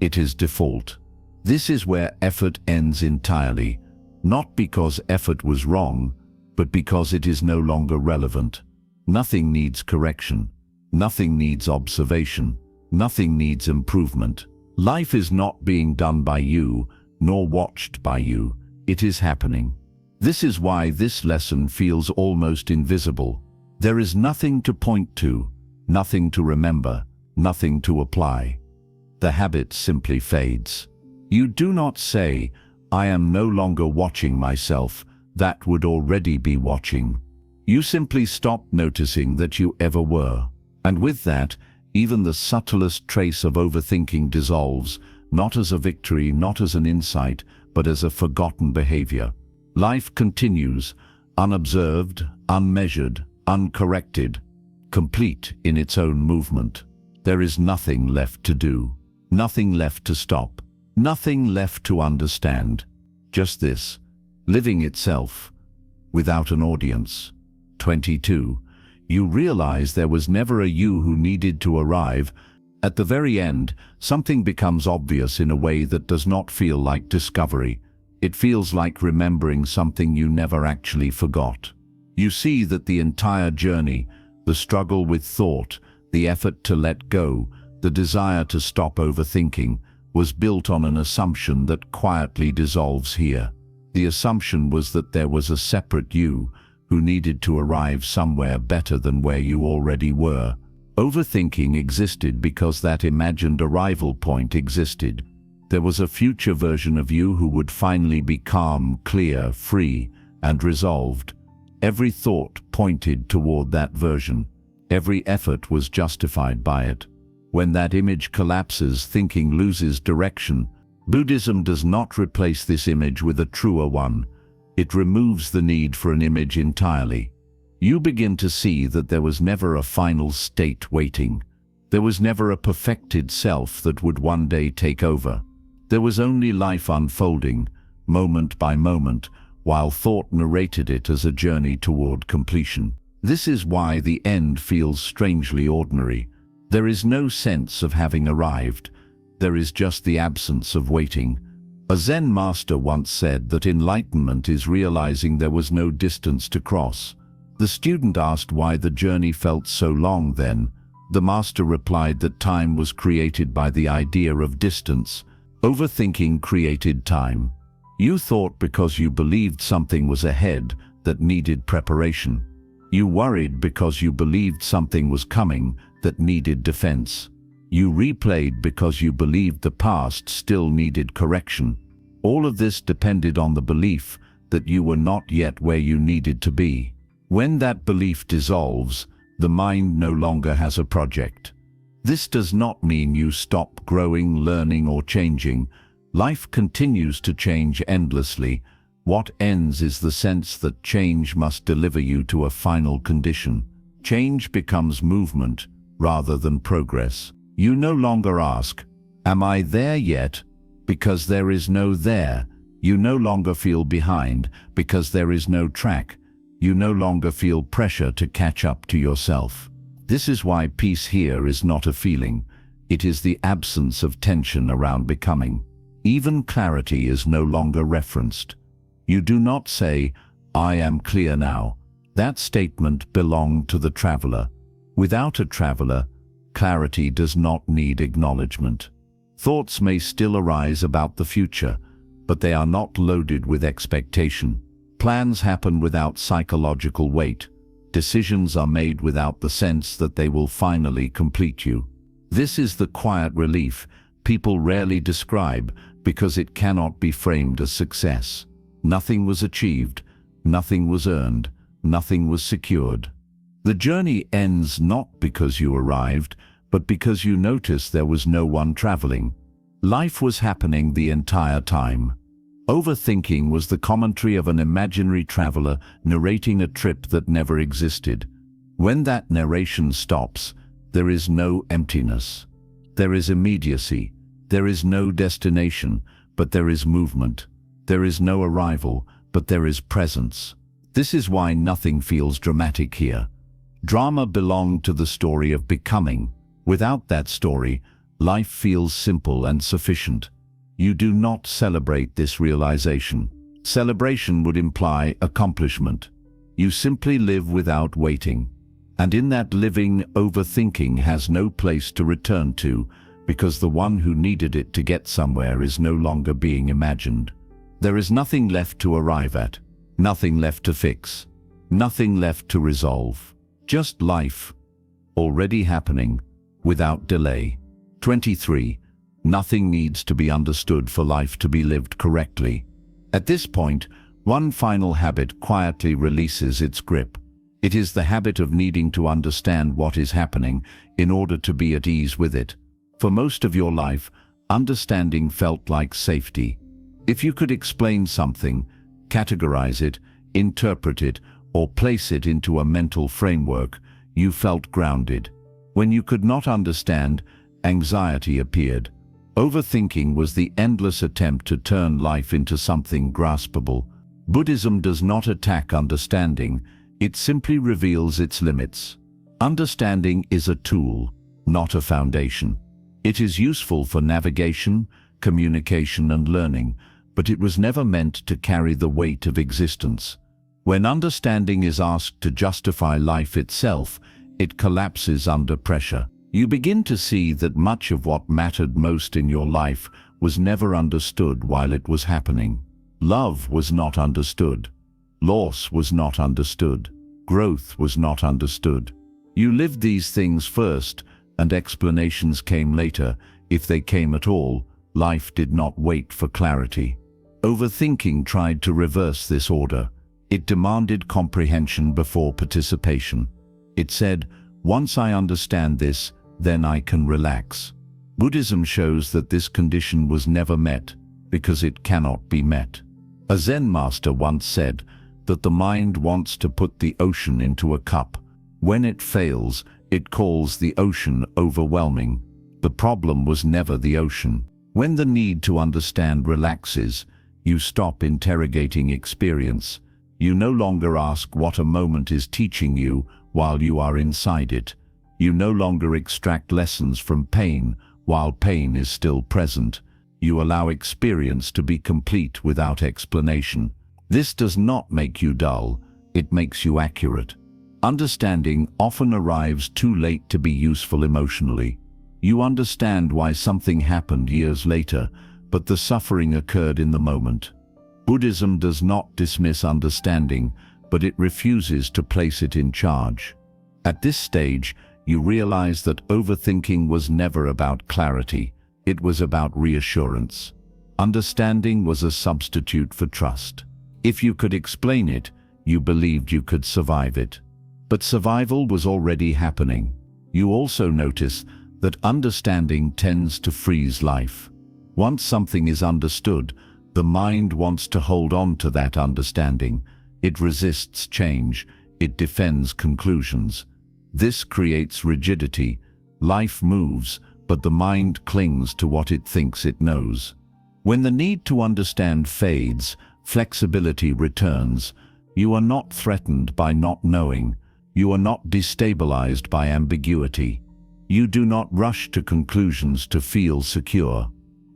It is default. This is where effort ends entirely, not because effort was wrong, but because it is no longer relevant. Nothing needs correction. Nothing needs observation. Nothing needs improvement. Life is not being done by you, nor watched by you. It is happening. This is why this lesson feels almost invisible. There is nothing to point to, nothing to remember, nothing to apply. The habit simply fades. You do not say, "I am no longer watching myself," that would already be watching. You simply stop noticing that you ever were. And with that, even the subtlest trace of overthinking dissolves, not as a victory, not as an insight, but as a forgotten behavior. Life continues, unobserved, unmeasured, uncorrected, complete in its own movement. There is nothing left to do, nothing left to stop, nothing left to understand. Just this, living itself, without an audience. 22. You realize there was never a you who needed to arrive. At the very end, something becomes obvious in a way that does not feel like discovery. It feels like remembering something you never actually forgot. You see that the entire journey, the struggle with thought, the effort to let go, the desire to stop overthinking, was built on an assumption that quietly dissolves here. The assumption was that there was a separate you who needed to arrive somewhere better than where you already were. Overthinking existed because that imagined arrival point existed. There was a future version of you who would finally be calm, clear, free, and resolved. Every thought pointed toward that version. Every effort was justified by it. When that image collapses, thinking loses direction. Buddhism does not replace this image with a truer one. It removes the need for an image entirely. You begin to see that there was never a final state waiting. There was never a perfected self that would one day take over. There was only life unfolding, moment by moment, while thought narrated it as a journey toward completion. This is why the end feels strangely ordinary. There is no sense of having arrived. There is just the absence of waiting. A Zen master once said that enlightenment is realizing there was no distance to cross. The student asked why the journey felt so long then. The master replied that time was created by the idea of distance. Overthinking created time. You thought because you believed something was ahead that needed preparation. You worried because you believed something was coming that needed defense. You replayed because you believed the past still needed correction. All of this depended on the belief that you were not yet where you needed to be. When that belief dissolves, the mind no longer has a project. This does not mean you stop growing, learning, or changing. Life continues to change endlessly. What ends is the sense that change must deliver you to a final condition. Change becomes movement rather than progress. You no longer ask, "Am I there yet?" because there is no there. You no longer feel behind because there is no track. You no longer feel pressure to catch up to yourself. This is why peace here is not a feeling. It is the absence of tension around becoming. Even clarity is no longer referenced. You do not say, "I am clear now." That statement belonged to the traveler. Without a traveler, clarity does not need acknowledgement. Thoughts may still arise about the future, but they are not loaded with expectation. Plans happen without psychological weight. Decisions are made without the sense that they will finally complete you. This is the quiet relief people rarely describe because it cannot be framed as success. Nothing was achieved, nothing was earned, nothing was secured. The journey ends not because you arrived, but because you noticed there was no one traveling. Life was happening the entire time. Overthinking was the commentary of an imaginary traveler narrating a trip that never existed. When that narration stops, there is no emptiness. There is immediacy. There is no destination, but there is movement. There is no arrival, but there is presence. This is why nothing feels dramatic here. Drama belonged to the story of becoming. Without that story, life feels simple and sufficient. You do not celebrate this realization. Celebration would imply accomplishment. You simply live without waiting. And in that living, overthinking has no place to return to, because the one who needed it to get somewhere is no longer being imagined. There is nothing left to arrive at, Nothing left to fix. Nothing left to resolve. Just life, already happening, without delay. 23. Nothing needs to be understood for life to be lived correctly. At this point, one final habit quietly releases its grip. It is the habit of needing to understand what is happening in order to be at ease with it. For most of your life, understanding felt like safety. If you could explain something, categorize it, interpret it, or place it into a mental framework, you felt grounded. When you could not understand, anxiety appeared. Overthinking was the endless attempt to turn life into something graspable. Buddhism does not attack understanding, it simply reveals its limits. Understanding is a tool, not a foundation. It is useful for navigation, communication, and learning, but it was never meant to carry the weight of existence. When understanding is asked to justify life itself, it collapses under pressure. You begin to see that much of what mattered most in your life was never understood while it was happening. Love was not understood. Loss was not understood. Growth was not understood. You lived these things first, and explanations came later. If they came at all, life did not wait for clarity. Overthinking tried to reverse this order. It demanded comprehension before participation. It said, "Once I understand this, then I can relax." Buddhism shows that this condition was never met, because it cannot be met. A Zen master once said that the mind wants to put the ocean into a cup. When it fails, it calls the ocean overwhelming. The problem was never the ocean. When the need to understand relaxes, you stop interrogating experience. You no longer ask what a moment is teaching you while you are inside it. You no longer extract lessons from pain while pain is still present. You allow experience to be complete without explanation. This does not make you dull, it makes you accurate. Understanding often arrives too late to be useful emotionally. You understand why something happened years later, but the suffering occurred in the moment. Buddhism does not dismiss understanding, but it refuses to place it in charge. At this stage, you realize that overthinking was never about clarity. It was about reassurance. Understanding was a substitute for trust. If you could explain it, you believed you could survive it. But survival was already happening. You also notice that understanding tends to freeze life. Once something is understood, the mind wants to hold on to that understanding. It resists change. It defends conclusions. This creates rigidity. Life moves, but the mind clings to what it thinks it knows. When the need to understand fades, flexibility returns. You are not threatened by not knowing. You are not destabilized by ambiguity. You do not rush to conclusions to feel secure.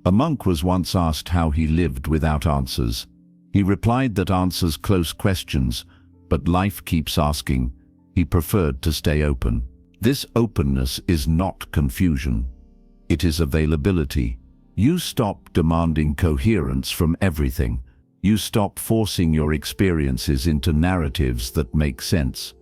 A monk was once asked how he lived without answers. He replied that answers close questions, but life keeps asking. He preferred to stay open. This openness is not confusion. It is availability. You stop demanding coherence from everything. You stop forcing your experiences into narratives that make sense.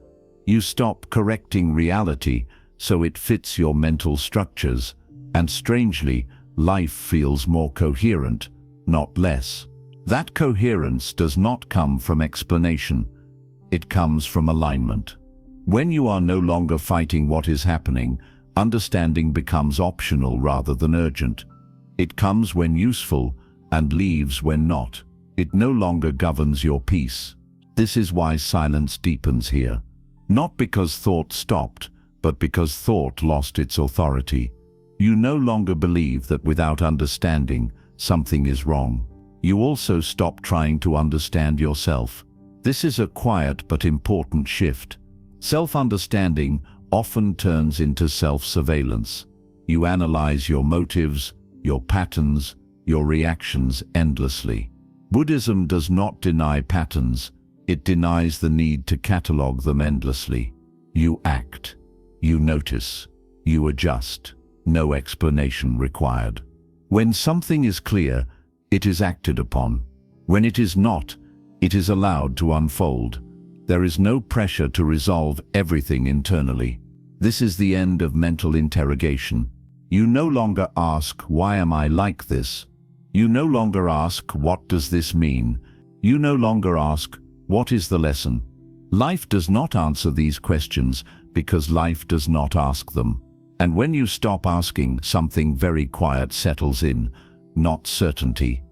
You stop correcting reality so it fits your mental structures, and strangely, life feels more coherent, not less. That coherence does not come from explanation. It comes from alignment. When you are no longer fighting what is happening, understanding becomes optional rather than urgent. It comes when useful and leaves when not. It no longer governs your peace. This is why silence deepens here. Not because thought stopped, but because thought lost its authority. You no longer believe that without understanding, something is wrong. You also stop trying to understand yourself. This is a quiet but important shift. Self-understanding often turns into self-surveillance. You analyze your motives, your patterns, your reactions endlessly. Buddhism does not deny patterns. It denies the need to catalog them endlessly. You act. You notice. You adjust. No explanation required. When something is clear, it is acted upon. When it is not, It is allowed to unfold. There is no pressure to resolve everything internally. This is the end of mental interrogation. You no longer ask, "Why am I like this?" You no longer ask, "What does this mean?" You no longer ask, "What is the lesson?" Life does not answer these questions because life does not ask them. And when you stop asking, something very quiet settles in. Not certainty,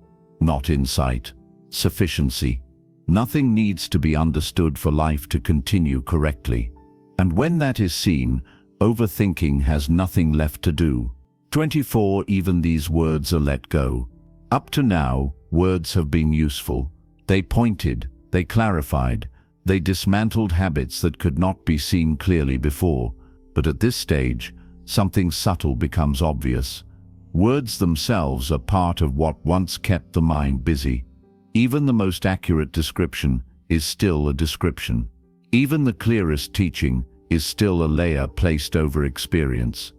not insight, sufficiency. Nothing needs to be understood for life to continue correctly. And when that is seen, overthinking has nothing left to do. 24. Even these words are let go. Up to now, words have been useful. They pointed, they clarified, they dismantled habits that could not be seen clearly before. But at this stage, something subtle becomes obvious. Words themselves are part of what once kept the mind busy. Even the most accurate description is still a description. Even the clearest teaching is still a layer placed over experience.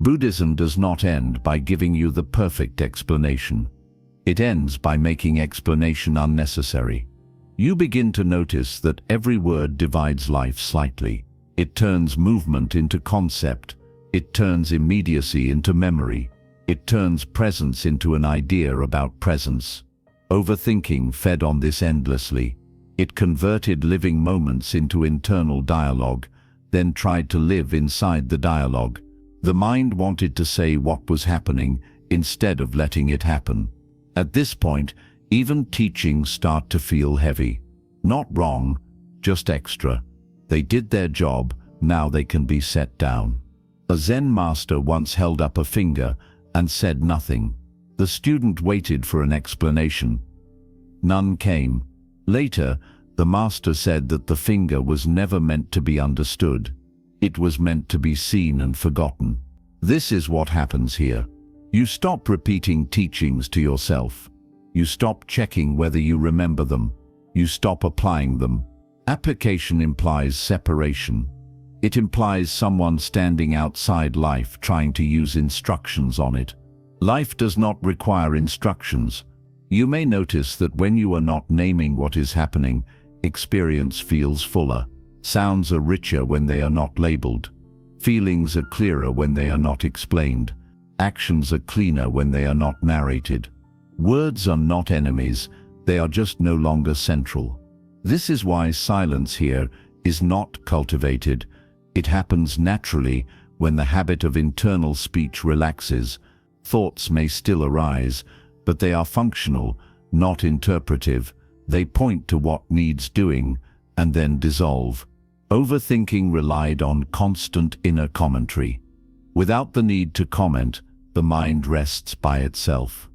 Buddhism does not end by giving you the perfect explanation. It ends by making explanation unnecessary. You begin to notice that every word divides life slightly. It turns movement into concept. It turns immediacy into memory. It turns presence into an idea about presence. Overthinking fed on this endlessly. It converted living moments into internal dialogue, then tried to live inside the dialogue. The mind wanted to say what was happening instead of letting it happen. At this point, even teachings start to feel heavy. Not wrong, just extra. They did their job, now they can be set down. A Zen master once held up a finger and said nothing. The student waited for an explanation. None came. Later, the master said that the finger was never meant to be understood. It was meant to be seen and forgotten. This is what happens here. You stop repeating teachings to yourself. You stop checking whether you remember them. You stop applying them. Application implies separation. It implies someone standing outside life trying to use instructions on it. Life does not require instructions. You may notice that when you are not naming what is happening, experience feels fuller. Sounds are richer when they are not labeled. Feelings are clearer when they are not explained. Actions are cleaner when they are not narrated. Words are not enemies, they are just no longer central. This is why silence here is not cultivated. It happens naturally when the habit of internal speech relaxes. Thoughts may still arise, but they are functional, not interpretive. They point to what needs doing and then dissolve. Overthinking relied on constant inner commentary. Without the need to comment, the mind rests by itself.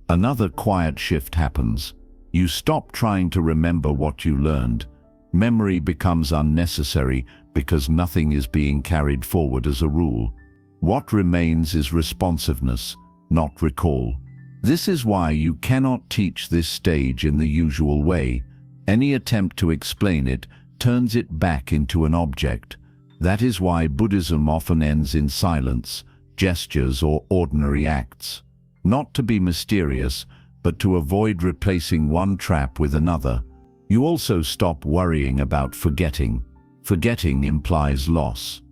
Another quiet shift happens. You stop trying to remember what you learned. Memory becomes unnecessary because nothing is being carried forward as a rule. What remains is responsiveness, not recall. This is why you cannot teach this stage in the usual way. Any attempt to explain it turns it back into an object. That is why Buddhism often ends in silence, gestures, or ordinary acts. Not to be mysterious, but to avoid replacing one trap with another. You also stop worrying about forgetting. Forgetting implies loss.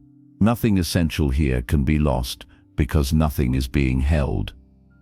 Nothing essential here can be lost because nothing is being held.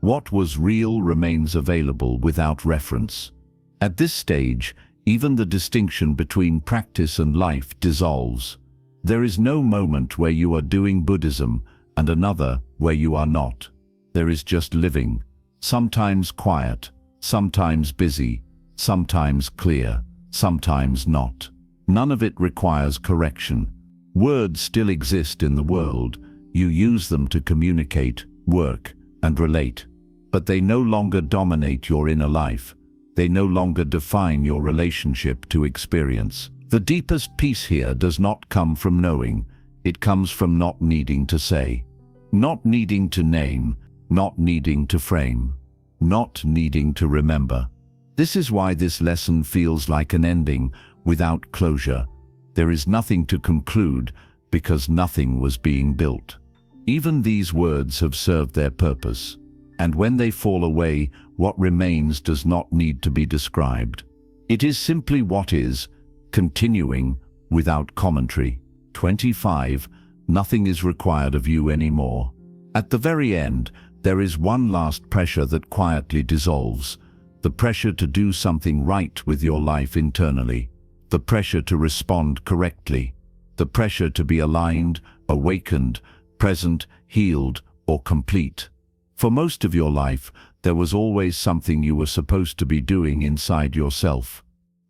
What was real remains available without reference. At this stage, even the distinction between practice and life dissolves. There is no moment where you are doing Buddhism and another where you are not. There is just living, sometimes quiet, sometimes busy, sometimes clear, sometimes not. None of it requires correction. Words still exist in the world. You use them to communicate, work, and relate. But they no longer dominate your inner life. They no longer define your relationship to experience. The deepest peace here does not come from knowing. It comes from not needing to say, not needing to name, not needing to frame, not needing to remember. This is why this lesson feels like an ending without closure. There is nothing to conclude because nothing was being built. Even these words have served their purpose. And when they fall away, what remains does not need to be described. It is simply what is, continuing, without commentary. 25. Nothing is required of you anymore. At the very end, there is one last pressure that quietly dissolves. The pressure to do something right with your life internally. The pressure to respond correctly. The pressure to be aligned, awakened, present, healed, or complete. For most of your life, there was always something you were supposed to be doing inside yourself.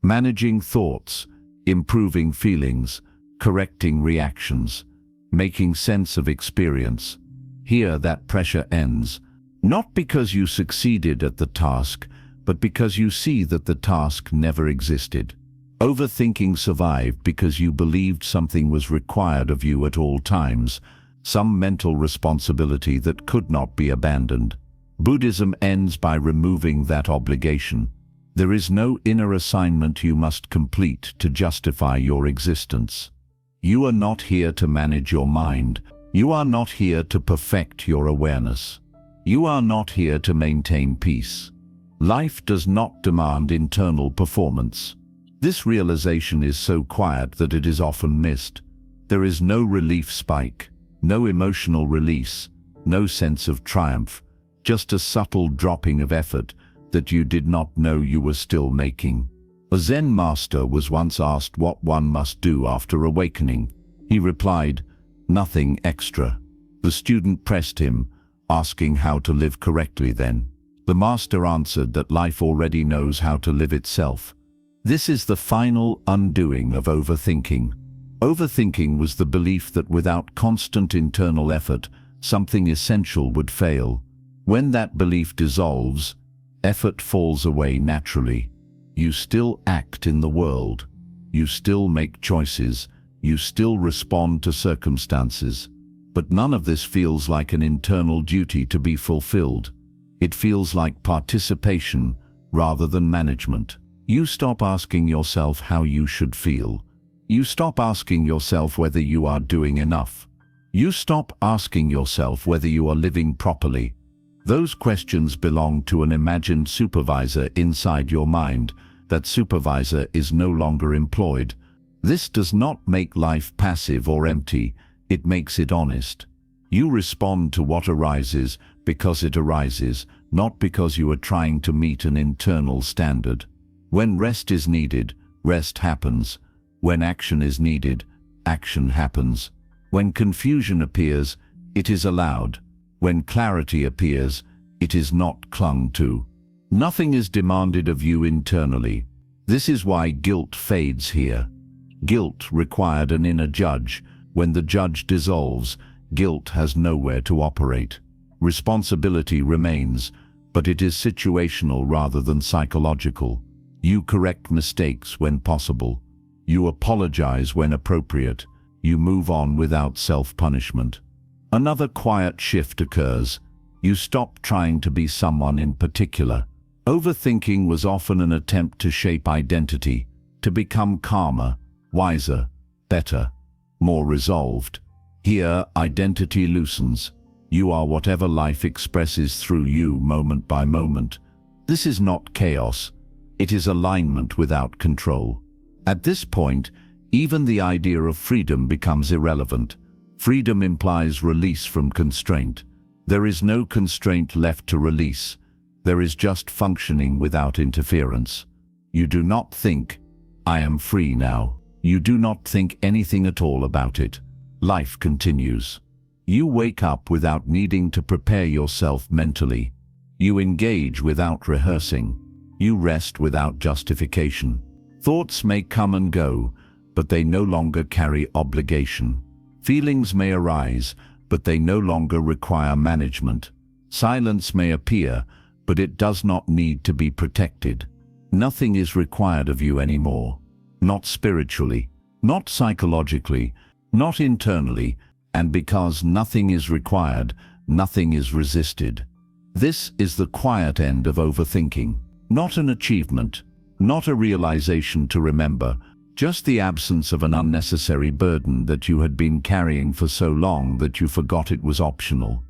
Managing thoughts, improving feelings, correcting reactions, making sense of experience. Here that pressure ends, not because you succeeded at the task, but because you see that the task never existed. Overthinking survived because you believed something was required of you at all times, some mental responsibility that could not be abandoned. Buddhism ends by removing that obligation. There is no inner assignment you must complete to justify your existence. You are not here to manage your mind. You are not here to perfect your awareness. You are not here to maintain peace. Life does not demand internal performance. This realization is so quiet that it is often missed. There is no relief spike, no emotional release, no sense of triumph, just a subtle dropping of effort that you did not know you were still making. A Zen master was once asked what one must do after awakening. He replied, "Nothing extra." The student pressed him, asking how to live correctly then. The master answered that life already knows how to live itself. This is the final undoing of overthinking. Overthinking was the belief that without constant internal effort, something essential would fail. When that belief dissolves, effort falls away naturally. You still act in the world. You still make choices. You still respond to circumstances. But none of this feels like an internal duty to be fulfilled. It feels like participation rather than management. You stop asking yourself how you should feel. You stop asking yourself whether you are doing enough. You stop asking yourself whether you are living properly. Those questions belong to an imagined supervisor inside your mind. That supervisor is no longer employed. This does not make life passive or empty. It makes it honest. You respond to what arises because it arises, not because you are trying to meet an internal standard. When rest is needed, rest happens. When action is needed, action happens. When confusion appears, it is allowed. When clarity appears, it is not clung to. Nothing is demanded of you internally. This is why guilt fades here. Guilt required an inner judge. When the judge dissolves, guilt has nowhere to operate. Responsibility remains, but it is situational rather than psychological. You correct mistakes when possible. You apologize when appropriate. You move on without self-punishment. Another quiet shift occurs. You stop trying to be someone in particular. Overthinking was often an attempt to shape identity, to become calmer, wiser, better, more resolved. Here, identity loosens. You are whatever life expresses through you moment by moment. This is not chaos. It is alignment without control. At this point, even the idea of freedom becomes irrelevant. Freedom implies release from constraint. There is no constraint left to release. There is just functioning without interference. You do not think, "I am free now." You do not think anything at all about it. Life continues. You wake up without needing to prepare yourself mentally. You engage without rehearsing. You rest without justification. Thoughts may come and go, but they no longer carry obligation. Feelings may arise, but they no longer require management. Silence may appear, but it does not need to be protected. Nothing is required of you anymore. Not spiritually, not psychologically, not internally, and because nothing is required, nothing is resisted. This is the quiet end of overthinking. Not an achievement, not a realization to remember, just the absence of an unnecessary burden that you had been carrying for so long that you forgot it was optional.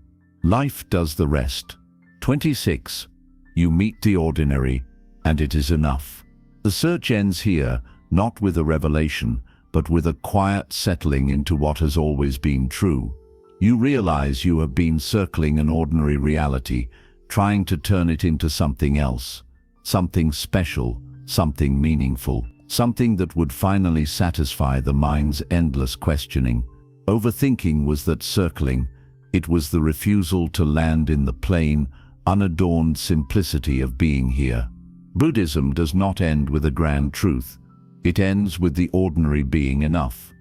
Life does the rest. 26. You meet the ordinary, and it is enough. The search ends here, not with a revelation, but with a quiet settling into what has always been true. You realize you have been circling an ordinary reality, trying to turn it into something else, something special, something meaningful, something that would finally satisfy the mind's endless questioning. Overthinking was that circling. It was the refusal to land in the plain, unadorned simplicity of being here. Buddhism does not end with a grand truth. It ends with the ordinary being enough.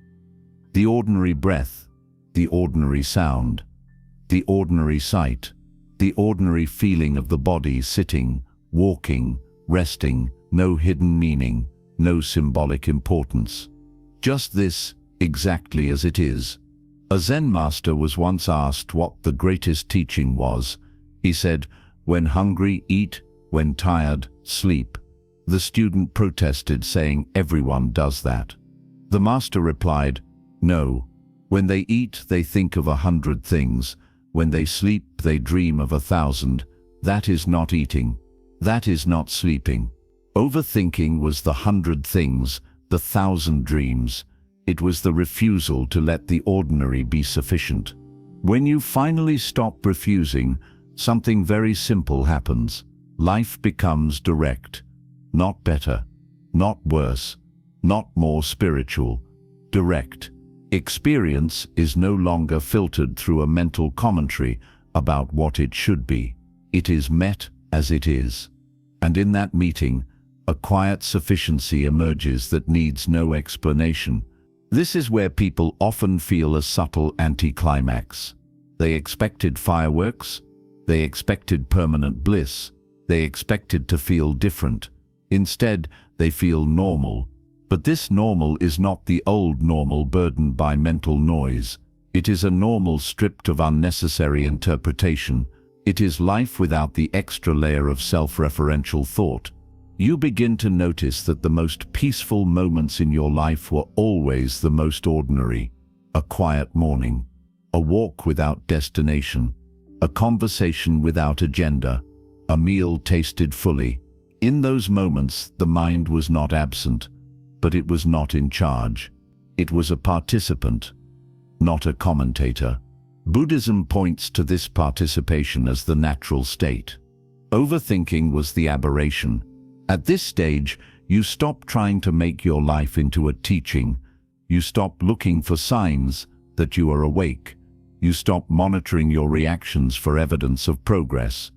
The ordinary breath, the ordinary sound, the ordinary sight, the ordinary feeling of the body sitting, walking, resting, no hidden meaning, no symbolic importance. Just this, exactly as it is. A Zen master was once asked what the greatest teaching was. He said, "When hungry, eat, when tired, sleep." The student protested, saying, "Everyone does that." The master replied, "No. When they eat, they think of 100 things. When they sleep, they dream of 1,000. That is not eating. That is not sleeping." Overthinking was the 100 things, the 1,000 dreams. It was the refusal to let the ordinary be sufficient. When you finally stop refusing, something very simple happens. Life becomes direct. Not better, not worse, not more spiritual. Direct. Experience is no longer filtered through a mental commentary about what it should be. It is met as it is. And in that meeting, a quiet sufficiency emerges that needs no explanation. This is where people often feel a subtle anticlimax. They expected fireworks, they expected permanent bliss, they expected to feel different. Instead, they feel normal. But this normal is not the old normal burdened by mental noise. It is a normal stripped of unnecessary interpretation. It is life without the extra layer of self-referential thought. You begin to notice that the most peaceful moments in your life were always the most ordinary. A quiet morning, a walk without destination, a conversation without agenda, a meal tasted fully. In those moments, the mind was not absent, but it was not in charge. It was a participant, not a commentator. Buddhism points to this participation as the natural state. Overthinking was the aberration. At this stage, you stop trying to make your life into a teaching. You stop looking for signs that you are awake. You stop monitoring your reactions for evidence of progress.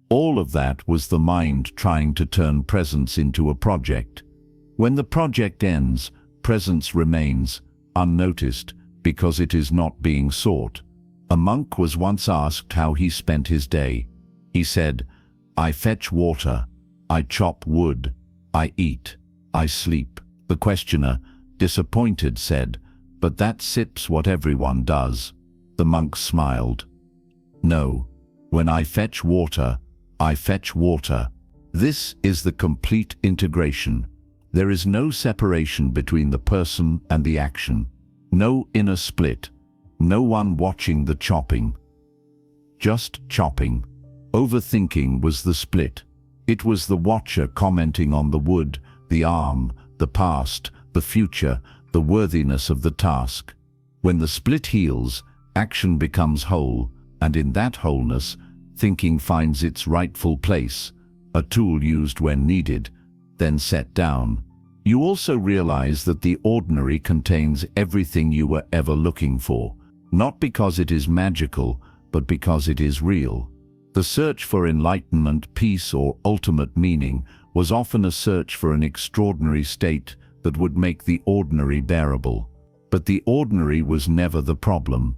All of that was the mind trying to turn presence into a project. When the project ends, presence remains, unnoticed, because it is not being sought. A monk was once asked how he spent his day. He said, "I fetch water, I chop wood, I eat, I sleep." The questioner, disappointed, said, "But that sits what everyone does." The monk smiled. "No, when I fetch water, I fetch water." This is the complete integration. There is no separation between the person and the action. No inner split. No one watching the chopping. Just chopping. Overthinking was the split. It was the watcher commenting on the wood, the arm, the past, the future, the worthiness of the task. When the split heals, action becomes whole, and in that wholeness, thinking finds its rightful place, a tool used when needed, then set down. You also realize that the ordinary contains everything you were ever looking for, not because it is magical, but because it is real. The search for enlightenment, peace, or ultimate meaning was often a search for an extraordinary state that would make the ordinary bearable. But the ordinary was never the problem.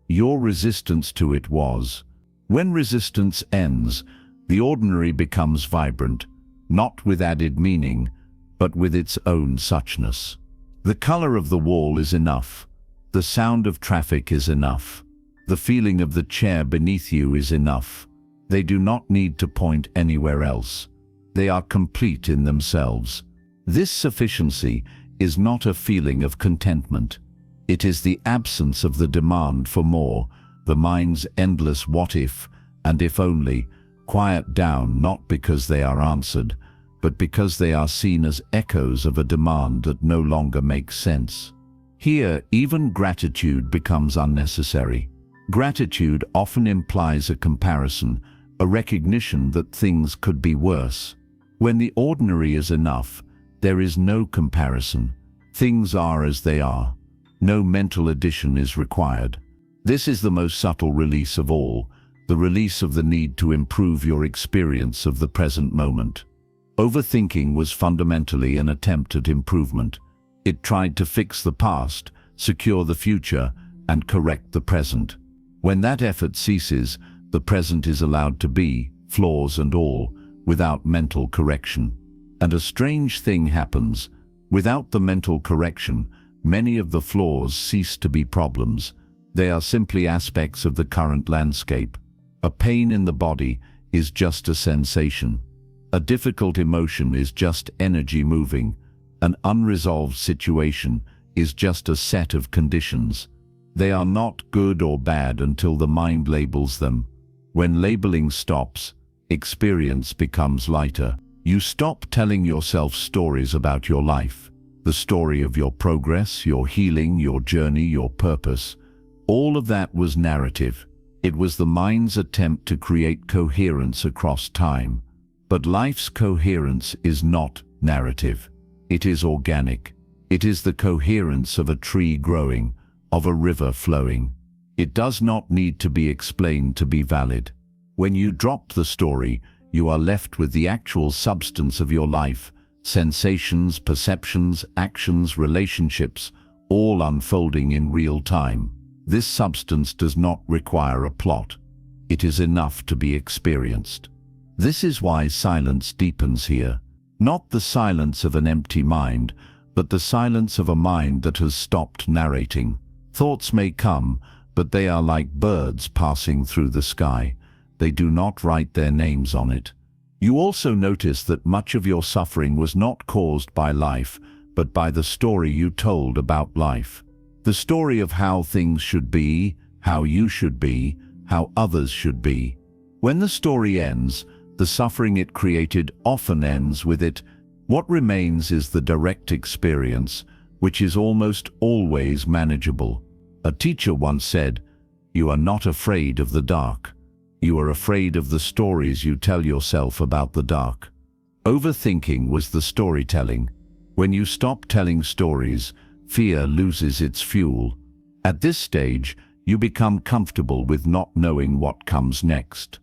Your resistance to it was. When resistance ends, the ordinary becomes vibrant, not with added meaning, but with its own suchness. The color of the wall is enough. The sound of traffic is enough. The feeling of the chair beneath you is enough. They do not need to point anywhere else. They are complete in themselves. This sufficiency is not a feeling of contentment. It is the absence of the demand for more, the mind's endless what if, and if only, quiet down not because they are answered, but because they are seen as echoes of a demand that no longer makes sense. Here, even gratitude becomes unnecessary. Gratitude often implies a comparison, a recognition that things could be worse. When the ordinary is enough, there is no comparison. Things are as they are. No mental addition is required. This is the most subtle release of all, the release of the need to improve your experience of the present moment. Overthinking was fundamentally an attempt at improvement. It tried to fix the past, secure the future, and correct the present. When that effort ceases, the present is allowed to be, flaws and all, without mental correction. And a strange thing happens. Without the mental correction, many of the flaws cease to be problems. They are simply aspects of the current landscape. A pain in the body is just a sensation. A difficult emotion is just energy moving. An unresolved situation is just a set of conditions. They are not good or bad until the mind labels them. When labeling stops, experience becomes lighter. You stop telling yourself stories about your life. The story of your progress, your healing, your journey, your purpose. All of that was narrative. It was the mind's attempt to create coherence across time. But life's coherence is not narrative. It is organic. It is the coherence of a tree growing, of a river flowing. It does not need to be explained to be valid. When you drop the story, you are left with the actual substance of your life, sensations, perceptions, actions, relationships, all unfolding in real time. This substance does not require a plot. It is enough to be experienced. This is why silence deepens here. Not the silence of an empty mind, but the silence of a mind that has stopped narrating. Thoughts may come, but they are like birds passing through the sky. They do not write their names on it. You also notice that much of your suffering was not caused by life, but by the story you told about life. The story of how things should be, how you should be, how others should be. When the story ends, the suffering it created often ends with it. What remains is the direct experience, which is almost always manageable. A teacher once said, "You are not afraid of the dark. You are afraid of the stories you tell yourself about the dark." Overthinking was the storytelling. When you stop telling stories, fear loses its fuel. At this stage, you become comfortable with not knowing what comes next.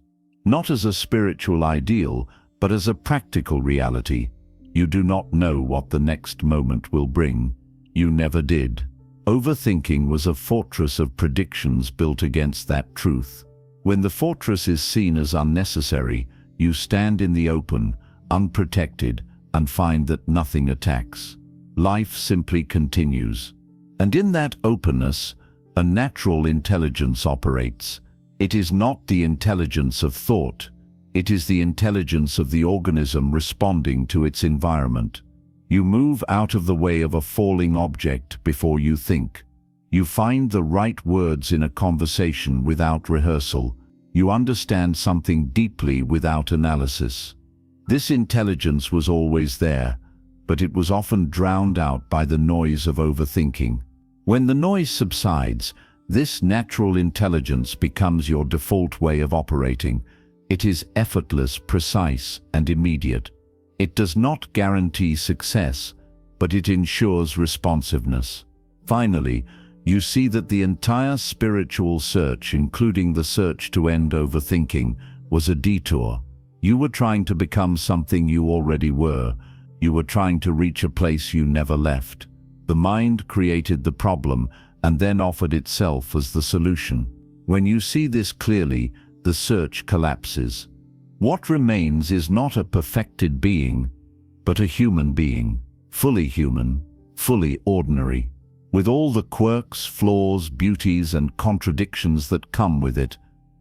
Not as a spiritual ideal, but as a practical reality. You do not know what the next moment will bring. You never did. Overthinking was a fortress of predictions built against that truth. When the fortress is seen as unnecessary, you stand in the open, unprotected, and find that nothing attacks. Life simply continues. And in that openness, a natural intelligence operates. It is not the intelligence of thought. It is the intelligence of the organism responding to its environment. You move out of the way of a falling object before you think. You find the right words in a conversation without rehearsal. You understand something deeply without analysis. This intelligence was always there, but it was often drowned out by the noise of overthinking. When the noise subsides, this natural intelligence becomes your default way of operating. It is effortless, precise, and immediate. It does not guarantee success, but it ensures responsiveness. Finally, you see that the entire spiritual search, including the search to end overthinking, was a detour. You were trying to become something you already were. You were trying to reach a place you never left. The mind created the problem and then offered itself as the solution. When you see this clearly, the search collapses. What remains is not a perfected being, but a human being, fully human, fully ordinary, with all the quirks, flaws, beauties, and contradictions that come with it.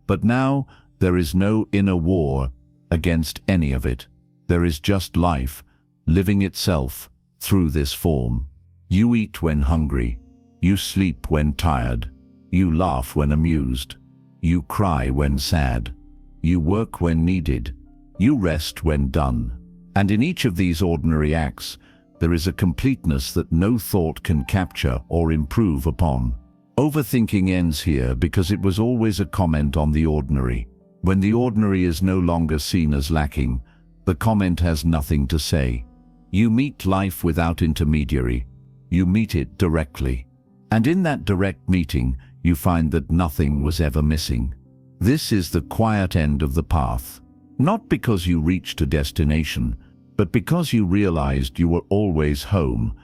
But now there is no inner war against any of it. There is just life, living itself through this form. You eat when hungry. You sleep when tired. You laugh when amused. You cry when sad. You work when needed. You rest when done. And in each of these ordinary acts, there is a completeness that no thought can capture or improve upon. Overthinking ends here because it was always a comment on the ordinary. When the ordinary is no longer seen as lacking, the comment has nothing to say. You meet life without intermediary. You meet it directly. And in that direct meeting, you find that nothing was ever missing. This is the quiet end of the path. Not because you reached a destination, but because you realized you were always home.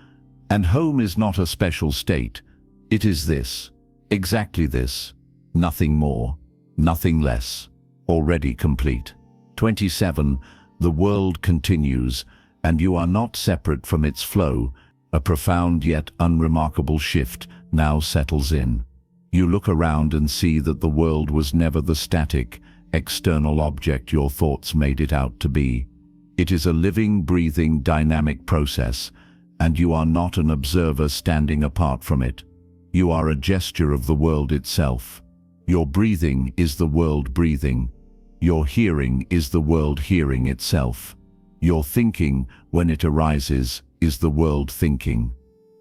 And home is not a special state. It is this, exactly this, nothing more, nothing less, already complete. 27. The world continues, and you are not separate from its flow. A profound yet unremarkable shift now settles in. You look around and see that the world was never the static, external object your thoughts made it out to be. It is a living, breathing, dynamic process, and you are not an observer standing apart from it. You are a gesture of the world itself. Your breathing is the world breathing. Your hearing is the world hearing itself. Your thinking, when it arises, is the world thinking.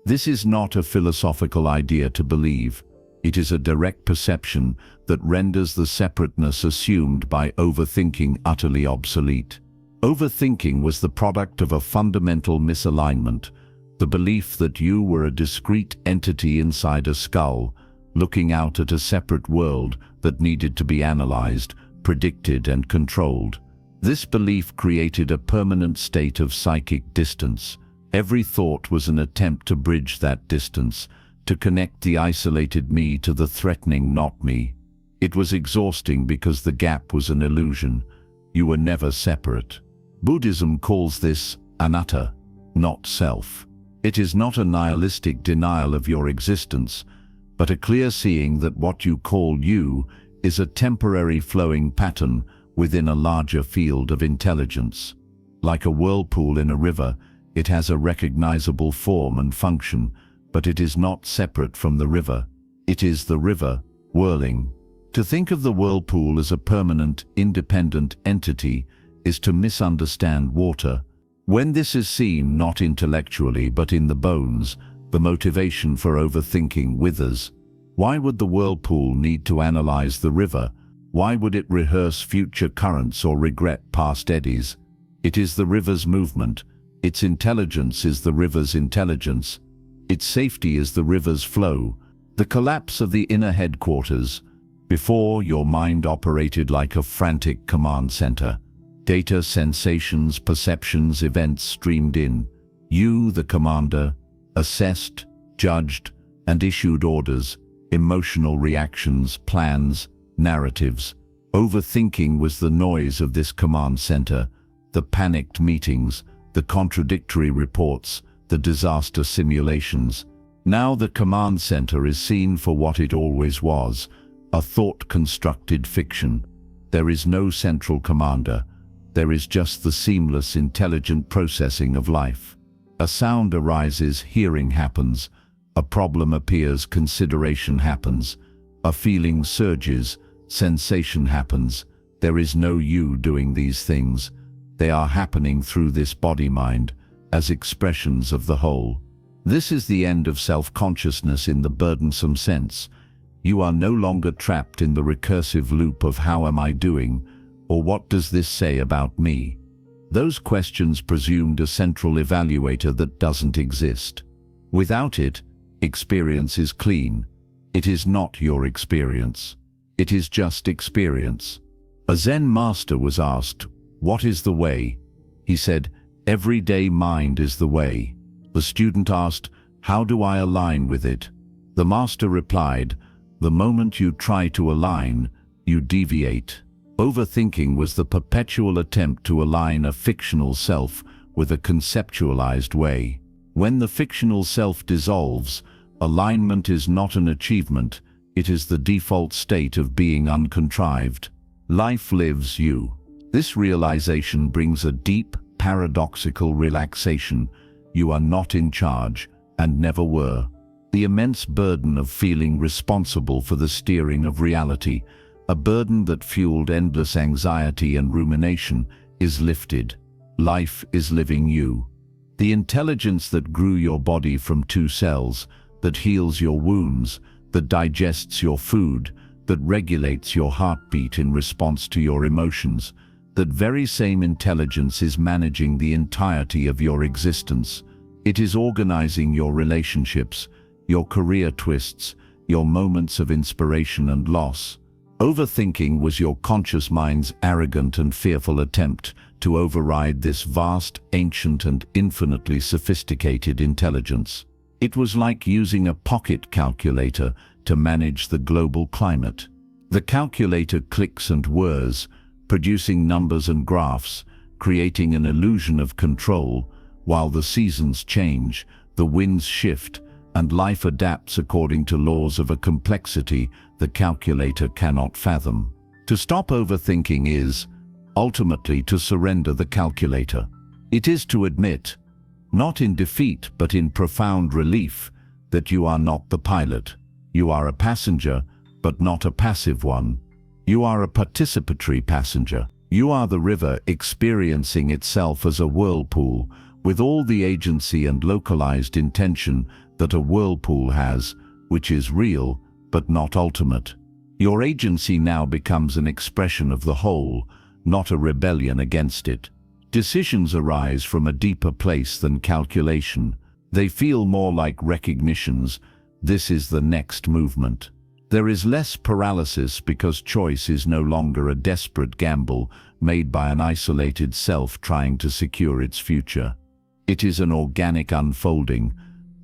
This is not a philosophical idea to believe. It is a direct perception that renders the separateness assumed by overthinking utterly obsolete. Overthinking was the product of a fundamental misalignment, the belief that you were a discrete entity inside a skull, looking out at a separate world that needed to be analyzed, predicted, and controlled. This belief created a permanent state of psychic distance. Every thought was an attempt to bridge that distance, to connect the isolated me to the threatening not me. It was exhausting because the gap was an illusion. You were never separate. Buddhism calls this anatta, not self. It is not a nihilistic denial of your existence, but a clear seeing that what you call you is a temporary flowing pattern within a larger field of intelligence. Like a whirlpool in a river, it has a recognizable form and function, but it is not separate from the river. It is the river, whirling. To think of the whirlpool as a permanent, independent entity is to misunderstand water. When this is seen not intellectually but in the bones, the motivation for overthinking withers. Why would the whirlpool need to analyze the river? Why would it rehearse future currents or regret past eddies? It is the river's movement. Its intelligence is the river's intelligence. Its safety is the river's flow. The collapse of the inner headquarters. Before, your mind operated like a frantic command center. Data, sensations, perceptions, events streamed in. You, the commander, assessed, judged, and issued orders, emotional reactions, plans, narratives. Overthinking was the noise of this command center, the panicked meetings, the contradictory reports, the disaster simulations. Now the command center is seen for what it always was, a thought-constructed fiction. There is no central commander. There is just the seamless, intelligent processing of life. A sound arises, hearing happens. A problem appears, consideration happens. A feeling surges, sensation happens. There is no you doing these things. They are happening through this body-mind, as expressions of the whole. This is the end of self-consciousness in the burdensome sense. You are no longer trapped in the recursive loop of how am I doing, or what does this say about me? Those questions presumed a central evaluator that doesn't exist. Without it, experience is clean. It is not your experience. It is just experience. A Zen master was asked, "What is the way?" He said, "Everyday mind is the way." The student asked, "How do I align with it?" The master replied, "The moment you try to align, you deviate." Overthinking was the perpetual attempt to align a fictional self with a conceptualized way. When the fictional self dissolves, alignment is not an achievement, it is the default state of being uncontrived. Life lives you. This realization brings a deep, paradoxical relaxation. You are not in charge, and never were. The immense burden of feeling responsible for the steering of reality, a burden that fueled endless anxiety and rumination, is lifted. Life is living you. The intelligence that grew your body from 2 cells, that heals your wounds, that digests your food, that regulates your heartbeat in response to your emotions, that very same intelligence is managing the entirety of your existence. It is organizing your relationships, your career twists, your moments of inspiration and loss. Overthinking was your conscious mind's arrogant and fearful attempt to override this vast, ancient and infinitely sophisticated intelligence. It was like using a pocket calculator to manage the global climate. The calculator clicks and whirs, producing numbers and graphs, creating an illusion of control. While the seasons change, the winds shift, and life adapts according to laws of a complexity the calculator cannot fathom. To stop overthinking is, ultimately, to surrender the calculator. It is to admit, not in defeat but in profound relief, that you are not the pilot. You are a passenger, but not a passive one. You are a participatory passenger. You are the river experiencing itself as a whirlpool, with all the agency and localized intention that a whirlpool has, which is real, but not ultimate. Your agency now becomes an expression of the whole, not a rebellion against it. Decisions arise from a deeper place than calculation. They feel more like recognitions. This is the next movement. There is less paralysis because choice is no longer a desperate gamble made by an isolated self trying to secure its future. It is an organic unfolding,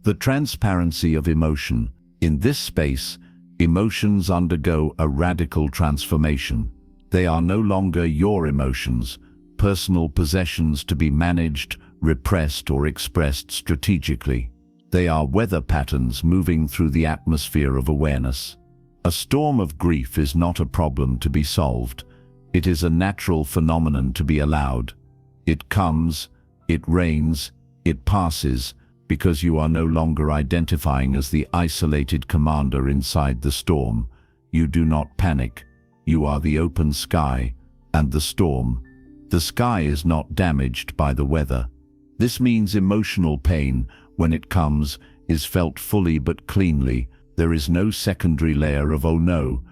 the transparency of emotion. In this space, emotions undergo a radical transformation. They are no longer your emotions, personal possessions to be managed, repressed, or expressed strategically. They are weather patterns moving through the atmosphere of awareness. A storm of grief is not a problem to be solved. It is a natural phenomenon to be allowed. It comes, it rains, it passes, because you are no longer identifying as the isolated commander inside the storm. You do not panic. You are the open sky and the storm. The sky is not damaged by the weather. This means emotional pain, when it comes, is felt fully but cleanly. There is no secondary layer of, oh no,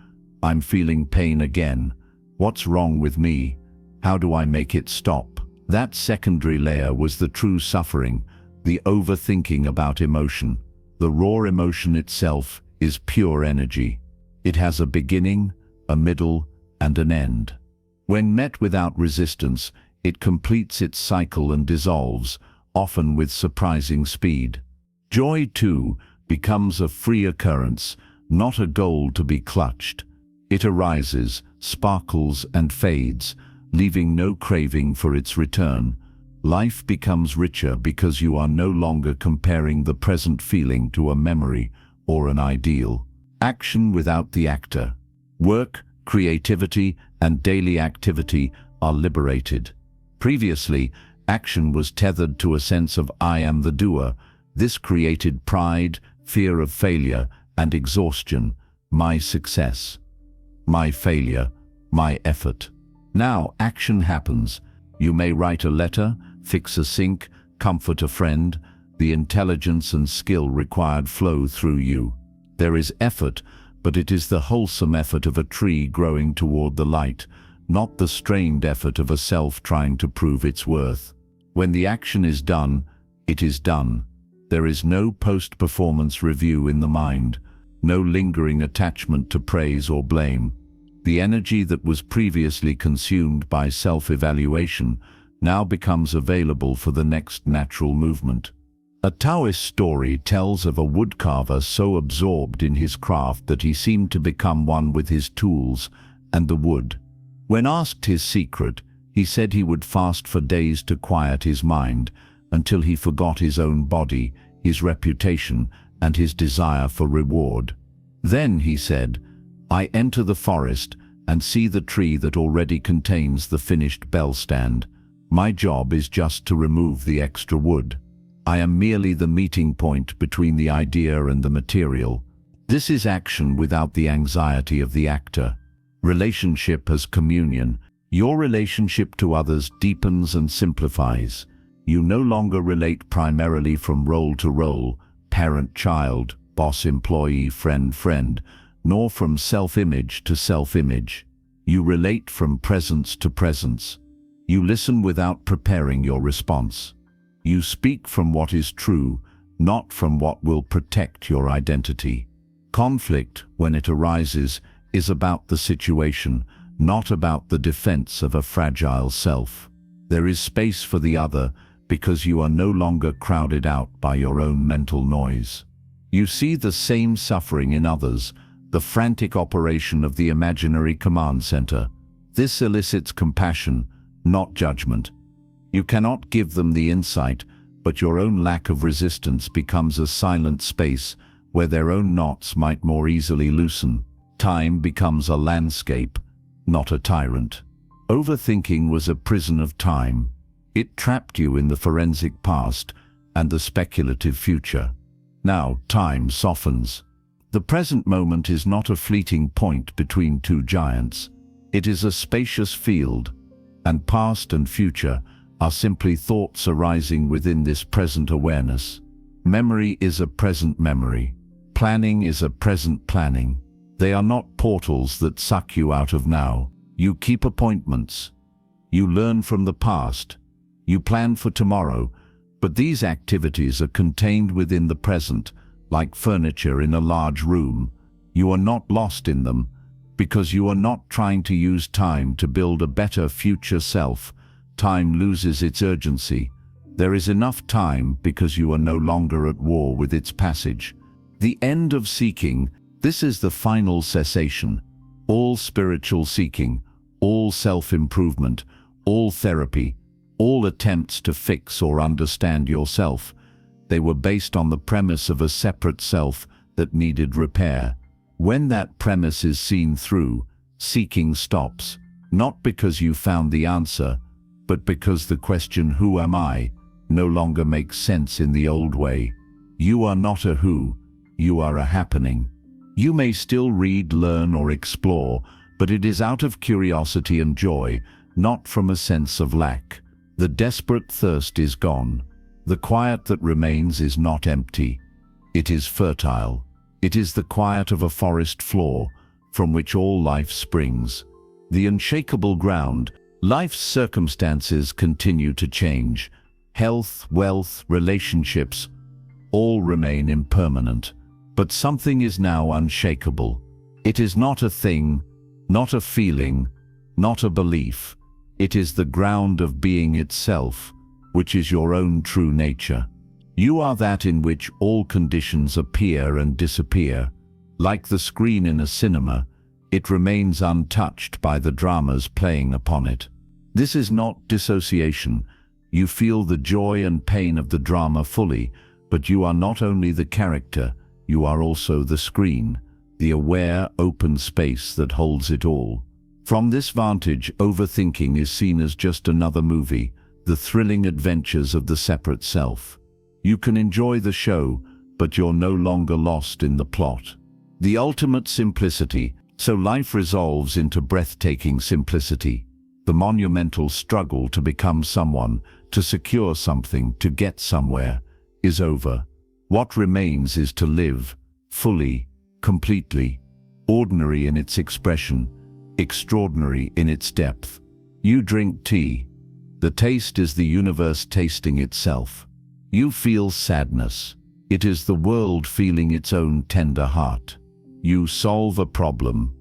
I'm feeling pain again. What's wrong with me? How do I make it stop? That secondary layer was the true suffering, the overthinking about emotion. The raw emotion itself is pure energy. It has a beginning, a middle, and an end. When met without resistance, it completes its cycle and dissolves, often with surprising speed. Joy, too, becomes a free occurrence, not a goal to be clutched. It arises, sparkles, and fades, leaving no craving for its return. Life becomes richer because you are no longer comparing the present feeling to a memory or an ideal. Action without the actor. Work, creativity, and daily activity are liberated. Previously, action was tethered to a sense of I am the doer. This created pride, fear of failure, and exhaustion. My success, my failure, my effort. Now action happens. You may write a letter, fix a sink, comfort a friend. The intelligence and skill required flow through you. There is effort, but it is the wholesome effort of a tree growing toward the light, not the strained effort of a self trying to prove its worth. When the action is done, it is done. There is no post-performance review in the mind, no lingering attachment to praise or blame. The energy that was previously consumed by self-evaluation now becomes available for the next natural movement. A Taoist story tells of a woodcarver so absorbed in his craft that he seemed to become one with his tools and the wood. When asked his secret, he said he would fast for days to quiet his mind until he forgot his own body, his reputation, and his desire for reward. Then, he said, I enter the forest and see the tree that already contains the finished bell stand. My job is just to remove the extra wood. I am merely the meeting point between the idea and the material. This is action without the anxiety of the actor. Relationship as communion. Your relationship to others deepens and simplifies. You no longer relate primarily from role to role, parent-child, boss-employee, friend-friend, nor from self-image to self-image. You relate from presence to presence. You listen without preparing your response. You speak from what is true, not from what will protect your identity. Conflict, when it arises, is about the situation, not about the defense of a fragile self. There is space for the other because you are no longer crowded out by your own mental noise. You see the same suffering in others, the frantic operation of the imaginary command center. This elicits compassion, not judgment. You cannot give them the insight, but your own lack of resistance becomes a silent space where their own knots might more easily loosen. Time becomes a landscape, not a tyrant. Overthinking was a prison of time. It trapped you in the forensic past and the speculative future. Now, time softens. The present moment is not a fleeting point between two giants. It is a spacious field, and past and future are simply thoughts arising within this present awareness. Memory is a present memory. Planning is a present planning. They are not portals that suck you out of now. You keep appointments. You learn from the past. You plan for tomorrow, but these activities are contained within the present, like furniture in a large room. You are not lost in them, because you are not trying to use time to build a better future self. Time loses its urgency. There is enough time because you are no longer at war with its passage. The end of seeking, this is the final cessation. All spiritual seeking, all self-improvement, all therapy, all attempts to fix or understand yourself, they were based on the premise of a separate self that needed repair. When that premise is seen through, seeking stops, not because you found the answer, but because the question, "Who am I?" no longer makes sense in the old way. You are not a who, you are a happening. You may still read, learn, or explore, but it is out of curiosity and joy, not from a sense of lack. The desperate thirst is gone. The quiet that remains is not empty. It is fertile. It is the quiet of a forest floor, from which all life springs. The unshakable ground. Life's circumstances continue to change. Health, wealth, relationships, all remain impermanent. But something is now unshakable. It is not a thing, not a feeling, not a belief. It is the ground of being itself, which is your own true nature. You are that in which all conditions appear and disappear. Like the screen in a cinema, it remains untouched by the dramas playing upon it. This is not dissociation. You feel the joy and pain of the drama fully, but you are not only the character, you are also the screen, the aware, open space that holds it all. From this vantage, overthinking is seen as just another movie, the thrilling adventures of the separate self. You can enjoy the show, but you're no longer lost in the plot. The ultimate simplicity, so life resolves into breathtaking simplicity. The monumental struggle to become someone, to secure something, to get somewhere, is over. What remains is to live, fully, completely, ordinary in its expression, extraordinary in its depth. You drink tea. The taste is the universe tasting itself. You feel sadness. It is the world feeling its own tender heart. You solve a problem.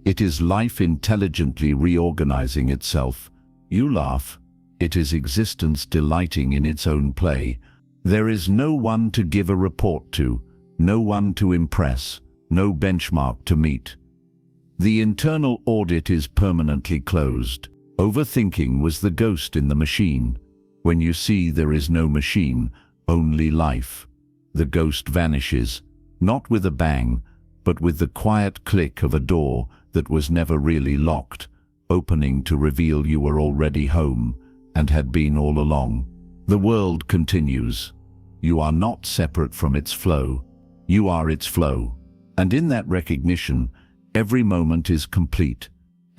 It is life intelligently reorganizing itself. You laugh. It is existence delighting in its own play. There is no one to give a report to, no one to impress, no benchmark to meet. The internal audit is permanently closed. Overthinking was the ghost in the machine. When you see there is no machine, only life, the ghost vanishes, not with a bang, but with the quiet click of a door that was never really locked, opening to reveal you were already home and had been all along. The world continues. You are not separate from its flow. You are its flow. And in that recognition, every moment is complete.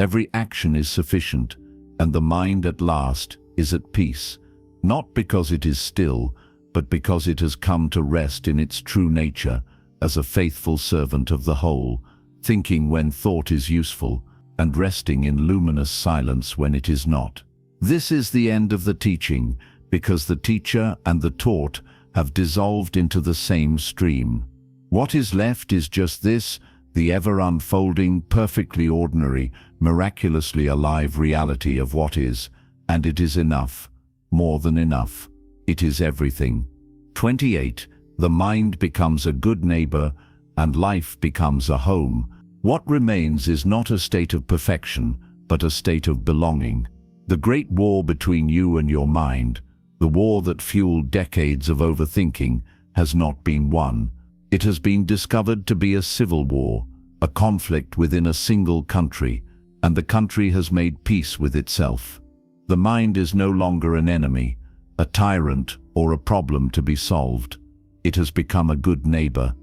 Every action is sufficient. and the mind at last is at peace, not because it is still, but because it has come to rest in its true nature as a faithful servant of the whole, thinking when thought is useful, and resting in luminous silence when it is not. This is the end of the teaching, because the teacher and the taught have dissolved into the same stream. What is left is just this, the ever-unfolding, perfectly ordinary, miraculously alive reality of what is, and it is enough, more than enough. It is everything. 28. The mind becomes a good neighbor, and life becomes a home. What remains is not a state of perfection, but a state of belonging. The great war between you and your mind, the war that fueled decades of overthinking, has not been won. It has been discovered to be a civil war, a conflict within a single country, and the country has made peace with itself. The mind is no longer an enemy, a tyrant, or a problem to be solved. It has become a good neighbor.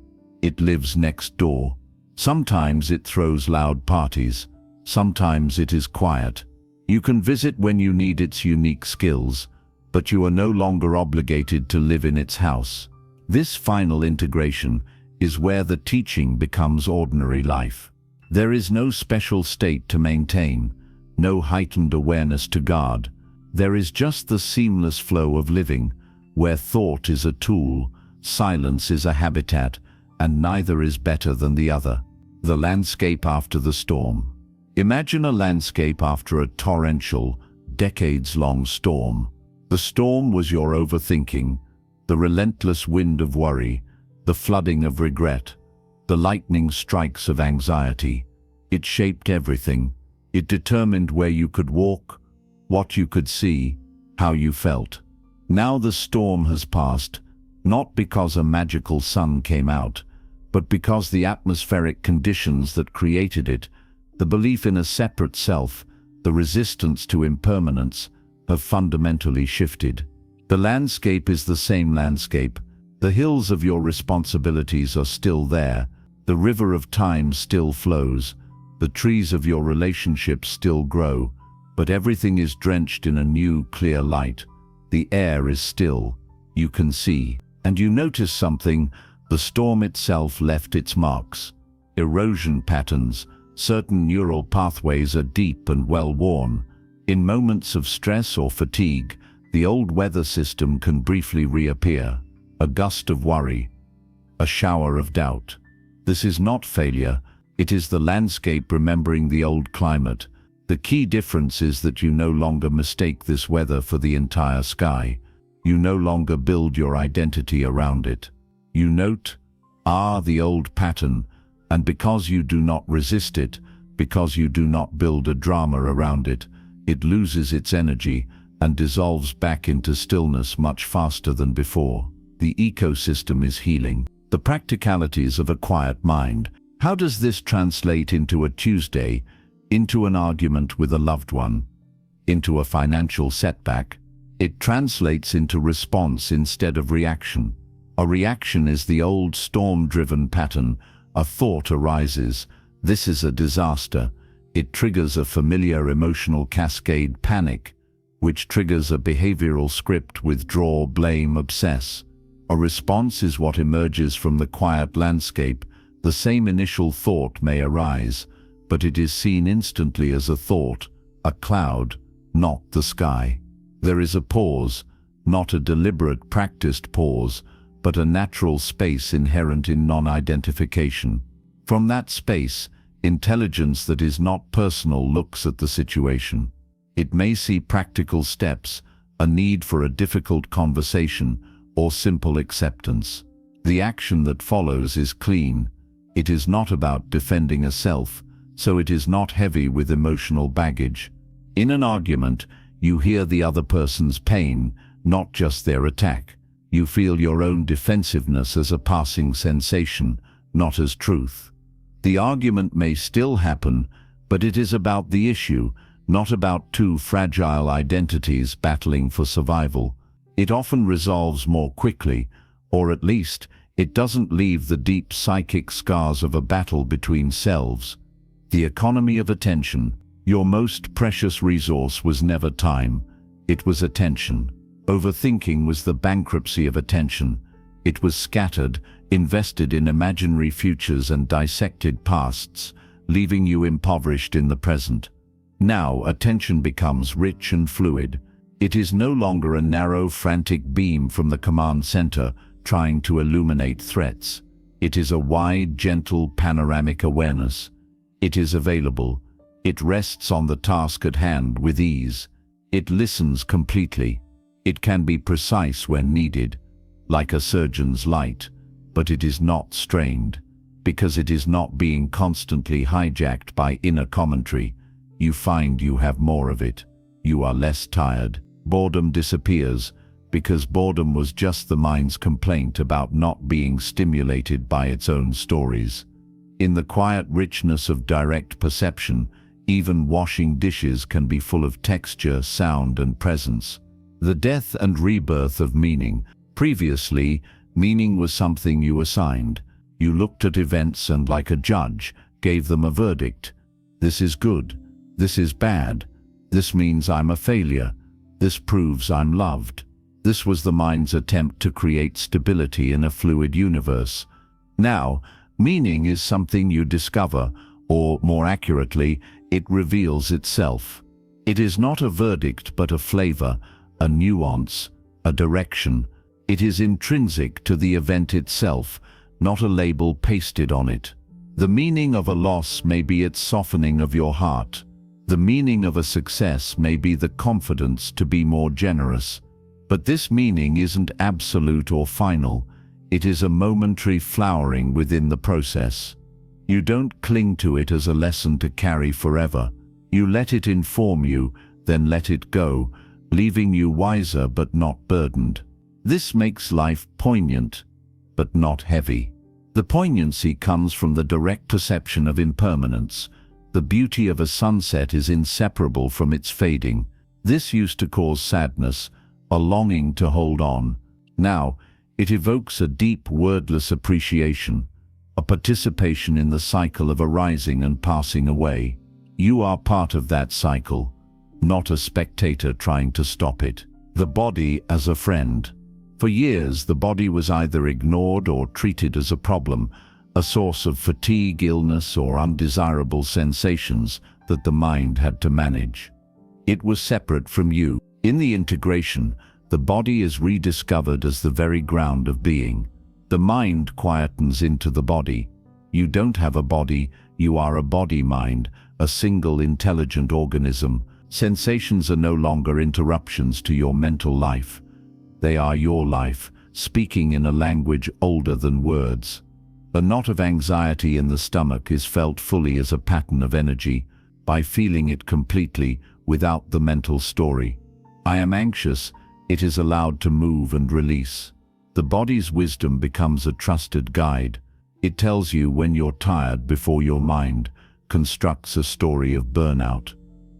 It lives next door. Sometimes it throws loud parties. Sometimes it is quiet. You can visit when you need its unique skills, but you are no longer obligated to live in its house. This final integration is where the teaching becomes ordinary life. There is no special state to maintain, no heightened awareness to guard. There is just the seamless flow of living, where thought is a tool, silence is a habitat, and neither is better than the other. The landscape after the storm. Imagine a landscape after a torrential, decades-long storm. The storm was your overthinking, the relentless wind of worry, the flooding of regret, the lightning strikes of anxiety. It shaped everything. It determined where you could walk, what you could see, how you felt. Now the storm has passed, not because a magical sun came out, but because the atmospheric conditions that created it, the belief in a separate self, the resistance to impermanence, have fundamentally shifted. The landscape is the same landscape. The hills of your responsibilities are still there. The river of time still flows. The trees of your relationships still grow. But everything is drenched in a new, clear light. The air is still. You can see. And you notice something. The storm itself left its marks. Erosion patterns. Certain neural pathways are deep and well worn. In moments of stress or fatigue, the old weather system can briefly reappear. A gust of worry, a shower of doubt. This is not failure, it is the landscape remembering the old climate. The key difference is that you no longer mistake this weather for the entire sky. You no longer build your identity around it. You note, the old pattern, and because you do not resist it, because you do not build a drama around it, it loses its energy and dissolves back into stillness much faster than before. The ecosystem is healing. The practicalities of a quiet mind. How does this translate into a Tuesday, into an argument with a loved one, into a financial setback? It translates into response instead of reaction. A reaction is the old storm-driven pattern. A thought arises. This is a disaster. It triggers a familiar emotional cascade, panic, which triggers a behavioral script, withdraw, blame, obsess. A response is what emerges from the quiet landscape. The same initial thought may arise, but it is seen instantly as a thought, a cloud, not the sky. There is a pause, not a deliberate practiced pause, but a natural space inherent in non-identification. From that space, intelligence that is not personal looks at the situation. It may see practical steps, a need for a difficult conversation, or simple acceptance. The action that follows is clean. It is not about defending a self, so it is not heavy with emotional baggage. In an argument, you hear the other person's pain, not just their attack. You feel your own defensiveness as a passing sensation, not as truth. The argument may still happen, but it is about the issue, not about two fragile identities battling for survival. It often resolves more quickly, or at least, it doesn't leave the deep psychic scars of a battle between selves. The economy of attention. Your most precious resource was never time, it was attention. Overthinking was the bankruptcy of attention. It was scattered, invested in imaginary futures and dissected pasts, leaving you impoverished in the present. Now, attention becomes rich and fluid. It is no longer a narrow, frantic beam from the command center trying to illuminate threats. It is a wide, gentle, panoramic awareness. It is available. It rests on the task at hand with ease. It listens completely. It can be precise when needed, like a surgeon's light, but it is not strained, because it is not being constantly hijacked by inner commentary. You find you have more of it. You are less tired. Boredom disappears, because boredom was just the mind's complaint about not being stimulated by its own stories. In the quiet richness of direct perception, even washing dishes can be full of texture, sound, and presence. The death and rebirth of meaning. Previously, meaning was something you assigned. You looked at events and, like a judge, gave them a verdict. This is good. This is bad. This means I'm a failure. This proves I'm loved. This was the mind's attempt to create stability in a fluid universe. Now, meaning is something you discover, or more accurately, it reveals itself. It is not a verdict but a flavor, a nuance, a direction. It is intrinsic to the event itself, not a label pasted on it. The meaning of a loss may be its softening of your heart. The meaning of a success may be the confidence to be more generous. But this meaning isn't absolute or final. It is a momentary flowering within the process. You don't cling to it as a lesson to carry forever. You let it inform you, then let it go, leaving you wiser but not burdened. This makes life poignant, but not heavy. The poignancy comes from the direct perception of impermanence. The beauty of a sunset is inseparable from its fading. This used to cause sadness, a longing to hold on. Now, it evokes a deep, wordless appreciation, a participation in the cycle of arising and passing away. You are part of that cycle, not a spectator trying to stop it. The body as a friend. For years, the body was either ignored or treated as a problem, a source of fatigue, illness, or undesirable sensations that the mind had to manage. It was separate from you. In the integration, the body is rediscovered as the very ground of being. The mind quietens into the body. You don't have a body, you are a body-mind, a single intelligent organism. Sensations are no longer interruptions to your mental life. They are your life, speaking in a language older than words. A knot of anxiety in the stomach is felt fully as a pattern of energy, by feeling it completely, without the mental story. I am anxious, it is allowed to move and release. The body's wisdom becomes a trusted guide. It tells you when you're tired before your mind constructs a story of burnout.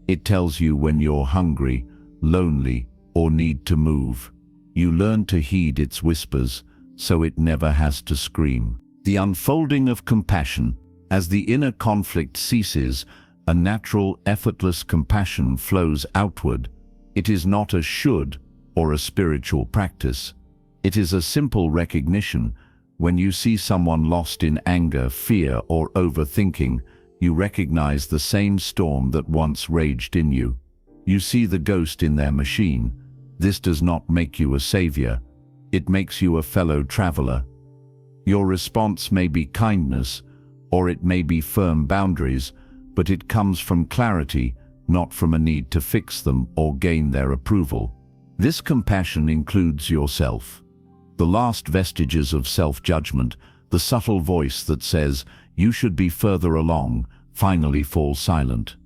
It tells you when you're hungry, lonely, or need to move. You learn to heed its whispers, so it never has to scream. The unfolding of compassion. As the inner conflict ceases, a natural, effortless compassion flows outward. It is not a should or a spiritual practice. It is a simple recognition. When you see someone lost in anger, fear, or overthinking, you recognize the same storm that once raged in you. You see the ghost in their machine. This does not make you a savior. It makes you a fellow traveler. Your response may be kindness, or it may be firm boundaries, but it comes from clarity, not from a need to fix them or gain their approval. This compassion includes yourself. The last vestiges of self-judgment, the subtle voice that says, "You should be further along," finally fall silent.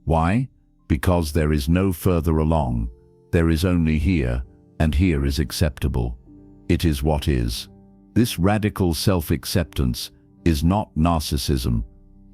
Why? Because there is no further along. There is only here, and here is acceptable. It is what is. This radical self-acceptance is not narcissism.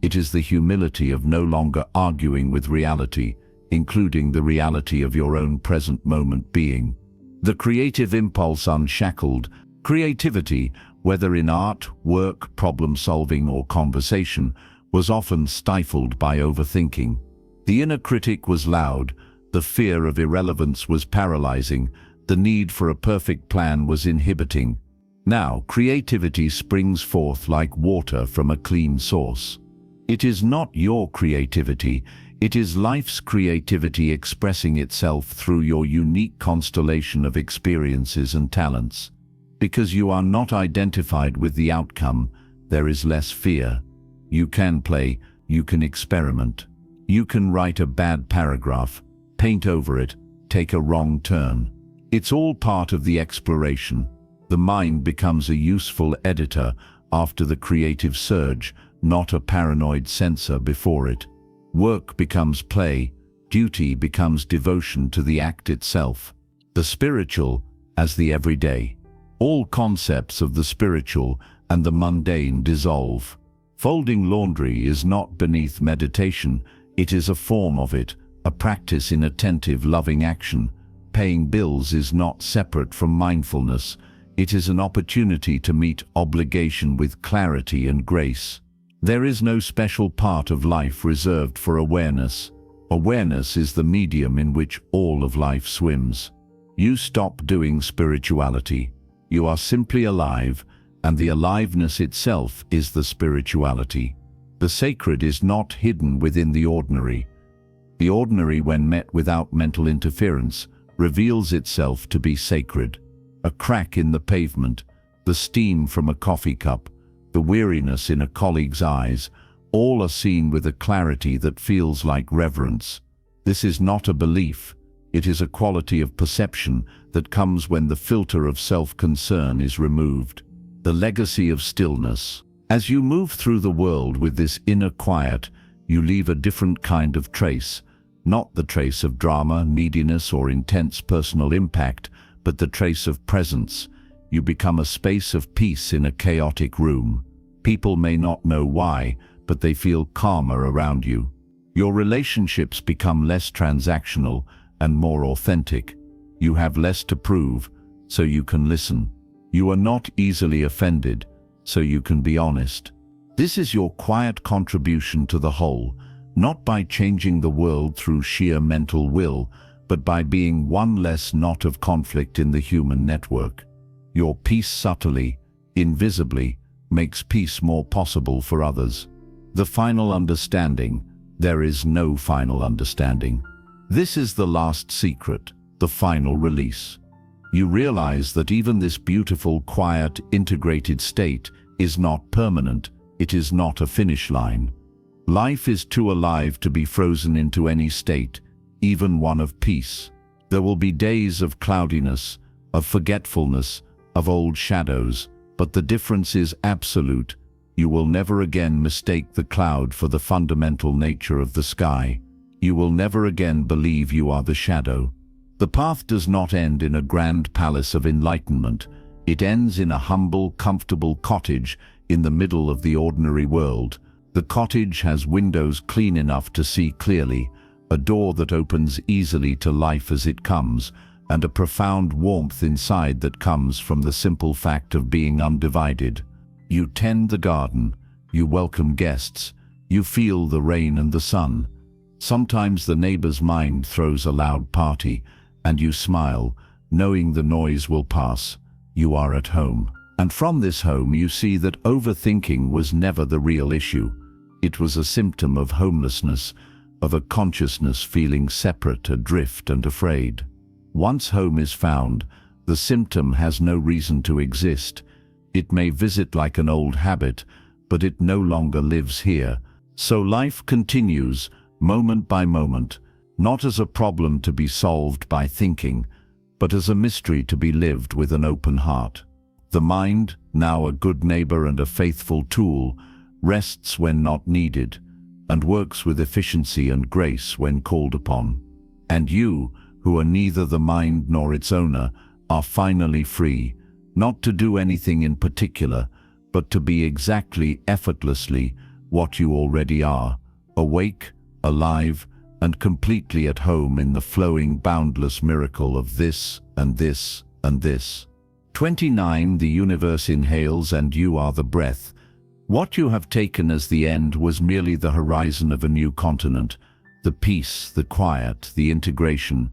It is the humility of no longer arguing with reality, including the reality of your own present moment being. The creative impulse unshackled. Creativity, whether in art, work, problem-solving, or conversation, was often stifled by overthinking. The inner critic was loud, the fear of irrelevance was paralyzing, the need for a perfect plan was inhibiting. Now, creativity springs forth like water from a clean source. It is not your creativity, it is life's creativity expressing itself through your unique constellation of experiences and talents. Because you are not identified with the outcome, there is less fear. You can play, you can experiment. You can write a bad paragraph, paint over it, take a wrong turn. It's all part of the exploration. The mind becomes a useful editor after the creative surge, not a paranoid censor before it. Work becomes play, duty becomes devotion to the act itself. The spiritual as the everyday. All concepts of the spiritual and the mundane dissolve. Folding laundry is not beneath meditation, it is a form of it, a practice in attentive, loving action. Paying bills is not separate from mindfulness, it is an opportunity to meet obligation with clarity and grace. There is no special part of life reserved for awareness. Awareness is the medium in which all of life swims. You stop doing spirituality. You are simply alive, and the aliveness itself is the spirituality. The sacred is not hidden within the ordinary. The ordinary, when met without mental interference, reveals itself to be sacred. A crack in the pavement, the steam from a coffee cup, the weariness in a colleague's eyes, all are seen with a clarity that feels like reverence. This is not a belief. It is a quality of perception that comes when the filter of self-concern is removed. The legacy of stillness. As you move through the world with this inner quiet, you leave a different kind of trace. Not the trace of drama, neediness, or intense personal impact, but the trace of presence. You become a space of peace in a chaotic room. People may not know why, but they feel calmer around you. Your relationships become less transactional and more authentic. You have less to prove, so you can listen. You are not easily offended, so you can be honest. This is your quiet contribution to the whole, not by changing the world through sheer mental will, but by being one less knot of conflict in the human network. Your peace subtly, invisibly, makes peace more possible for others. The final understanding. There is no final understanding. This is the last secret, the final release. You realize that even this beautiful, quiet, integrated state is not permanent. It is not a finish line. Life is too alive to be frozen into any state, even one of peace. There will be days of cloudiness, of forgetfulness, of old shadows, but the difference is absolute. You will never again mistake the cloud for the fundamental nature of the sky. You will never again believe you are the shadow. The path does not end in a grand palace of enlightenment. It ends in a humble, comfortable cottage in the middle of the ordinary world. The cottage has windows clean enough to see clearly, a door that opens easily to life as it comes, and a profound warmth inside that comes from the simple fact of being undivided. You tend the garden, you welcome guests, you feel the rain and the sun. Sometimes the neighbor's mind throws a loud party, and you smile, knowing the noise will pass. You are at home. And from this home you see that overthinking was never the real issue. It was a symptom of homelessness, of a consciousness feeling separate, adrift and afraid. Once home is found, the symptom has no reason to exist. It may visit like an old habit, but it no longer lives here. So life continues, moment by moment, not as a problem to be solved by thinking, but as a mystery to be lived with an open heart. The mind, now a good neighbor and a faithful tool, rests when not needed, and works with efficiency and grace when called upon. And you, who are neither the mind nor its owner, are finally free, not to do anything in particular, but to be exactly, effortlessly, what you already are, awake, alive, and completely at home in the flowing, boundless miracle of this and this and this. 29. The universe inhales and you are the breath. What you have taken as the end was merely the horizon of a new continent. The peace, the quiet, the integration,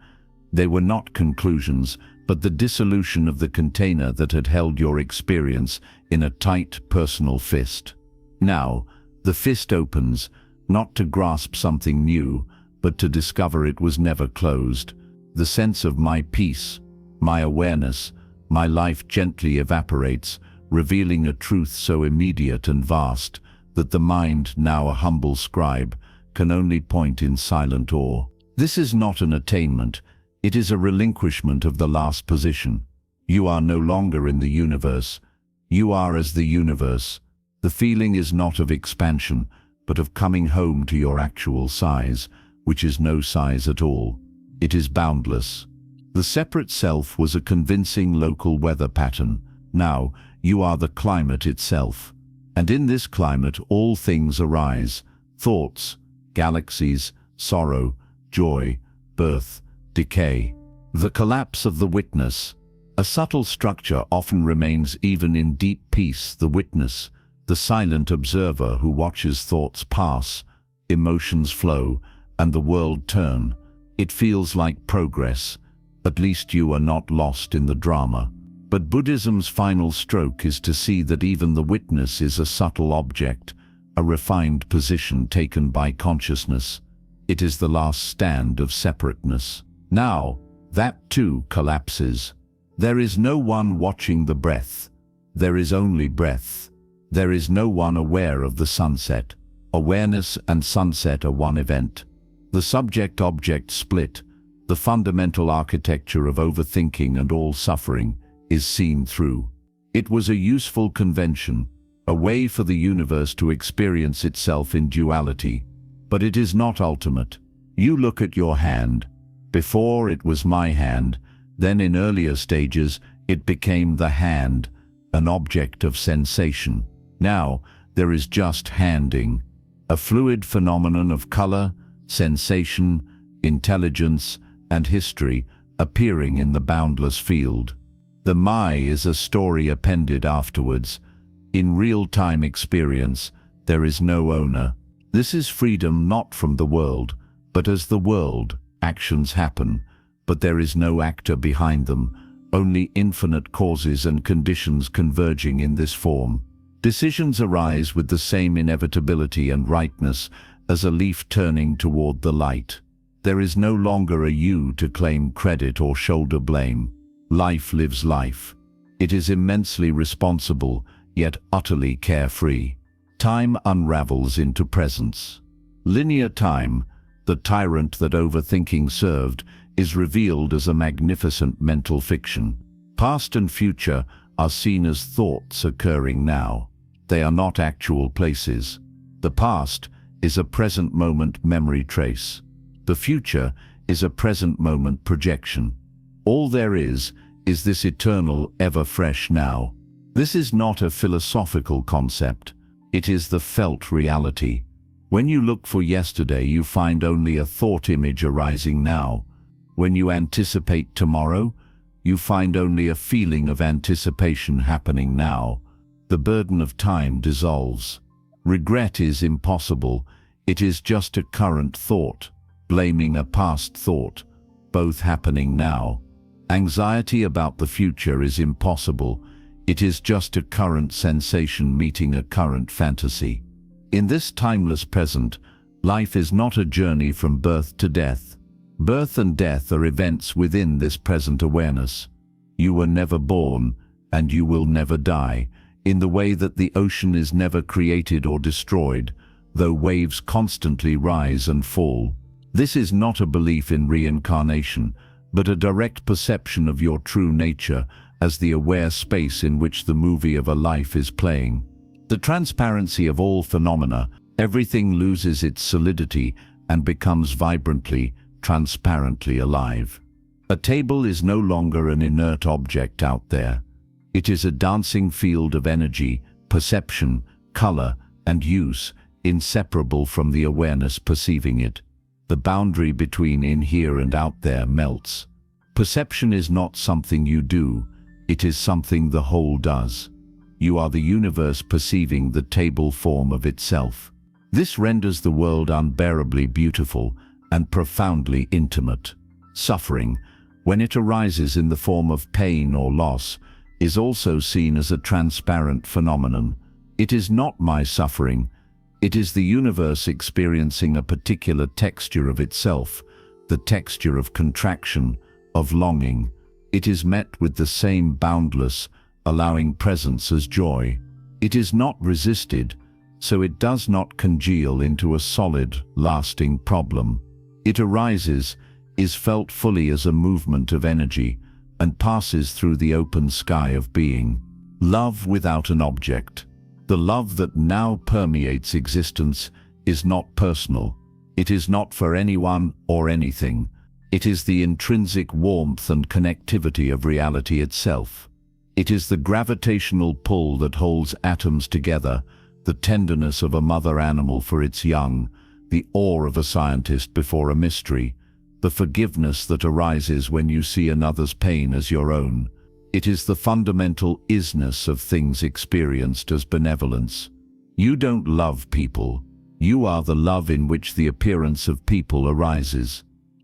they were not conclusions, but the dissolution of the container that had held your experience in a tight personal fist. Now, the fist opens, not to grasp something new, but to discover it was never closed. The sense of my peace, my awareness, my life gently evaporates, revealing a truth so immediate and vast that the mind, now a humble scribe, can only point in silent awe. This is not an attainment, it is a relinquishment of the last position. You are no longer in the universe, you are as the universe. The feeling is not of expansion, but of coming home to your actual size, which is no size at all. It is boundless. The separate self was a convincing local weather pattern. Now, you are the climate itself. And in this climate all things arise: thoughts, galaxies, sorrow, joy, birth, decay. The collapse of the witness. A subtle structure often remains even in deep peace: the witness, the silent observer who watches thoughts pass, emotions flow, and the world turn. It feels like progress. At least you are not lost in the drama. But Buddhism's final stroke is to see that even the witness is a subtle object, a refined position taken by consciousness. It is the last stand of separateness. Now, that too collapses. There is no one watching the breath. There is only breath. There is no one aware of the sunset. Awareness and sunset are one event. The subject-object split, the fundamental architecture of overthinking and all suffering, is seen through. It was a useful convention, a way for the universe to experience itself in duality. But it is not ultimate. You look at your hand. Before it was my hand, then in earlier stages it became the hand, an object of sensation. Now there is just handing, a fluid phenomenon of color, sensation, intelligence, and history appearing in the boundless field. The my is a story appended afterwards. In real-time experience, there is no owner. This is freedom not from the world, but as the world. Actions happen, but there is no actor behind them, only infinite causes and conditions converging in this form. Decisions arise with the same inevitability and rightness as a leaf turning toward the light. There is no longer a you to claim credit or shoulder blame. Life lives life. It is immensely responsible, yet utterly carefree. Time unravels into presence. Linear time, the tyrant that overthinking served, is revealed as a magnificent mental fiction. Past and future are seen as thoughts occurring now. They are not actual places. The past is a present moment memory trace. The future is a present moment projection. All there is this eternal, ever-fresh now. This is not a philosophical concept. It is the felt reality. When you look for yesterday, you find only a thought image arising now. When you anticipate tomorrow, you find only a feeling of anticipation happening now. The burden of time dissolves. Regret is impossible. It is just a current thought, blaming a past thought, both happening now. Anxiety about the future is impossible. It is just a current sensation meeting a current fantasy. In this timeless present, life is not a journey from birth to death. Birth and death are events within this present awareness. You were never born, and you will never die, in the way that the ocean is never created or destroyed, though waves constantly rise and fall. This is not a belief in reincarnation, but a direct perception of your true nature as the aware space in which the movie of a life is playing. The transparency of all phenomena, everything loses its solidity and becomes vibrantly, transparently alive. A table is no longer an inert object out there. It is a dancing field of energy, perception, color, and use, inseparable from the awareness perceiving it. The boundary between in here and out there melts. Perception is not something you do, it is something the whole does. You are the universe perceiving the table form of itself. This renders the world unbearably beautiful and profoundly intimate. Suffering, when it arises in the form of pain or loss, is also seen as a transparent phenomenon. It is not my suffering. It is the universe experiencing a particular texture of itself, the texture of contraction, of longing. It is met with the same boundless, allowing presence as joy. It is not resisted, so it does not congeal into a solid, lasting problem. It arises, is felt fully as a movement of energy, and passes through the open sky of being. Love without an object. The love that now permeates existence is not personal. It is not for anyone or anything. It is the intrinsic warmth and connectivity of reality itself. It is the gravitational pull that holds atoms together, the tenderness of a mother animal for its young, the awe of a scientist before a mystery, the forgiveness that arises when you see another's pain as your own. It is the fundamental isness of things experienced as benevolence. You don't love people. You are the love in which the appearance of people arises.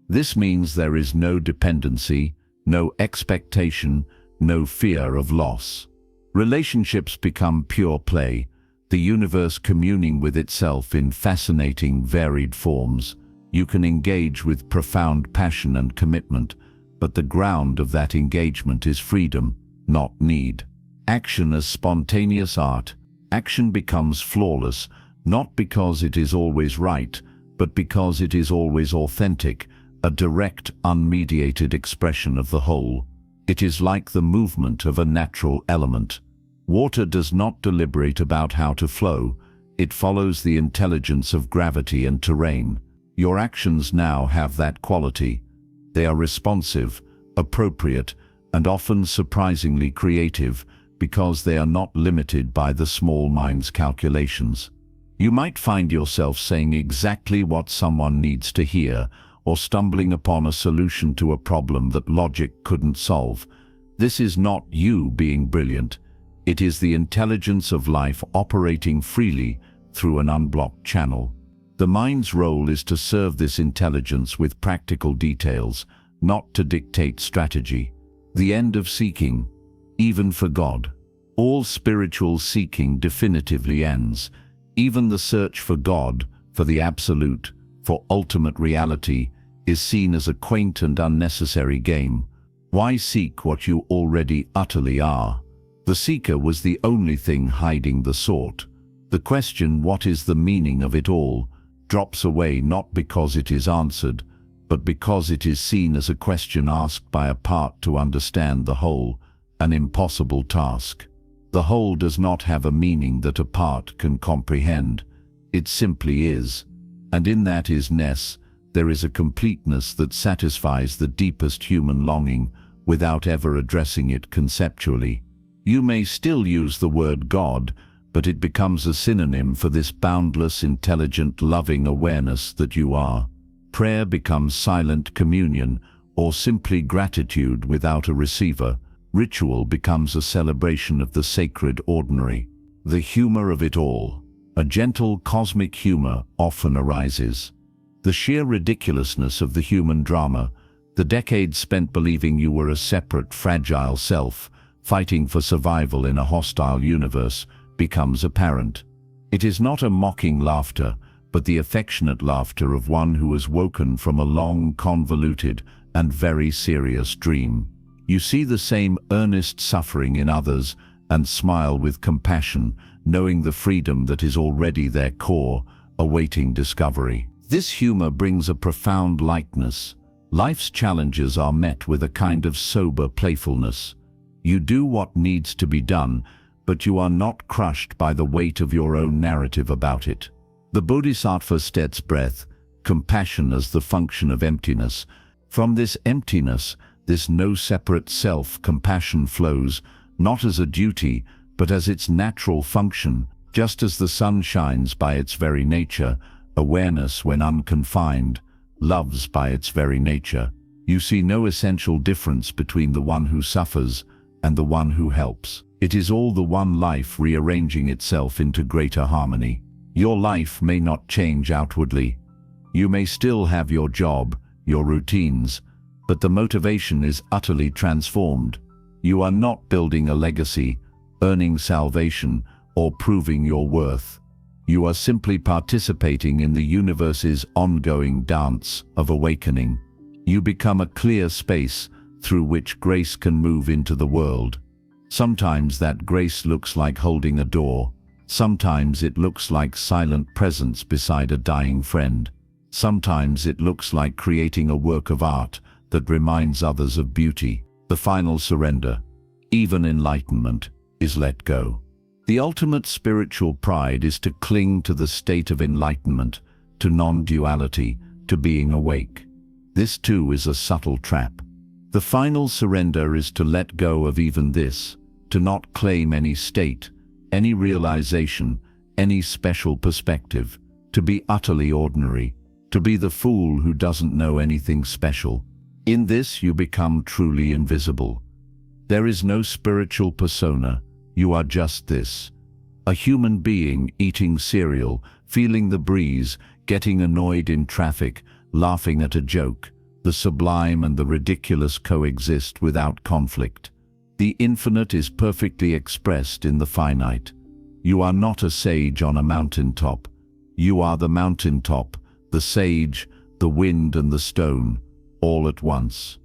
This means there is no dependency, no expectation, no fear of loss. Relationships become pure play, the universe communing with itself in fascinating, varied forms. You can engage with profound passion and commitment, but the ground of that engagement is freedom, not need. Action as spontaneous art. Action becomes flawless, not because it is always right, but because it is always authentic, a direct, unmediated expression of the whole. It is like the movement of a natural element. Water does not deliberate about how to flow. It follows the intelligence of gravity and terrain. Your actions now have that quality. They are responsive, appropriate, and often surprisingly creative because they are not limited by the small mind's calculations. You might find yourself saying exactly what someone needs to hear, or stumbling upon a solution to a problem that logic couldn't solve. This is not you being brilliant. It is the intelligence of life operating freely through an unblocked channel. The mind's role is to serve this intelligence with practical details, not to dictate strategy. The end of seeking, even for God. All spiritual seeking definitively ends. Even the search for God, for the absolute, for ultimate reality, is seen as a quaint and unnecessary game. Why seek what you already utterly are? The seeker was the only thing hiding the sought. The question, what is the meaning of it all, drops away not because it is answered, but because it is seen as a question asked by a part to understand the whole, an impossible task. The whole does not have a meaning that a part can comprehend. It simply is. And in that isness, there is a completeness that satisfies the deepest human longing without ever addressing it conceptually. You may still use the word God, but it becomes a synonym for this boundless, intelligent, loving awareness that you are. Prayer becomes silent communion, or simply gratitude without a receiver. Ritual becomes a celebration of the sacred ordinary. The humor of it all. A gentle cosmic humor often arises. The sheer ridiculousness of the human drama, the decades spent believing you were a separate, fragile self, fighting for survival in a hostile universe, becomes apparent. It is not a mocking laughter, but the affectionate laughter of one who has woken from a long, convoluted, and very serious dream. You see the same earnest suffering in others and smile with compassion, knowing the freedom that is already their core, awaiting discovery. This humor brings a profound lightness. Life's challenges are met with a kind of sober playfulness. You do what needs to be done, but you are not crushed by the weight of your own narrative about it. The Bodhisattva stead's breath, compassion as the function of emptiness. From this emptiness, this no separate self, compassion flows, not as a duty, but as its natural function. Just as the sun shines by its very nature, awareness, when unconfined, loves by its very nature. You see no essential difference between the one who suffers and the one who helps. It is all the one life rearranging itself into greater harmony. Your life may not change outwardly, You may still have your job, your routines, but the motivation is utterly transformed. You are not building a legacy, earning salvation, or proving your worth. You are simply participating in the universe's ongoing dance of awakening. You become a clear space through which grace can move into the world. Sometimes that grace looks like holding a door. Sometimes it looks like silent presence beside a dying friend. Sometimes it looks like creating a work of art that reminds others of beauty. The final surrender, even enlightenment, is let go. The ultimate spiritual pride is to cling to the state of enlightenment, to non-duality, to being awake. This too is a subtle trap. The final surrender is to let go of even this, to not claim any state, any realization, any special perspective, to be utterly ordinary, to be the fool who doesn't know anything special. In this you become truly invisible. There is no spiritual persona, you are just this. A human being eating cereal, feeling the breeze, getting annoyed in traffic, laughing at a joke. The sublime and the ridiculous coexist without conflict. The infinite is perfectly expressed in the finite. You are not a sage on a mountaintop. You are the mountaintop, the sage, the wind and the stone, all at once.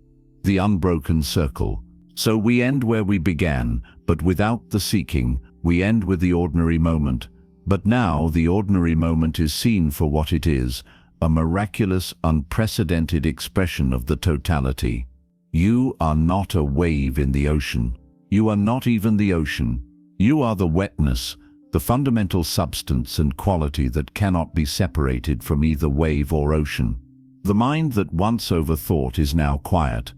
The unbroken circle. So we end where we began, but without the seeking. We end with the ordinary moment. But now the ordinary moment is seen for what it is, a miraculous, unprecedented expression of the totality. You are not a wave in the ocean. You are not even the ocean. You are the wetness, the fundamental substance and quality that cannot be separated from either wave or ocean. The mind that once overthought is now quiet,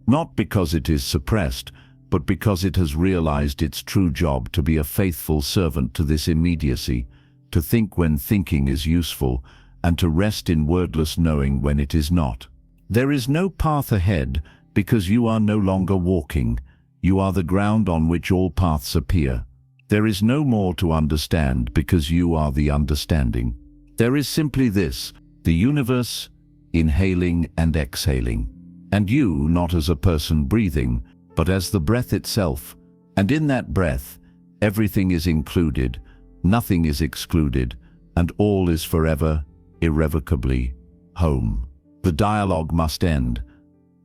not because it is suppressed, but because it has realized its true job to be a faithful servant to this immediacy, to think when thinking is useful, and to rest in wordless knowing when it is not. There is no path ahead because you are no longer walking. You are the ground on which all paths appear. There is no more to understand because you are the understanding. There is simply this, the universe, inhaling and exhaling. And you not as a person breathing, but as the breath itself. And in that breath, everything is included, nothing is excluded, and all is forever, irrevocably, home. The dialogue must end,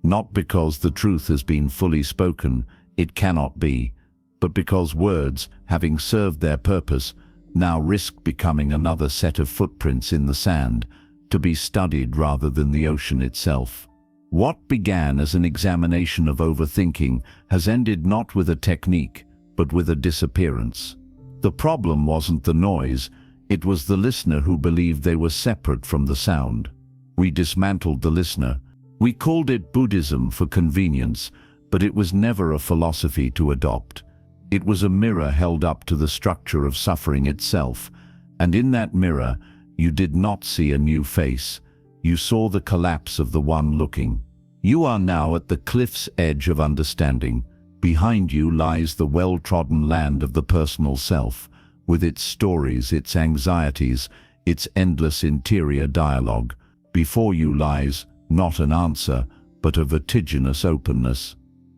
not because the truth has been fully spoken, it cannot be, but because words, having served their purpose, now risk becoming another set of footprints in the sand, to be studied rather than the ocean itself. What began as an examination of overthinking has ended not with a technique, but with a disappearance. The problem wasn't the noise, it was the listener who believed they were separate from the sound. We dismantled the listener. We called it Buddhism for convenience, but it was never a philosophy to adopt. It was a mirror held up to the structure of suffering itself, and in that mirror, you did not see a new face. You saw the collapse of the one looking. You are now at the cliff's edge of understanding. Behind you lies the well-trodden land of the personal self, with its stories, its anxieties, its endless interior dialogue. Before you lies not an answer, but a vertiginous openness.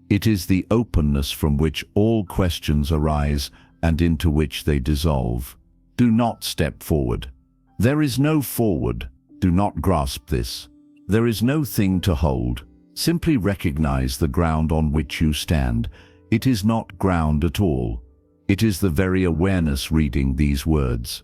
It is the openness from which all questions arise and into which they dissolve. Do not step forward. There is no forward. Do not grasp this. There is no thing to hold. Simply recognize the ground on which you stand. It is not ground at all. It is the very awareness reading these words.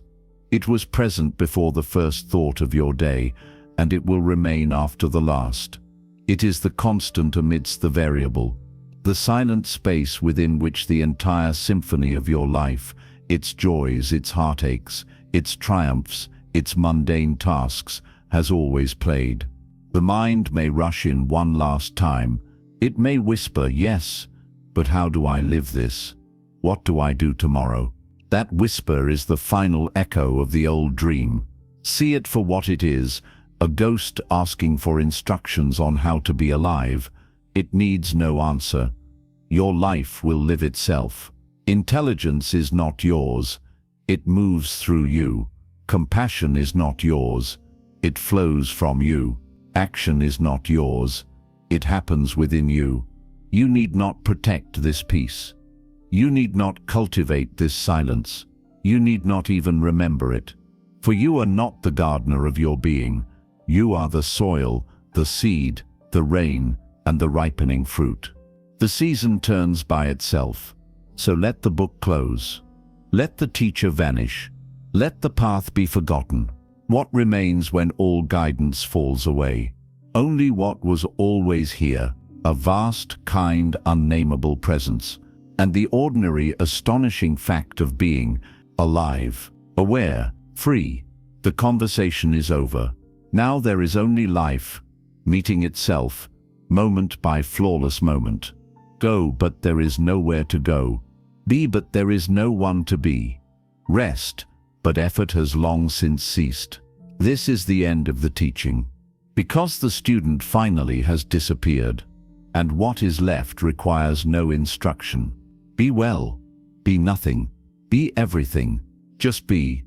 It was present before the first thought of your day, and it will remain after the last. It is the constant amidst the variable, the silent space within which the entire symphony of your life, its joys, its heartaches, its triumphs, its mundane tasks, has always played. The mind may rush in one last time. It may whisper, yes, but how do I live this? What do I do tomorrow? That whisper is the final echo of the old dream. See it for what it is, a ghost asking for instructions on how to be alive. It needs no answer. Your life will live itself. Intelligence is not yours. It moves through you. Compassion is not yours. It flows from you. Action is not yours. It happens within you. You need not protect this peace. You need not cultivate this silence. You need not even remember it. For you are not the gardener of your being. You are the soil, the seed, the rain, and the ripening fruit. The season turns by itself. So let the book close. Let the teacher vanish. Let the path be forgotten. What remains when all guidance falls away? Only what was always here, a vast, kind, unnameable presence, and the ordinary, astonishing fact of being alive, aware, free. The conversation is over. Now there is only life, meeting itself, moment by flawless moment. Go, but there is nowhere to go. Be, but there is no one to be. Rest, but effort has long since ceased. This is the end of the teaching, because the student finally has disappeared, and what is left requires no instruction. Be well, be nothing, be everything, just be.